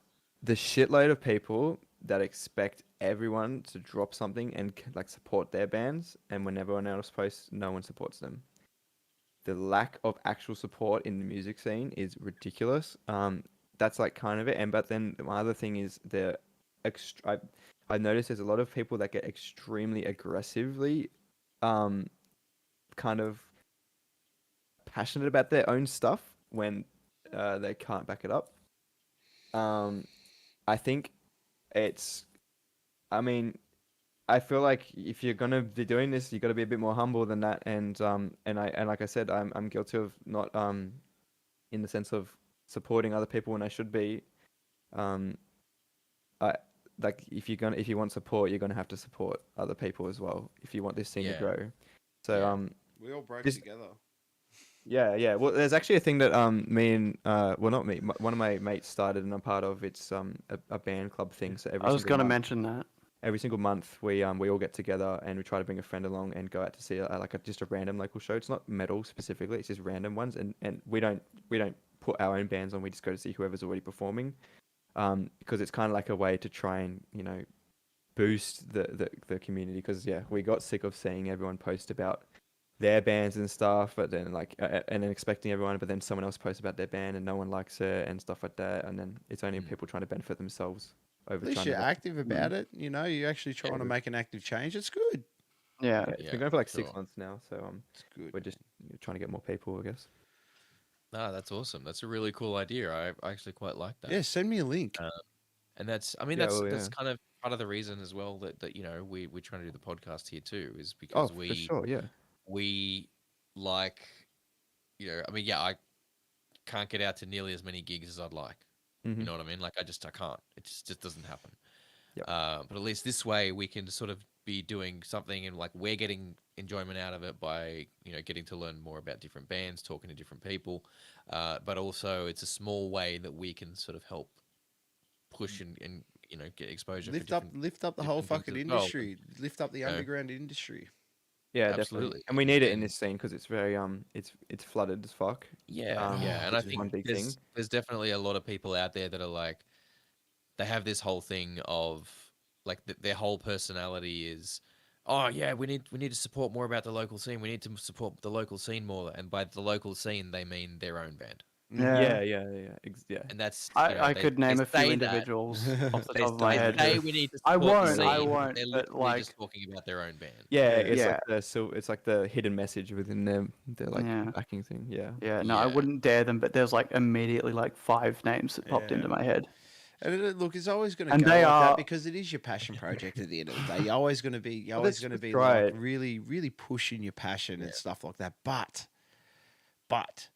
shitload of people that expect everyone to drop something and like support their bands, and when everyone else posts, no one supports them. The lack of actual support in the music scene is ridiculous. That's like kind of it. And but then my other thing is I noticed there's a lot of people that get extremely aggressively, kind of passionate about their own stuff when they can't back it up. I think it's. I mean, I feel like if you're gonna be doing this, you got to be a bit more humble than that. And like I said, I'm guilty of not in the sense of supporting other people when I should be. I like if you want support, you're gonna have to support other people as well if you want this scene to
Yeah.
grow. So
Yeah.
We all broke
This-
together.
yeah. Well, there's actually a thing that me and well, not me, one of my mates started and I'm part of. It's a band club thing. So
I was going to mention that.
every single month we all get together and we try to bring a friend along and go out to see just a random local show. It's not metal specifically; it's just random ones, and we don't put our own bands on. We just go to see whoever's already performing, because it's kind of like a way to try and boost the community. Because we got sick of seeing everyone post about their bands and stuff, but then and then expecting everyone, but then someone else posts about their band and no one likes it and stuff like that, and then it's only people trying to benefit themselves over
At least
trying
you're
to.
active about it. You're actually trying to make an active change. It's good.
Yeah.
It's
Yeah,
been going for like 6
sure.
months now, so
It's good.
we're just trying to get more people, I guess.
No, that's awesome. That's a really cool idea. I actually quite like that.
Yeah, send me a link.
And that's, I mean,
Yeah,
that's
well,
that's
yeah.
kind of part of the reason as well that we're trying to do the podcast here too, is
Oh,
because
for sure, yeah.
we like, I mean, yeah, I can't get out to nearly as many gigs as I'd like.
Mhm.
You know what I mean? Like I can't. It just doesn't happen.
Yep.
But at least this way we can sort of be doing something, and like we're getting enjoyment out of it by getting to learn more about different bands, talking to different people. But also it's a small way that we can sort of help push and get exposure.
Lift
for
up the whole
different
fucking
things as well.
industry. Lift up the
know.
underground industry.
Yeah,
Absolutely.
definitely. And we need it in
And-
this scene because it's very it's flooded as fuck.
Yeah,
Um,
yeah, and
which
I
is
think
one big
there's
thing.
there's definitely a lot of people out there that are like, they have this whole thing of like their whole personality is, oh yeah, we need to support more about the local scene. We need to support the local scene more, and by the local scene they mean their own band,
Yeah.
Yeah.
and that's
I
they-
could name
they
a few
say that.
individuals off the
They
top of my
say
head.
we need to
I
support the
won't, I
scene, but
won't,
they're
but,
literally
like-
just talking about their own band.
Yeah, it's
Yeah.
like it's like the hidden message within their like
Yeah.
backing thing. Yeah.
Yeah, no, I
Yeah.
wouldn't dare them, but there's like immediately like 5 names that popped
Yeah.
into my head.
And look, it's always going to
And
go
they
like
are-
that because it is your passion project at the end of the day. You're always going to be,
let's try
like
it.
really, really pushing your passion and stuff like that. But, at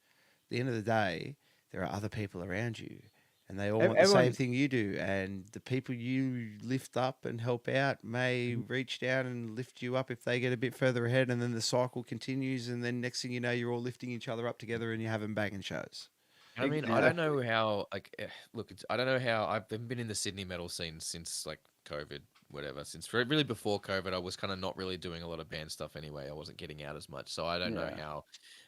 the end of the day, there are other people around you, and they all want the same
Everyone-
thing you do. And the people you lift up and help out may reach down and lift you up if they get a bit further ahead, and then the cycle continues. And then next thing you know, you're all lifting each other up together, and you're having banging shows.
I mean, I don't know how. Like, look, I don't know how. I've been in the Sydney metal scene since like COVID, whatever. Since really before COVID, I was kind of not really doing a lot of band stuff anyway. I wasn't getting out as much, so I don't know
Yeah.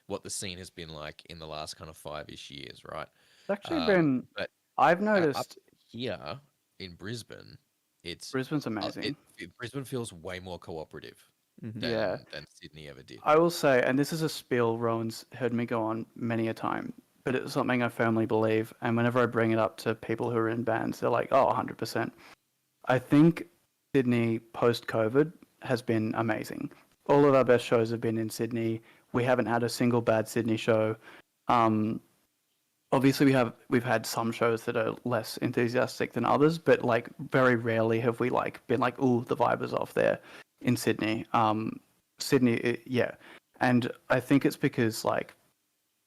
what the scene has been like in the last kind of 5-ish years, right?
It's actually
Um,
been.
but
I've
up
noticed
here in Brisbane, it's
Brisbane's amazing.
Brisbane feels way more cooperative
Mhm.
than
Yeah.
than Sydney ever did.
I will say, and this is a spiel Rowan's heard me go on many a time, but it's something I firmly believe. And whenever I bring it up to people who are in bands, they're like, "Oh, 100%." I think Sydney post-COVID has been amazing. All of our best shows have been in Sydney. We haven't had a single bad Sydney show. Obviously, we've had some shows that are less enthusiastic than others, but like very rarely have we like been like, "Ooh, the vibe is off there" in Sydney. Yeah, and I think it's because like,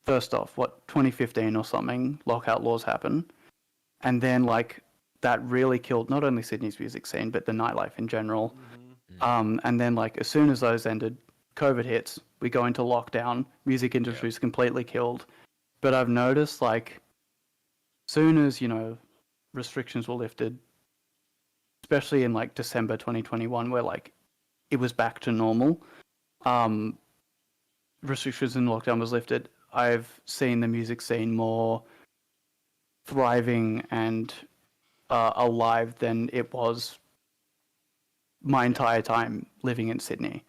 first off, 2015 or something, lockout laws happen, and then like that really killed not only Sydney's music scene but the nightlife in general. And then like as soon as those ended, COVID hits, we go into lockdown, music industry's completely killed. But I've noticed like, soon as restrictions were lifted, especially in like December 2021, where like it was back to normal. Restrictions and lockdown was lifted. I've seen the music scene more thriving and alive than it was my entire time living in Sydney.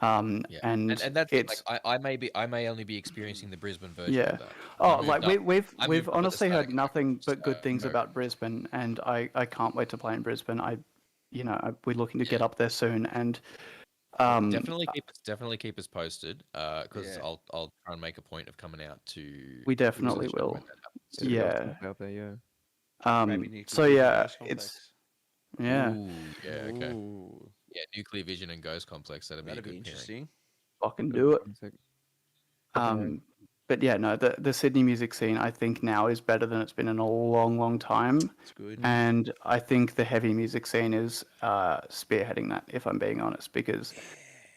Yeah,
And
that's it.
it's
Like I may only be experiencing the Brisbane version
yeah.
of that.
Oh,
I
like
moved up.
we've
I
we've
moved up at the
honestly
start
heard
of
nothing but good
COVID,
things
so
about Brisbane, and I can't wait to play in Brisbane. We're looking to get
yeah.
up there soon, and
Definitely keep us posted. Because
Yeah.
I'll try and make a point of coming out to
we
to the
definitely
show
will.
when that happens.
Yeah, we got
Yeah.
stuff out there. Yeah.
Maybe Nuclear
So
Vision
yeah,
Ghost
it's
Complex.
yeah,
Ooh, yeah, okay.
Ooh,
Yeah, Nuclear Vision and Ghost Complex. That'd be a
that'd be
good pairing.
interesting.
fucking
Good
do it.
concept.
But yeah, no, the Sydney music scene I think now is better than it's been in a long, long time.
It's good.
And I think the heavy music scene is spearheading that, if I'm being honest, because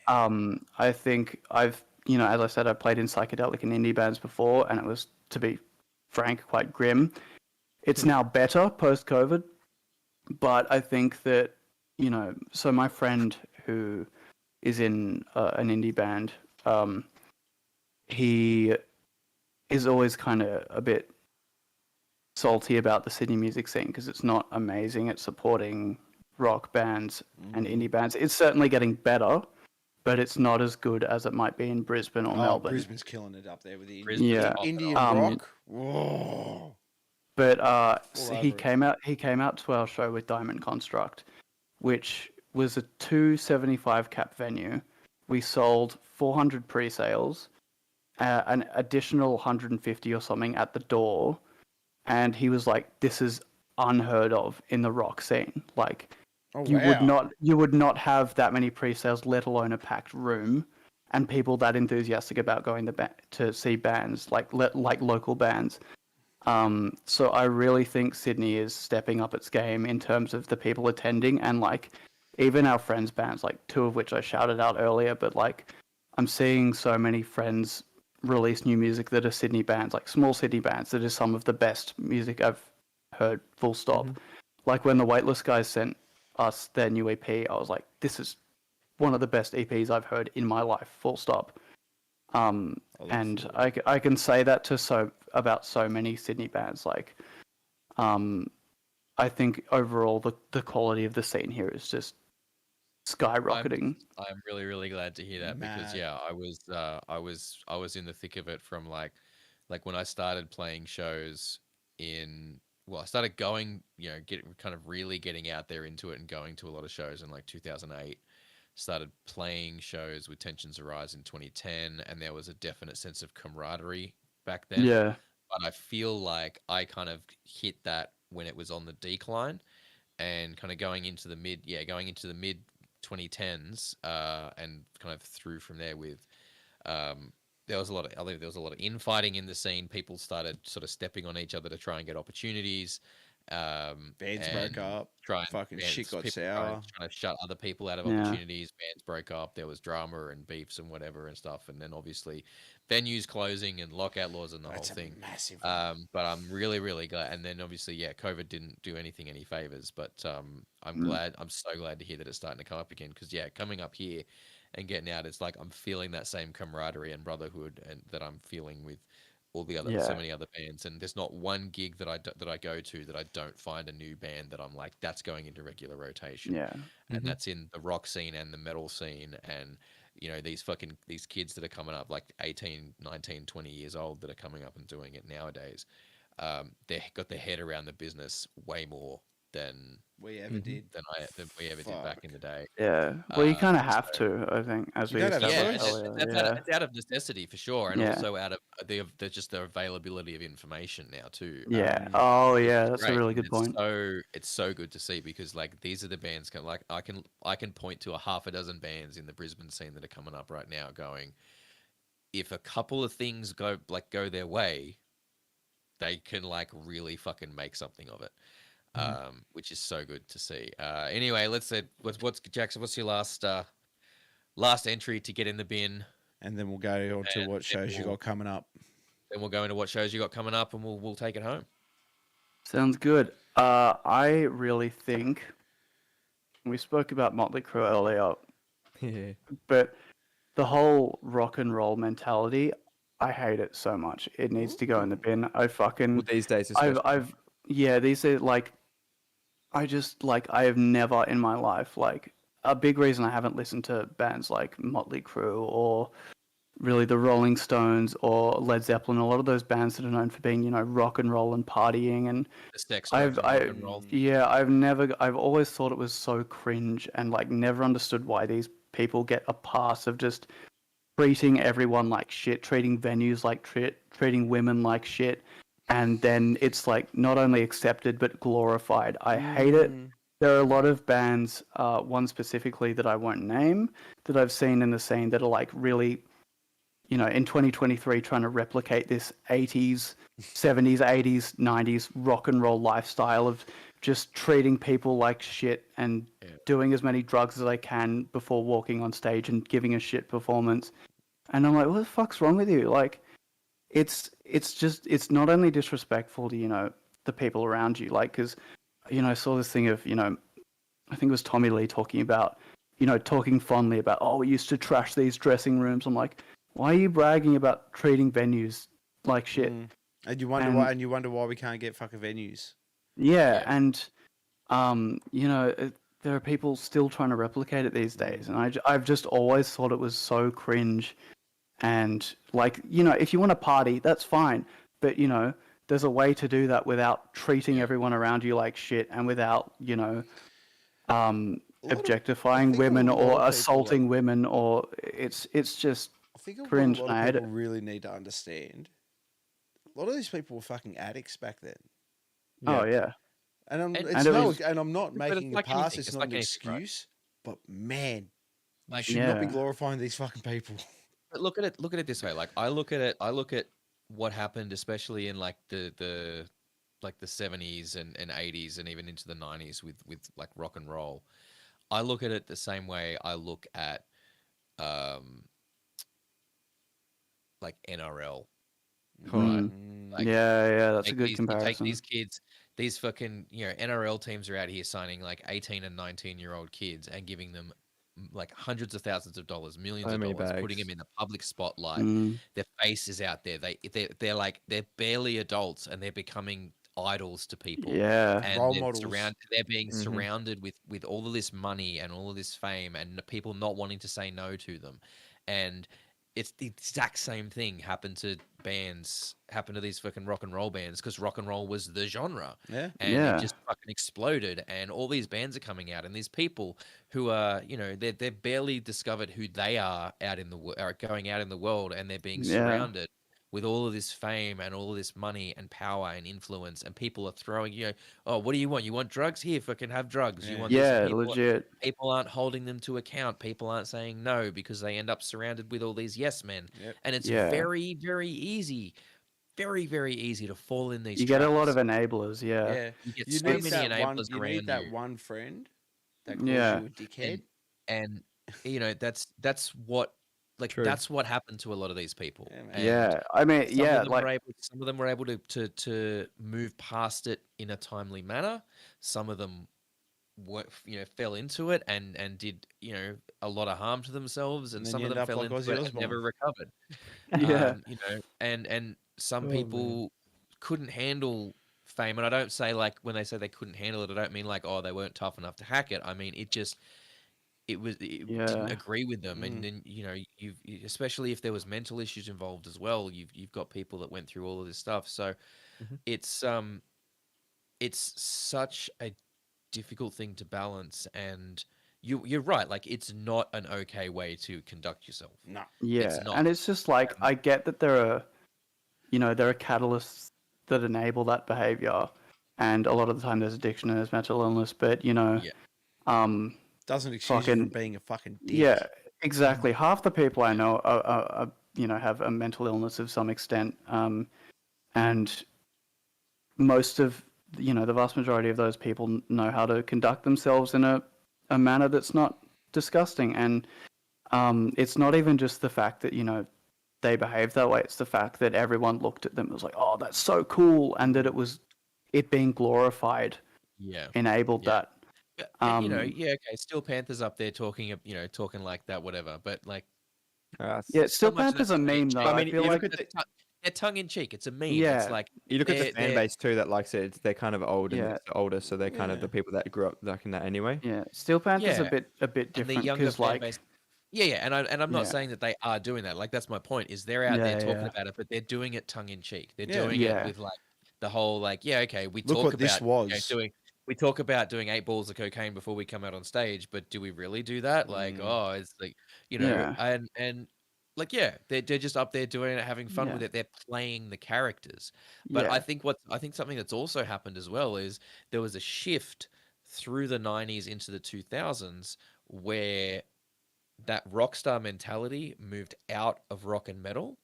I think I've, as I said, I played in psychedelic and indie bands before, and it was, to be frank, quite grim. It's now better post-COVID, but I think that, so my friend who is in an indie band, he is always kind of a bit salty about the Sydney music scene because it's not amazing at supporting rock bands and indie bands. It's certainly getting better, but it's not as good as it might be in Brisbane or Melbourne.
Brisbane's killing it up there with the
Brisbane's
Yeah.
popping
Indian
off.
rock. Whoa.
But
All
he
over it.
came out to our show with Diamond Construct, which was a 275 cap venue. We sold 400 pre-sales, an additional 150 or something at the door, and he was like, "This is unheard of in the rock scene. Like,
Oh,
you
wow.
would not have that many pre-sales, let alone a packed room, and people that enthusiastic about going to see bands like local bands." So I really think Sydney is stepping up its game in terms of the people attending, and like even our friends' bands, like two of which I shouted out earlier, but like I'm seeing so many friends release new music that are Sydney bands, like small Sydney bands that is some of the best music I've heard, full stop. Like when the Weightless guys sent us their new EP, I was like, this is one of the best EPs I've heard in my life, full stop. And I can say that about so many Sydney bands. Like, I think overall the quality of the scene here is just skyrocketing.
I'm really, really glad to hear that because
Mad.
yeah, I was in the thick of it from like when I started playing shows I started going, kind of really getting out there into it and going to a lot of shows in like 2008. Started playing shows with Tensions Arise in 2010, and there was a definite sense of camaraderie back then.
Yeah,
But I feel like I kind of hit that when it was on the decline, and kind of going into the mid 2010s, and kind of through from there with there was a lot of infighting in the scene. People started sort of stepping on each other to try and get opportunities.
Bands broke up. Fucking shit got
people
sour.
trying to shut other people out of
Yeah.
opportunities. Bands broke up. There was drama and beefs and whatever and stuff. And then obviously venues closing and lockout laws and the
That's
whole
a
thing.
massive.
But I'm really, really glad. And then obviously, yeah, COVID didn't do any favors. But I'm glad. I'm so glad to hear that it's starting to come up again. Because yeah, coming up here and getting out, it's like I'm feeling that same camaraderie and brotherhood and that I'm feeling with all the other so many other bands. And there's not one gig that I go to that I don't find a new band that I'm like, that's going into regular rotation.
yeah,
And that's in the rock scene and the metal scene. And these kids that are coming up like 18, 19, 20 years old that are coming up and doing it nowadays. They got their head around the business way more than
We ever did.
than we ever did back in the day.
yeah. Well, you kind of have to, I think, as
You
we
don't have
established
choice.
earlier.
It's out of necessity for sure, and
Yeah.
also out of just the availability of information now too.
Yeah. Oh, yeah. That's a
Great.
really good point.
It's so good to see because like these are the bands like I can point to a half a dozen bands in the Brisbane scene that are coming up right now going, if a couple of things go their way, they can like really fucking make something of it. Which is so good to see. Anyway, let's say what's Jackson, what's your last entry to get in the bin?
And then we'll go on to
And
what shows you got coming up.
Then we'll go into what shows you got coming up and we'll take it home.
Sounds good. I really think we spoke about Motley Crue earlier,
Yeah.
but the whole rock and roll mentality, I hate it so much. It needs to go in the bin.
Well, these days, especially.
Yeah, these are like, I have never in my life, like, a big reason I haven't listened to bands like Motley Crue or really the Rolling Stones or Led Zeppelin, a lot of those bands that are known for being, rock and roll and partying, and
The sex, drugs, and rock and roll.
yeah, I've always thought it was so cringe and like never understood why these people get a pass of just treating everyone like shit, treating venues like shit, treating women like shit, and then it's like not only accepted but glorified. I hate it. There are a lot of bands, one specifically that I won't name, that I've seen in the scene that are like really, in 2023 trying to replicate this 80s, 70s, 80s, 90s rock and roll lifestyle of just treating people like shit and doing as many drugs as I can before walking on stage and giving a shit performance. And I'm like, what the fuck's wrong with you? Like, it's not only disrespectful to, the people around you, like, because, I saw this thing of, I think it was Tommy Lee talking about, talking fondly about, oh, we used to trash these dressing rooms. I'm like, why are you bragging about treating venues like shit?
And you wonder why we can't get fucking venues.
Yeah, and there are people still trying to replicate it these days, and I've just always thought it was so cringe. And like, if you want to party, that's fine, but there's a way to do that without treating everyone around you like shit and without objectifying women or assaulting women, or it's just
I think
cringe.
What a lot of people really need to understand. A lot of these people were fucking addicts back then.
Oh yeah.
And I'm not making a pass. It's not an excuse, but man, you should not be glorifying these fucking people.
But look at it this way. Like I look at what happened, especially in like the 70s and 80s and even into the 90s with like rock and roll. I look at it the same way I look at like NRL. Right? Like,
that's a good
You
comparison.
take these kids, these fucking NRL teams are out here signing like 18 and 19-year-old kids and giving them like hundreds of thousands of dollars, millions of dollars, putting them in the public spotlight. Their face is out there. They're barely adults and they're becoming idols to people.
Yeah,
and
role models.
They're being surrounded with all of this money and all of this fame and people not wanting to say no to them. And it's the exact same thing happened to these fucking rock and roll bands, because rock and roll was the genre.
Yeah.
And it just fucking exploded, and all these bands are coming out, and these people who are, they're barely discovered who they are going out in the world, and they're being surrounded with all of this fame and all of this money and power and influence, and people are throwing, oh, what do you want? You want drugs? Here, fucking have drugs. You want this?
Legit.
People aren't holding them to account. People aren't saying no because they end up surrounded with all these yes men.
Yep.
And it's very, very easy, very, very easy to fall in these
You
traps.
get a lot of enablers,
Yeah.
You get
You
so
need
many
that
enablers
one. You
around
need that
you.
one friend that calls you a dickhead.
And that's what. That's what happened to a lot of these people.
I mean,
some of them were able to move past it in a timely manner. Some of them fell into it and did a lot of harm to themselves, and some of them fell into it and never recovered. And some people couldn't handle fame, and I don't say like when they say they couldn't handle it, I don't mean like, oh, they weren't tough enough to hack it. I mean it didn't agree with them, and then you've especially if there was mental issues involved as well. You've got people that went through all of this stuff, so it's such a difficult thing to balance, and you're right. Like it's not an okay way to conduct yourself.
No,
it's not. And it's just like I get that there are catalysts that enable that behavior, and a lot of the time there's addiction and there's mental illness, but
doesn't excuse you from being a fucking dick.
Yeah, exactly. Half the people I know are have a mental illness of some extent, and most of the vast majority of those people know how to conduct themselves in a manner that's not disgusting. And it's not even just the fact that they behave that way. It's the fact that everyone looked at them and was like, oh, that's so cool, and that it being glorified
Yeah.
enabled
Yeah.
that.
And,
Um,
yeah, okay, Steel Panther's up there talking, talking like that, whatever. But like,
yeah,
so
Steel
much of
Panther's
that's
a
tongue in
meme though.
cheek.
I
I
mean,
feel
you look
like,
at the,
They're tongue in cheek. It's a meme. It's
yeah,
like
you look at the
they're
fan base too. That likes it. They're kind of old and
yeah,
it's older, so they're kind of the
Yeah.
people that grew up liking that anyway.
yeah. Steel Panther's
yeah,
a bit
and the
different
younger
because
fan
like,
base. Yeah, yeah, and I'm not
yeah,
saying that they are doing that. Like that's my point. Is they're out there
yeah,
talking
yeah,
about it, but they're doing it tongue in cheek. They're
Yeah.
doing it
yeah,
with like the whole like, yeah, okay,
Look what this was.
we talk about doing 8 balls of cocaine before we come out on stage, but do we really do that? Like,
Mm.
oh, it's like,
yeah,
and like, yeah, they're just up there doing it, having fun
yeah,
with it. They're playing the characters. But
yeah,
I think something that's also happened as well is there was a shift through the 90s into the 2000s where that rock star mentality moved out of rock and metal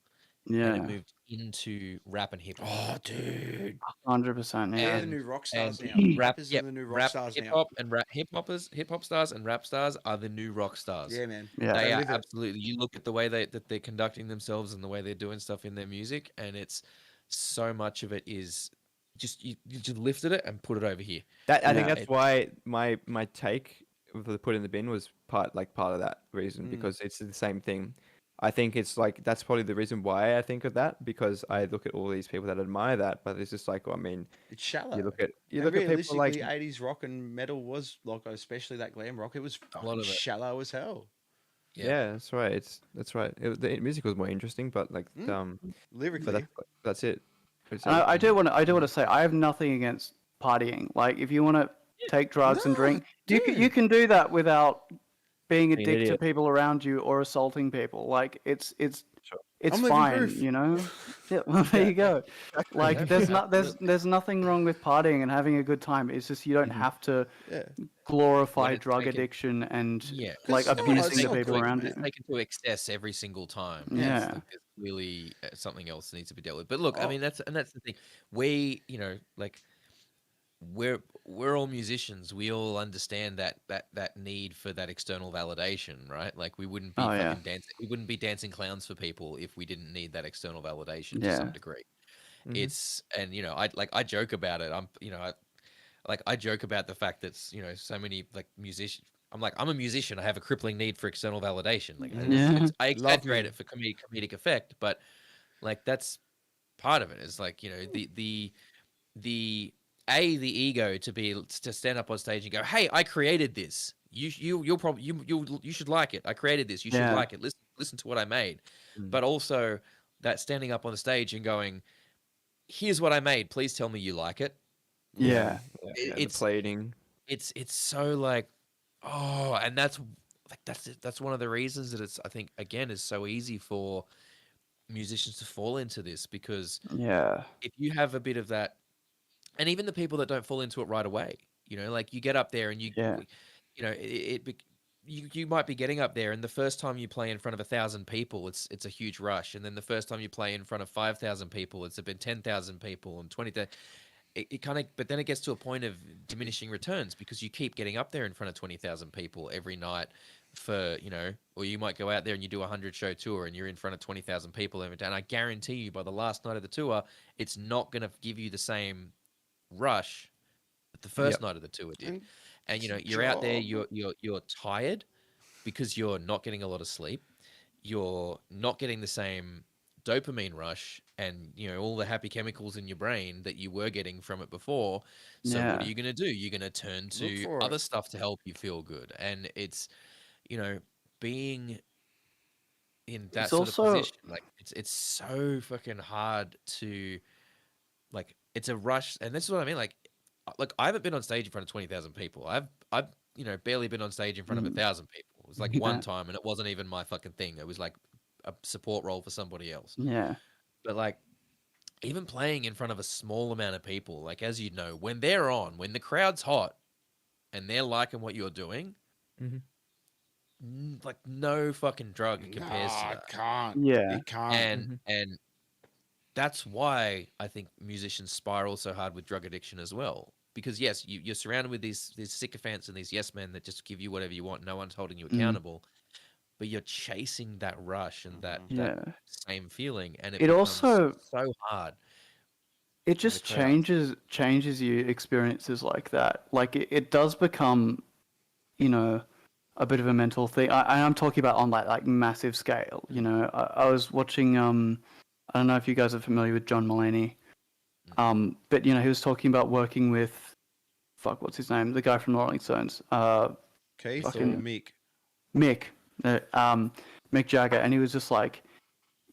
and it
yeah.
moved into rap and hip hop.
Oh, dude.
100%.
They're
Yeah,
the new rock stars now.
And
Rappers are the new rock stars
hip
now.
hop and hip hop stars and rap stars are the new rock stars.
Yeah, man.
yeah,
They are
live it.
absolutely. You look at the way that they're conducting themselves and the way they're doing stuff in their music, and it's so much of it is just you just lifted it and put it over here.
That I think
Yeah.
that's why my take of the put in the bin was part of that reason because it's the same thing. I think it's like that's probably the reason why I think of that because I look at all these people that admire that, but it's just like I mean,
It's shallow.
you look at
And
people like
realistically, 80s rock and metal was like, especially that glam rock, it was
A lot
fucking
of it.
shallow as hell.
yeah, that's right. That's right. The music was more interesting, but like but
Lyrically.
that's it. It's
and I do want to say I have nothing against partying. Like if you want to take drugs and
No,
drink,
dude.
you can do that without being a
Being an
dick to
idiot.
people around you or assaulting people. Like it's
Sure.
it's
I'm living
fine,
proof.
you know. Yeah, well, there you go. Like there's nothing wrong with partying and having a good time. It's just you don't have to
Yeah.
glorify
When it's
drug
taken-
addiction and
Yeah,
like
'Cause, no,
abusing
it's
the
not
people
quick,
around
man.
you.
taken to excess every single time.
Yeah.
It's like there's really something else that needs to be dealt with. But look, I
Oh.
mean that's the thing. We, like we're all musicians. We all understand that need for that external validation, right? Like we wouldn't be
Oh, yeah.
we wouldn't be dancing clowns for people if we didn't need that external validation to
Yeah.
some degree. It's and I joke about it. I joke about the fact that so many like musicians. I'm like I'm a musician. I have a crippling need for external validation. Like
Yeah.
I
Love
exaggerate
me.
it for comedic effect, but like that's part of it. Is like the the ego to stand up on stage and go, hey, I created this. You'll probably you should like it. I created this. You should
Yeah.
like it. Listen to what I made. But also that standing up on the stage and going, here's what I made. Please tell me you like it.
Yeah.
Yeah,
It-
the plating.
It's so like, oh, and that's one of the reasons that it's I think again is so easy for musicians to fall into this because
Yeah.
if you have a bit of that, and even the people that don't fall into it right away, like you get up there and
Yeah.
you might be getting up there, and the first time you play in front of 1,000 people, it's a huge rush, and then the first time you play in front of 5,000 people, it's been 10,000 people and 20,000. It kind of, but then it gets to a point of diminishing returns because you keep getting up there in front of 20,000 people every night for, or you might go out there and you do a 100-show tour and you're in front of 20,000 people every day. And I guarantee you by the last night of the tour, it's not going to give you the same rush that the first night of the tour did. And, you're out there, you're tired because you're not getting a lot of sleep. You're not getting the same dopamine rush and all the happy chemicals in your brain that you were getting from it before. So what are
Yeah.
you going to do? You're going to turn
Look
to
for
other
it.
stuff to help you feel good. And it's being in that
It's
sort
also-
of position, like it's so fucking hard to like it's a rush. And this is what I mean, like I haven't been on stage in front of 20,000 people. I've barely been on stage in front of 1,000 people. It was like one
Yeah.
time, and it wasn't even my fucking thing. It was like a support role for somebody else.
Yeah.
But like even playing in front of a small amount of people, like as you know, when they're on, when the crowd's hot and they're liking what you're doing, like no fucking drug compares to
Nah,
that.
it can't.
Yeah.
It can't.
And that's why I think musicians spiral so hard with drug addiction as well. Because yes, you're surrounded with these sycophants and these yes men that just give you whatever you want. No one's holding you accountable, but you're chasing that rush and that
Yeah.
same feeling, and it
It
becomes
also-
so hard.
it just changes you experiences like that. Like it does become, you know, a bit of a mental thing. I'm talking about on like massive scale. You know, I was watching. I don't know if you guys are familiar with John Mulaney. But you know, he was talking about working with, fuck, what's his name? The guy from the Rolling Stones.
Keith or
fucking
Mick?
Mick. Mick Jagger, and he was just like,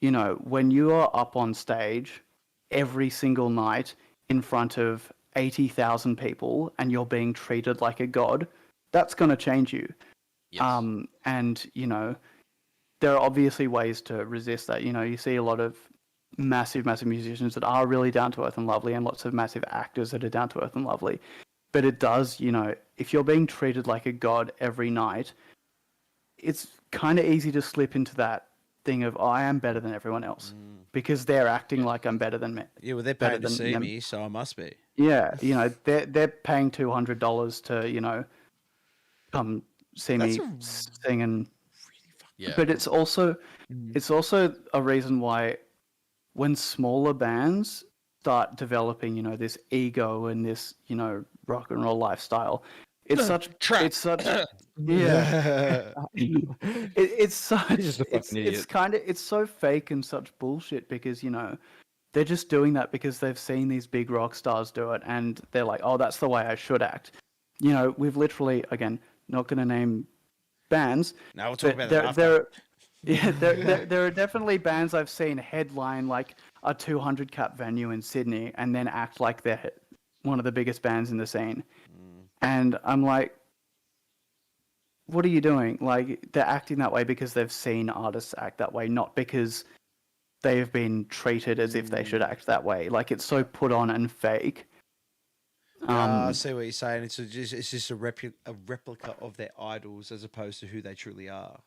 you know, when you are up on stage every single night in front of 80,000 people and you're being treated like a god, that's going to change you.
Yes.
And, you know, there are obviously ways to resist that. You know, you see a lot of massive musicians that are really down to earth and lovely, and lots of massive actors that are down to earth and lovely. But it does, you know, if you're being treated like a god every night, it's kind of easy to slip into that thing of, oh, I am better than everyone else because they're acting like I'm better than me.
Yeah, well, they're
better
paying to
than
see
them.
me, so I must be.
Yeah, you know, they're paying $200 to, you know, come see
That's
me
a
sing. And
Yeah.
but it's also a reason why when smaller bands start developing, you know, this ego and this, you know, rock and roll lifestyle, it's such yeah. It's such
just a fucking
it's
idiot.
kind of it's so fake and such bullshit because, you know, they're just doing that because they've seen these big rock stars do it and they're like, oh, that's the way I should act. You know, we've literally, again, not going to name bands.
No, we'll talk about
there,
that after.
there are definitely bands I've seen headline like a 200 cap venue in Sydney and then act like they're one of the biggest bands in the scene. And I'm like, what are you doing? Like, they're acting that way because they've seen artists act that way, not because they have been treated as if they should act that way. Like, it's so put on and fake.
I see what you're saying. It's just a replica of their idols as opposed to who they truly are.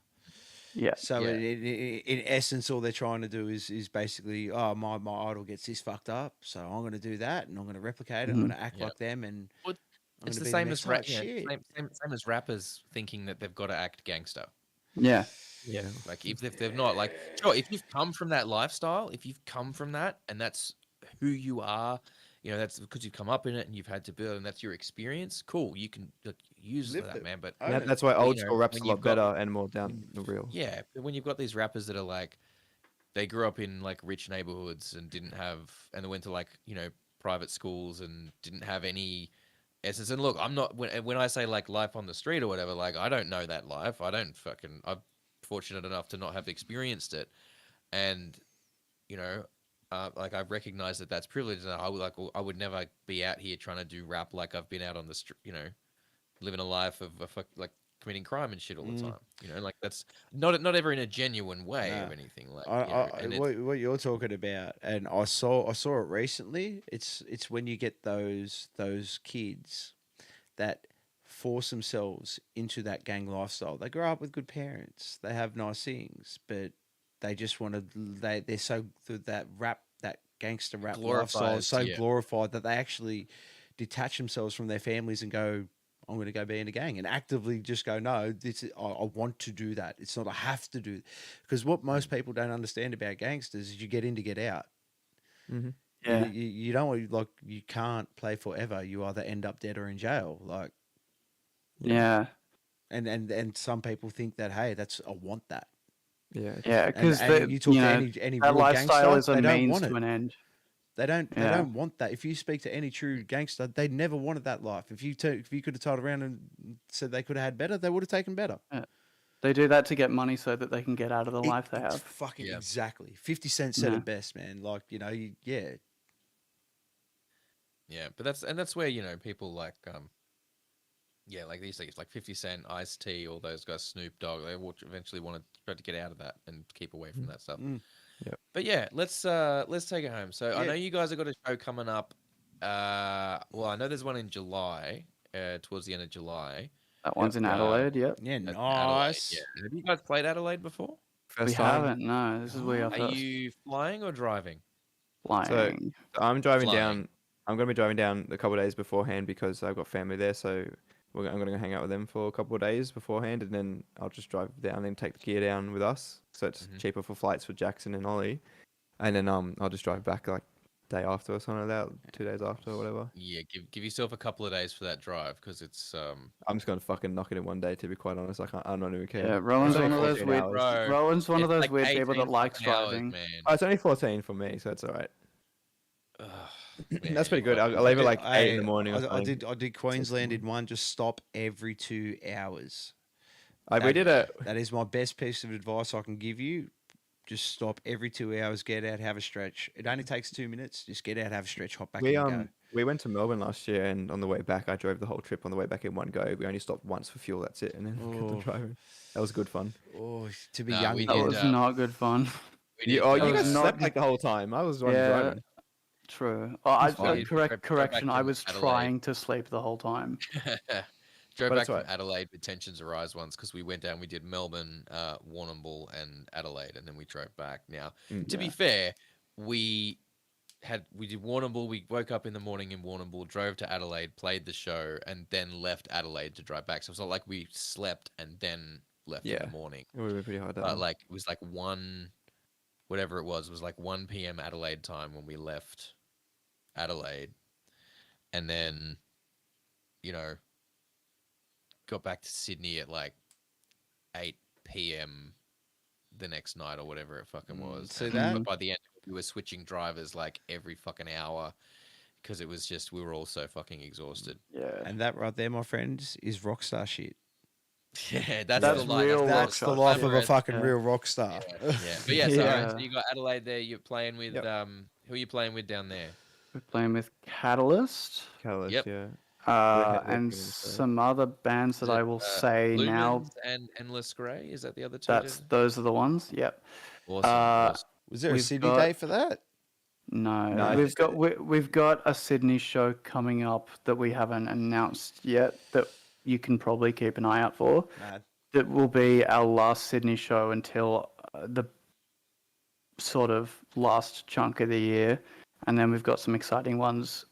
Yeah.
So
Yeah.
in essence, all they're trying to do is basically, oh, my idol gets this fucked up, so I'm going to do that, and I'm going to replicate it. I'm going to act like them, and
Well,
I'm
it's
gonna
the
be
same
next
as rap.
hot
Yeah,
shit.
same as rappers thinking that they've got to act gangster.
Yeah.
Yeah.
Like if they've not, like, sure, if you've come from that lifestyle, if you've come from that and that's who you are, you know, that's because you've come up in it and you've had to build and that's your experience. Cool, you can use
Live
that,
it.
man. But
Own
Yeah,
it.
that's why
But,
old
you know,
school rap's a
when
lot
you've got-
better and more down the real.
yeah, but when you've got these rappers that are like, they grew up in like rich neighborhoods and didn't have, and they went to like, you know, private schools and didn't have any essence. And look, I'm not, when I say like life on the street or whatever, like I don't know that life. I'm fortunate enough to not have experienced it. And, you know, like I recognize that that's privilege, and I would never be out here trying to do rap like I've been out on the street, you know, living a life of like committing crime and shit all the time. You know, like that's not ever in a genuine way
Nah.
or anything. Like, you know, and
What you're talking about, and I saw it recently. It's when you get those kids that force themselves into that gang lifestyle. They grow up with good parents. They have nice things, but they just want to. They're so that gangster rap lifestyle is so
yeah.
glorified that they actually detach themselves from their families and go, I'm going to go be in a gang, and actively just go, no, I want to do that. It's not I have to do, because what most people don't understand about gangsters is you get in to get out.
Mm-hmm.
Yeah.
You don't, like, you can't play forever. You either end up dead or in jail. Like,
Yeah.
and some people think that, hey, I want that.
Yeah.
Yeah. Because
And you talk to any
that
real
lifestyle
gangster,
is a
they don't
means
want
to
it.
an end.
They don't
Yeah.
want that. If you speak to any true gangster, they never wanted that life. If you could have turned around and said they could have had better, they would have taken better.
They do that to get money so that they can get out of the life they
It's
have.
fucking
Yeah.
exactly. 50 Cent said
Yeah.
it best, man. Like, you know,
yeah, but that's where, you know, people like yeah, like these things like 50 Cent, Ice-T, all those guys, Snoop Dogg, they will eventually want to try to get out of that and keep away from that stuff.
Yep.
But yeah, let's take it home. So I know you guys have got a show coming up. Well, I know there's one in July, towards the end of July.
That one's in Adelaide. Yep.
Yeah,
At
nice.
Adelaide, yeah. Have you guys played Adelaide before?
First
We
time.
haven't. No, this is we are
Are
first.
you flying or driving?
Flying.
I'm driving
Flying.
down. I'm going to be driving down a couple of days beforehand because I've got family there. So I'm going to go hang out with them for a couple of days beforehand, and then I'll just drive down and take the gear down with us. So it's cheaper for flights for Jackson and Ollie, and then I'll just drive back like day after or something like that, 2 days after or whatever.
Yeah, give yourself a couple of days for that drive because it's
I'm just gonna fucking knock it in one day. To be quite honest, I'm not even care.
Yeah, Rowan's
It's
one
only
of those
14
weird.
hours.
Bro,
Rowan's one of
it's
those
like
weird people
18
that likes
fucking hours,
driving.
man.
Oh, it's only 14 for me, so it's all right.
Ugh,
That's pretty
man,
good.
fucking-
I'll leave it like 8 in
Hey,
the morning. Or
I
something.
did Queensland in one. Just stop every 2 hours.
We did a.
That is my best piece of advice I can give you. Just stop every 2 hours, get out, have a stretch. It only takes 2 minutes. Just get out, have a stretch, hop back in and go.
We went to Melbourne last year, and on the way back, I drove the whole trip on the way back in one go. We only stopped once for fuel. That's it, and then kept on
Oh.
driving. That was good fun.
Oh, to be
Nah,
young
we
That
did,
again.
was not good fun.
we did,
You guys
was not-
slept like the whole time. I was the one
Yeah,
driving.
true.
It's fine.
Correction.
Go back
I
to
was
Adelaide.
trying to sleep the whole time.
Drove
But
back
it's
from
alright.
Adelaide with tensions arise once because we went down. We did Melbourne, Warrnambool, and Adelaide, and then we drove back. Now, to be fair, we did Warrnambool. We woke up in the morning in Warrnambool, drove to Adelaide, played the show, and then left Adelaide to drive back. So it's not like we slept and then left in
Yeah.
the morning.
It would have been pretty hard.
But like it was like whatever it was like 1 p.m. Adelaide time when we left Adelaide, and then, got back to Sydney at like 8 p.m. the next night or whatever it fucking was.
see
And
that?
But by the end, we were switching drivers like every fucking hour because it was just we were all so fucking exhausted.
Yeah.
And that right there, my friends, is rock star shit.
Yeah, that's
That's
the life.
real
That's
rock
the
star
life
shit.
of a fucking
Yeah.
real rock star.
Yeah. But yeah, so,
Yeah.
so you got Adelaide there. You're playing with
Yep.
who are you playing with down there?
We're playing with Catalyst.
Catalyst,
Yep.
yeah.
And
headlining, so-
some other bands that I will say now.
Lumens and Endless Grey. Is that the other two?
Those are the ones. Yep.
Awesome.
awesome.
Was there a
We've
Sydney
got-
day for that?
No,
No,
we've got a Sydney show coming up that we haven't announced yet that you can probably keep an eye out for.
Nah.
That will be our last Sydney show until the sort of last chunk of the year, and then we've got some exciting ones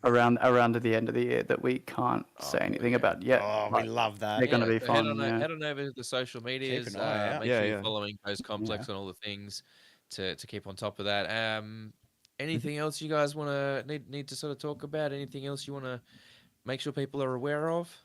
around the end of the year that we can't say anything about yet.
Oh, we
but
love that.
they're gonna be
so
fun. Yeah.
Head on over to the social medias.
Keep an eye out.
Make
Yeah,
sure
yeah.
you're following Post Complex and all the things to keep on top of that. Anything else you guys want to need to sort of talk about? Anything else you want to make sure people are aware of?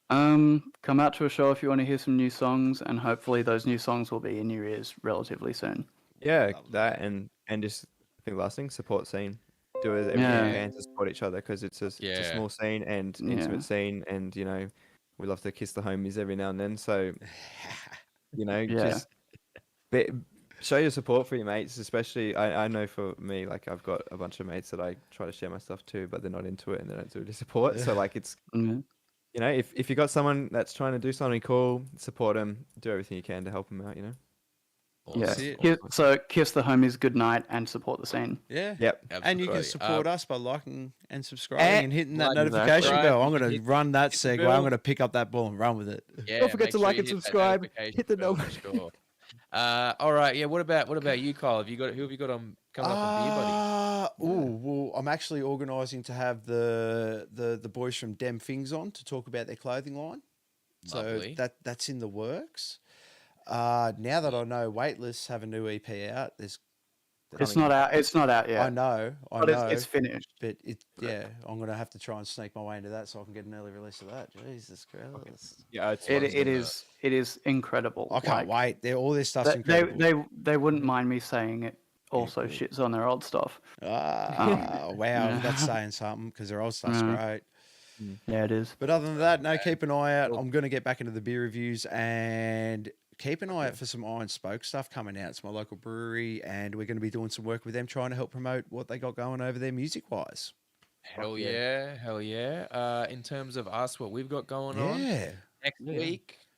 Come out to a show if you want to hear some new songs, and hopefully those new songs will be in your ears relatively soon.
Yeah, that and just I think last thing, support scene. Do everything
Yeah.
you can to support each other because it's a
Yeah.
small scene and
Yeah.
intimate scene, and we love to kiss the homies every now and then. So
Yeah.
just show your support for your mates, especially. I know for me, like I've got a bunch of mates that I try to share my stuff to, but they're not into it and they don't really support. So like it's
Mhm.
if you got someone that's trying to do something cool, support them. Do everything you can to help them out.
Yeah.
That's it.
So kiss the homies goodnight and support the scene.
Yeah.
Yep.
And you can
Absolutely.
support us by liking and subscribing
and-
and hitting that
like
notification
subscribe,
bell. I'm
you
going
hit-
to run that
hit the
segue.
bell.
I'm going to pick up that ball and run with it.
Yeah,
Don't forget
make
to
sure
like
you
and
hit that
subscribe.
notification
Hit the
bell
bell.
for sure. All right. Yeah. What about you, Kyle? Who have you got on coming up on Beer Buddy?
Well, I'm actually organising to have the boys from Dem Things on to talk about their clothing line.
Lovely.
So that's in the works. Now that I know Weightless have a new EP out,
It's not out. It's not out yet.
I know,
But it's finished.
but I'm gonna have to try and sneak my way into that so I can get an early release of that. Jesus Christ,
Yeah, it's
It is incredible.
I can't wait. All their stuff's
They,
incredible.
they wouldn't mind me saying it. Also, shits on their old stuff.
Wow, that's saying something because their old stuff's great.
Yeah, it is.
But other than that, no, keep an eye out. I'm going to get back into the beer reviews and keep an eye out for some Iron Spoke stuff coming out. It's my local brewery, and we're going to be doing some work with them, trying to help promote what they got going over there music-wise.
Hell yeah. In terms of us, what we've got going on
Yeah.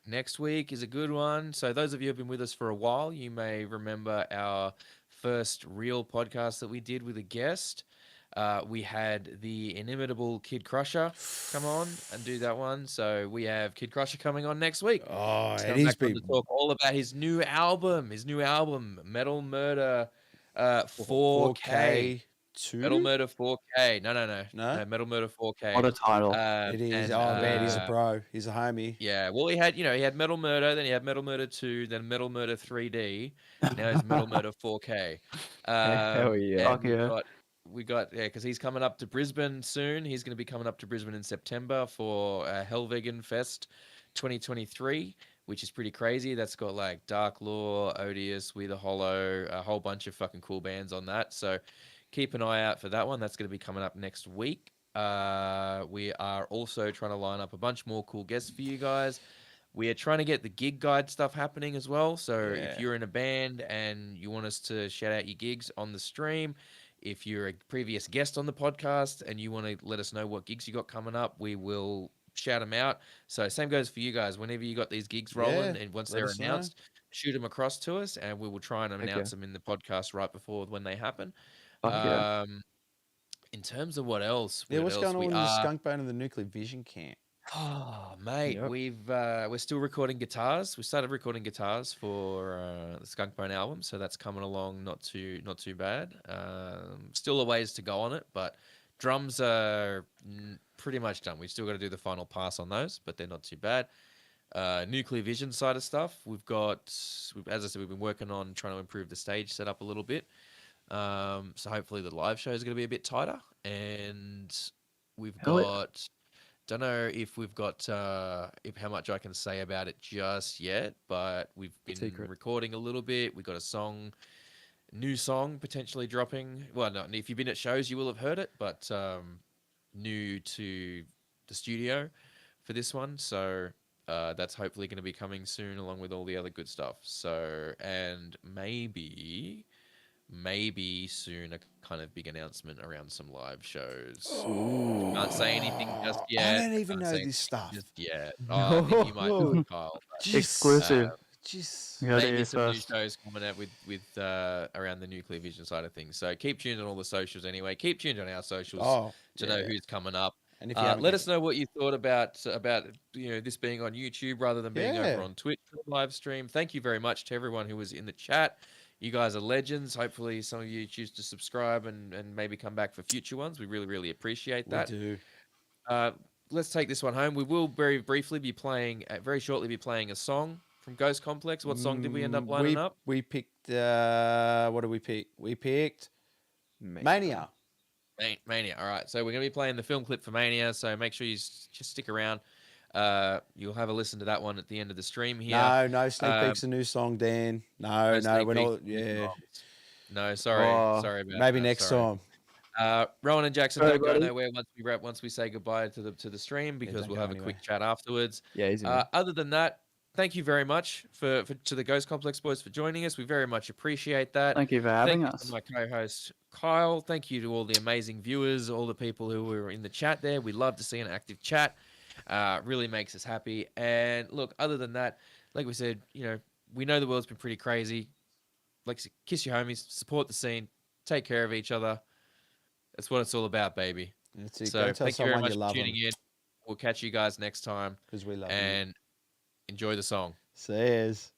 next week is a good one. So those of you who have been with us for a while, you may remember our first real podcast that we did with a guest. We had the inimitable Kid Crusher come on and do that one. So we have Kid Crusher coming on next week.
Oh,
He's
and
coming
he's
back on
been
to talk all about his new album, Metal Murder 4K.
2.
Metal Murder 4K. No,
No?
Metal Murder 4K.
What a title.
It is.
and,
Oh, man, he's a pro. He's a homie.
Yeah, well, he had Metal Murder, then he had Metal Murder 2, then Metal Murder 3D. Now it's Metal Murder 4K.
Hell yeah.
and
Fuck yeah.
because he's coming up to Brisbane soon. He's going to be coming up to Brisbane in September for Helvegan Fest 2023, which is pretty crazy. That's got like Dark Law, Odious, We the Hollow, a whole bunch of fucking cool bands on that. So keep an eye out for that one. That's going to be coming up next week. We are also trying to line up a bunch more cool guests for you guys. We are trying to get the gig guide stuff happening as well. So if
Yeah.
you're in a band and you want us to shout out your gigs on the stream, if you're a previous guest on the podcast and you want to let us know what gigs you got coming up, we will shout them out. So same goes for you guys. Whenever you got these gigs rolling
Yeah,
and once
let
they're
us know.
announced, shoot them across to us and we will try and
Heck
announce
yeah.
them in the podcast right before when they happen.
Fuck yeah.
In terms of what else,
Yeah, what's going on
we
in the
are.
Skunk Bone and the Nuclear Vision camp?
Oh, mate,
Yep.
we're still recording guitars. We started recording guitars for the Skunk Bone album, so that's coming along not too bad. Still a ways to go on it, but drums are pretty much done. We've still got to do the final pass on those, but they're not too bad. Nuclear Vision side of stuff, as I said, we've been working on trying to improve the stage setup a little bit. So hopefully the live show is going to be a bit tighter, and we've
Hell yeah.
got. Don't know if we've got if how much I can say about it just yet, but we've been
Secret.
recording a little bit. We got a new song potentially dropping. Well, no, if you've been at shows, you will have heard it, but new to the studio for this one. So that's hopefully going to be coming soon, along with all the other good stuff. So and maybe soon a kind of big announcement around some live shows. Can't say anything just yet.
I don't even
Can't
know
say
this
anything
stuff.
just yet. Oh, I think you might know, Kyle.
Exclusive.
Just
You heard it
Maybe
here
some new
first.
shows coming out with around the Nuclear Vision side of things. So keep tuned on all the socials anyway. Keep tuned on our socials to know who's coming up.
And if you haven't
Let us know what you thought about this being on YouTube rather than being over
Yeah.
on Twitch live stream. Thank you very much to everyone who was in the chat. You guys are legends. Hopefully, some of you choose to subscribe and maybe come back for future ones. We really, really appreciate that.
We do.
Let's take this one home. We will very briefly be playing, very shortly be playing a song from Ghost Complex. What song did we end up lining up?
We picked. What did we pick? We picked Mania.
Mania. All right. So we're going to be playing the film clip for Mania. So make sure you just stick around. You'll have a listen to that one at the end of the stream here.
No sneak peeks. A new song, Dan. No,
sneak
we're not.
peeks.
Yeah,
No, sorry.
Oh,
Sorry about
maybe
that.
next
Sorry.
time.
Rowan and Jackson
Sorry,
don't go
buddy.
nowhere once we say goodbye to the stream because
don't
we'll
go
have a
anywhere.
quick chat afterwards.
Yeah, easy. Man.
Other than that, thank you very much to the Ghost Complex boys for joining us. We very much appreciate that.
Thank you for having
Thank you
us.
to my co-host Kyle. Thank you to all the amazing viewers, all the people who were in the chat there. We love to see an active chat. Really makes us happy. And look, other than that, like we said, we know the world's been pretty crazy. Like, kiss your homies, support the scene, take care of each other. That's what it's all about, baby.
That's it.
So
Go tell
thank you very
someone
much
you
for
love
tuning
them
in. We'll catch you guys next time
because we love them.
and enjoy the song.
Says.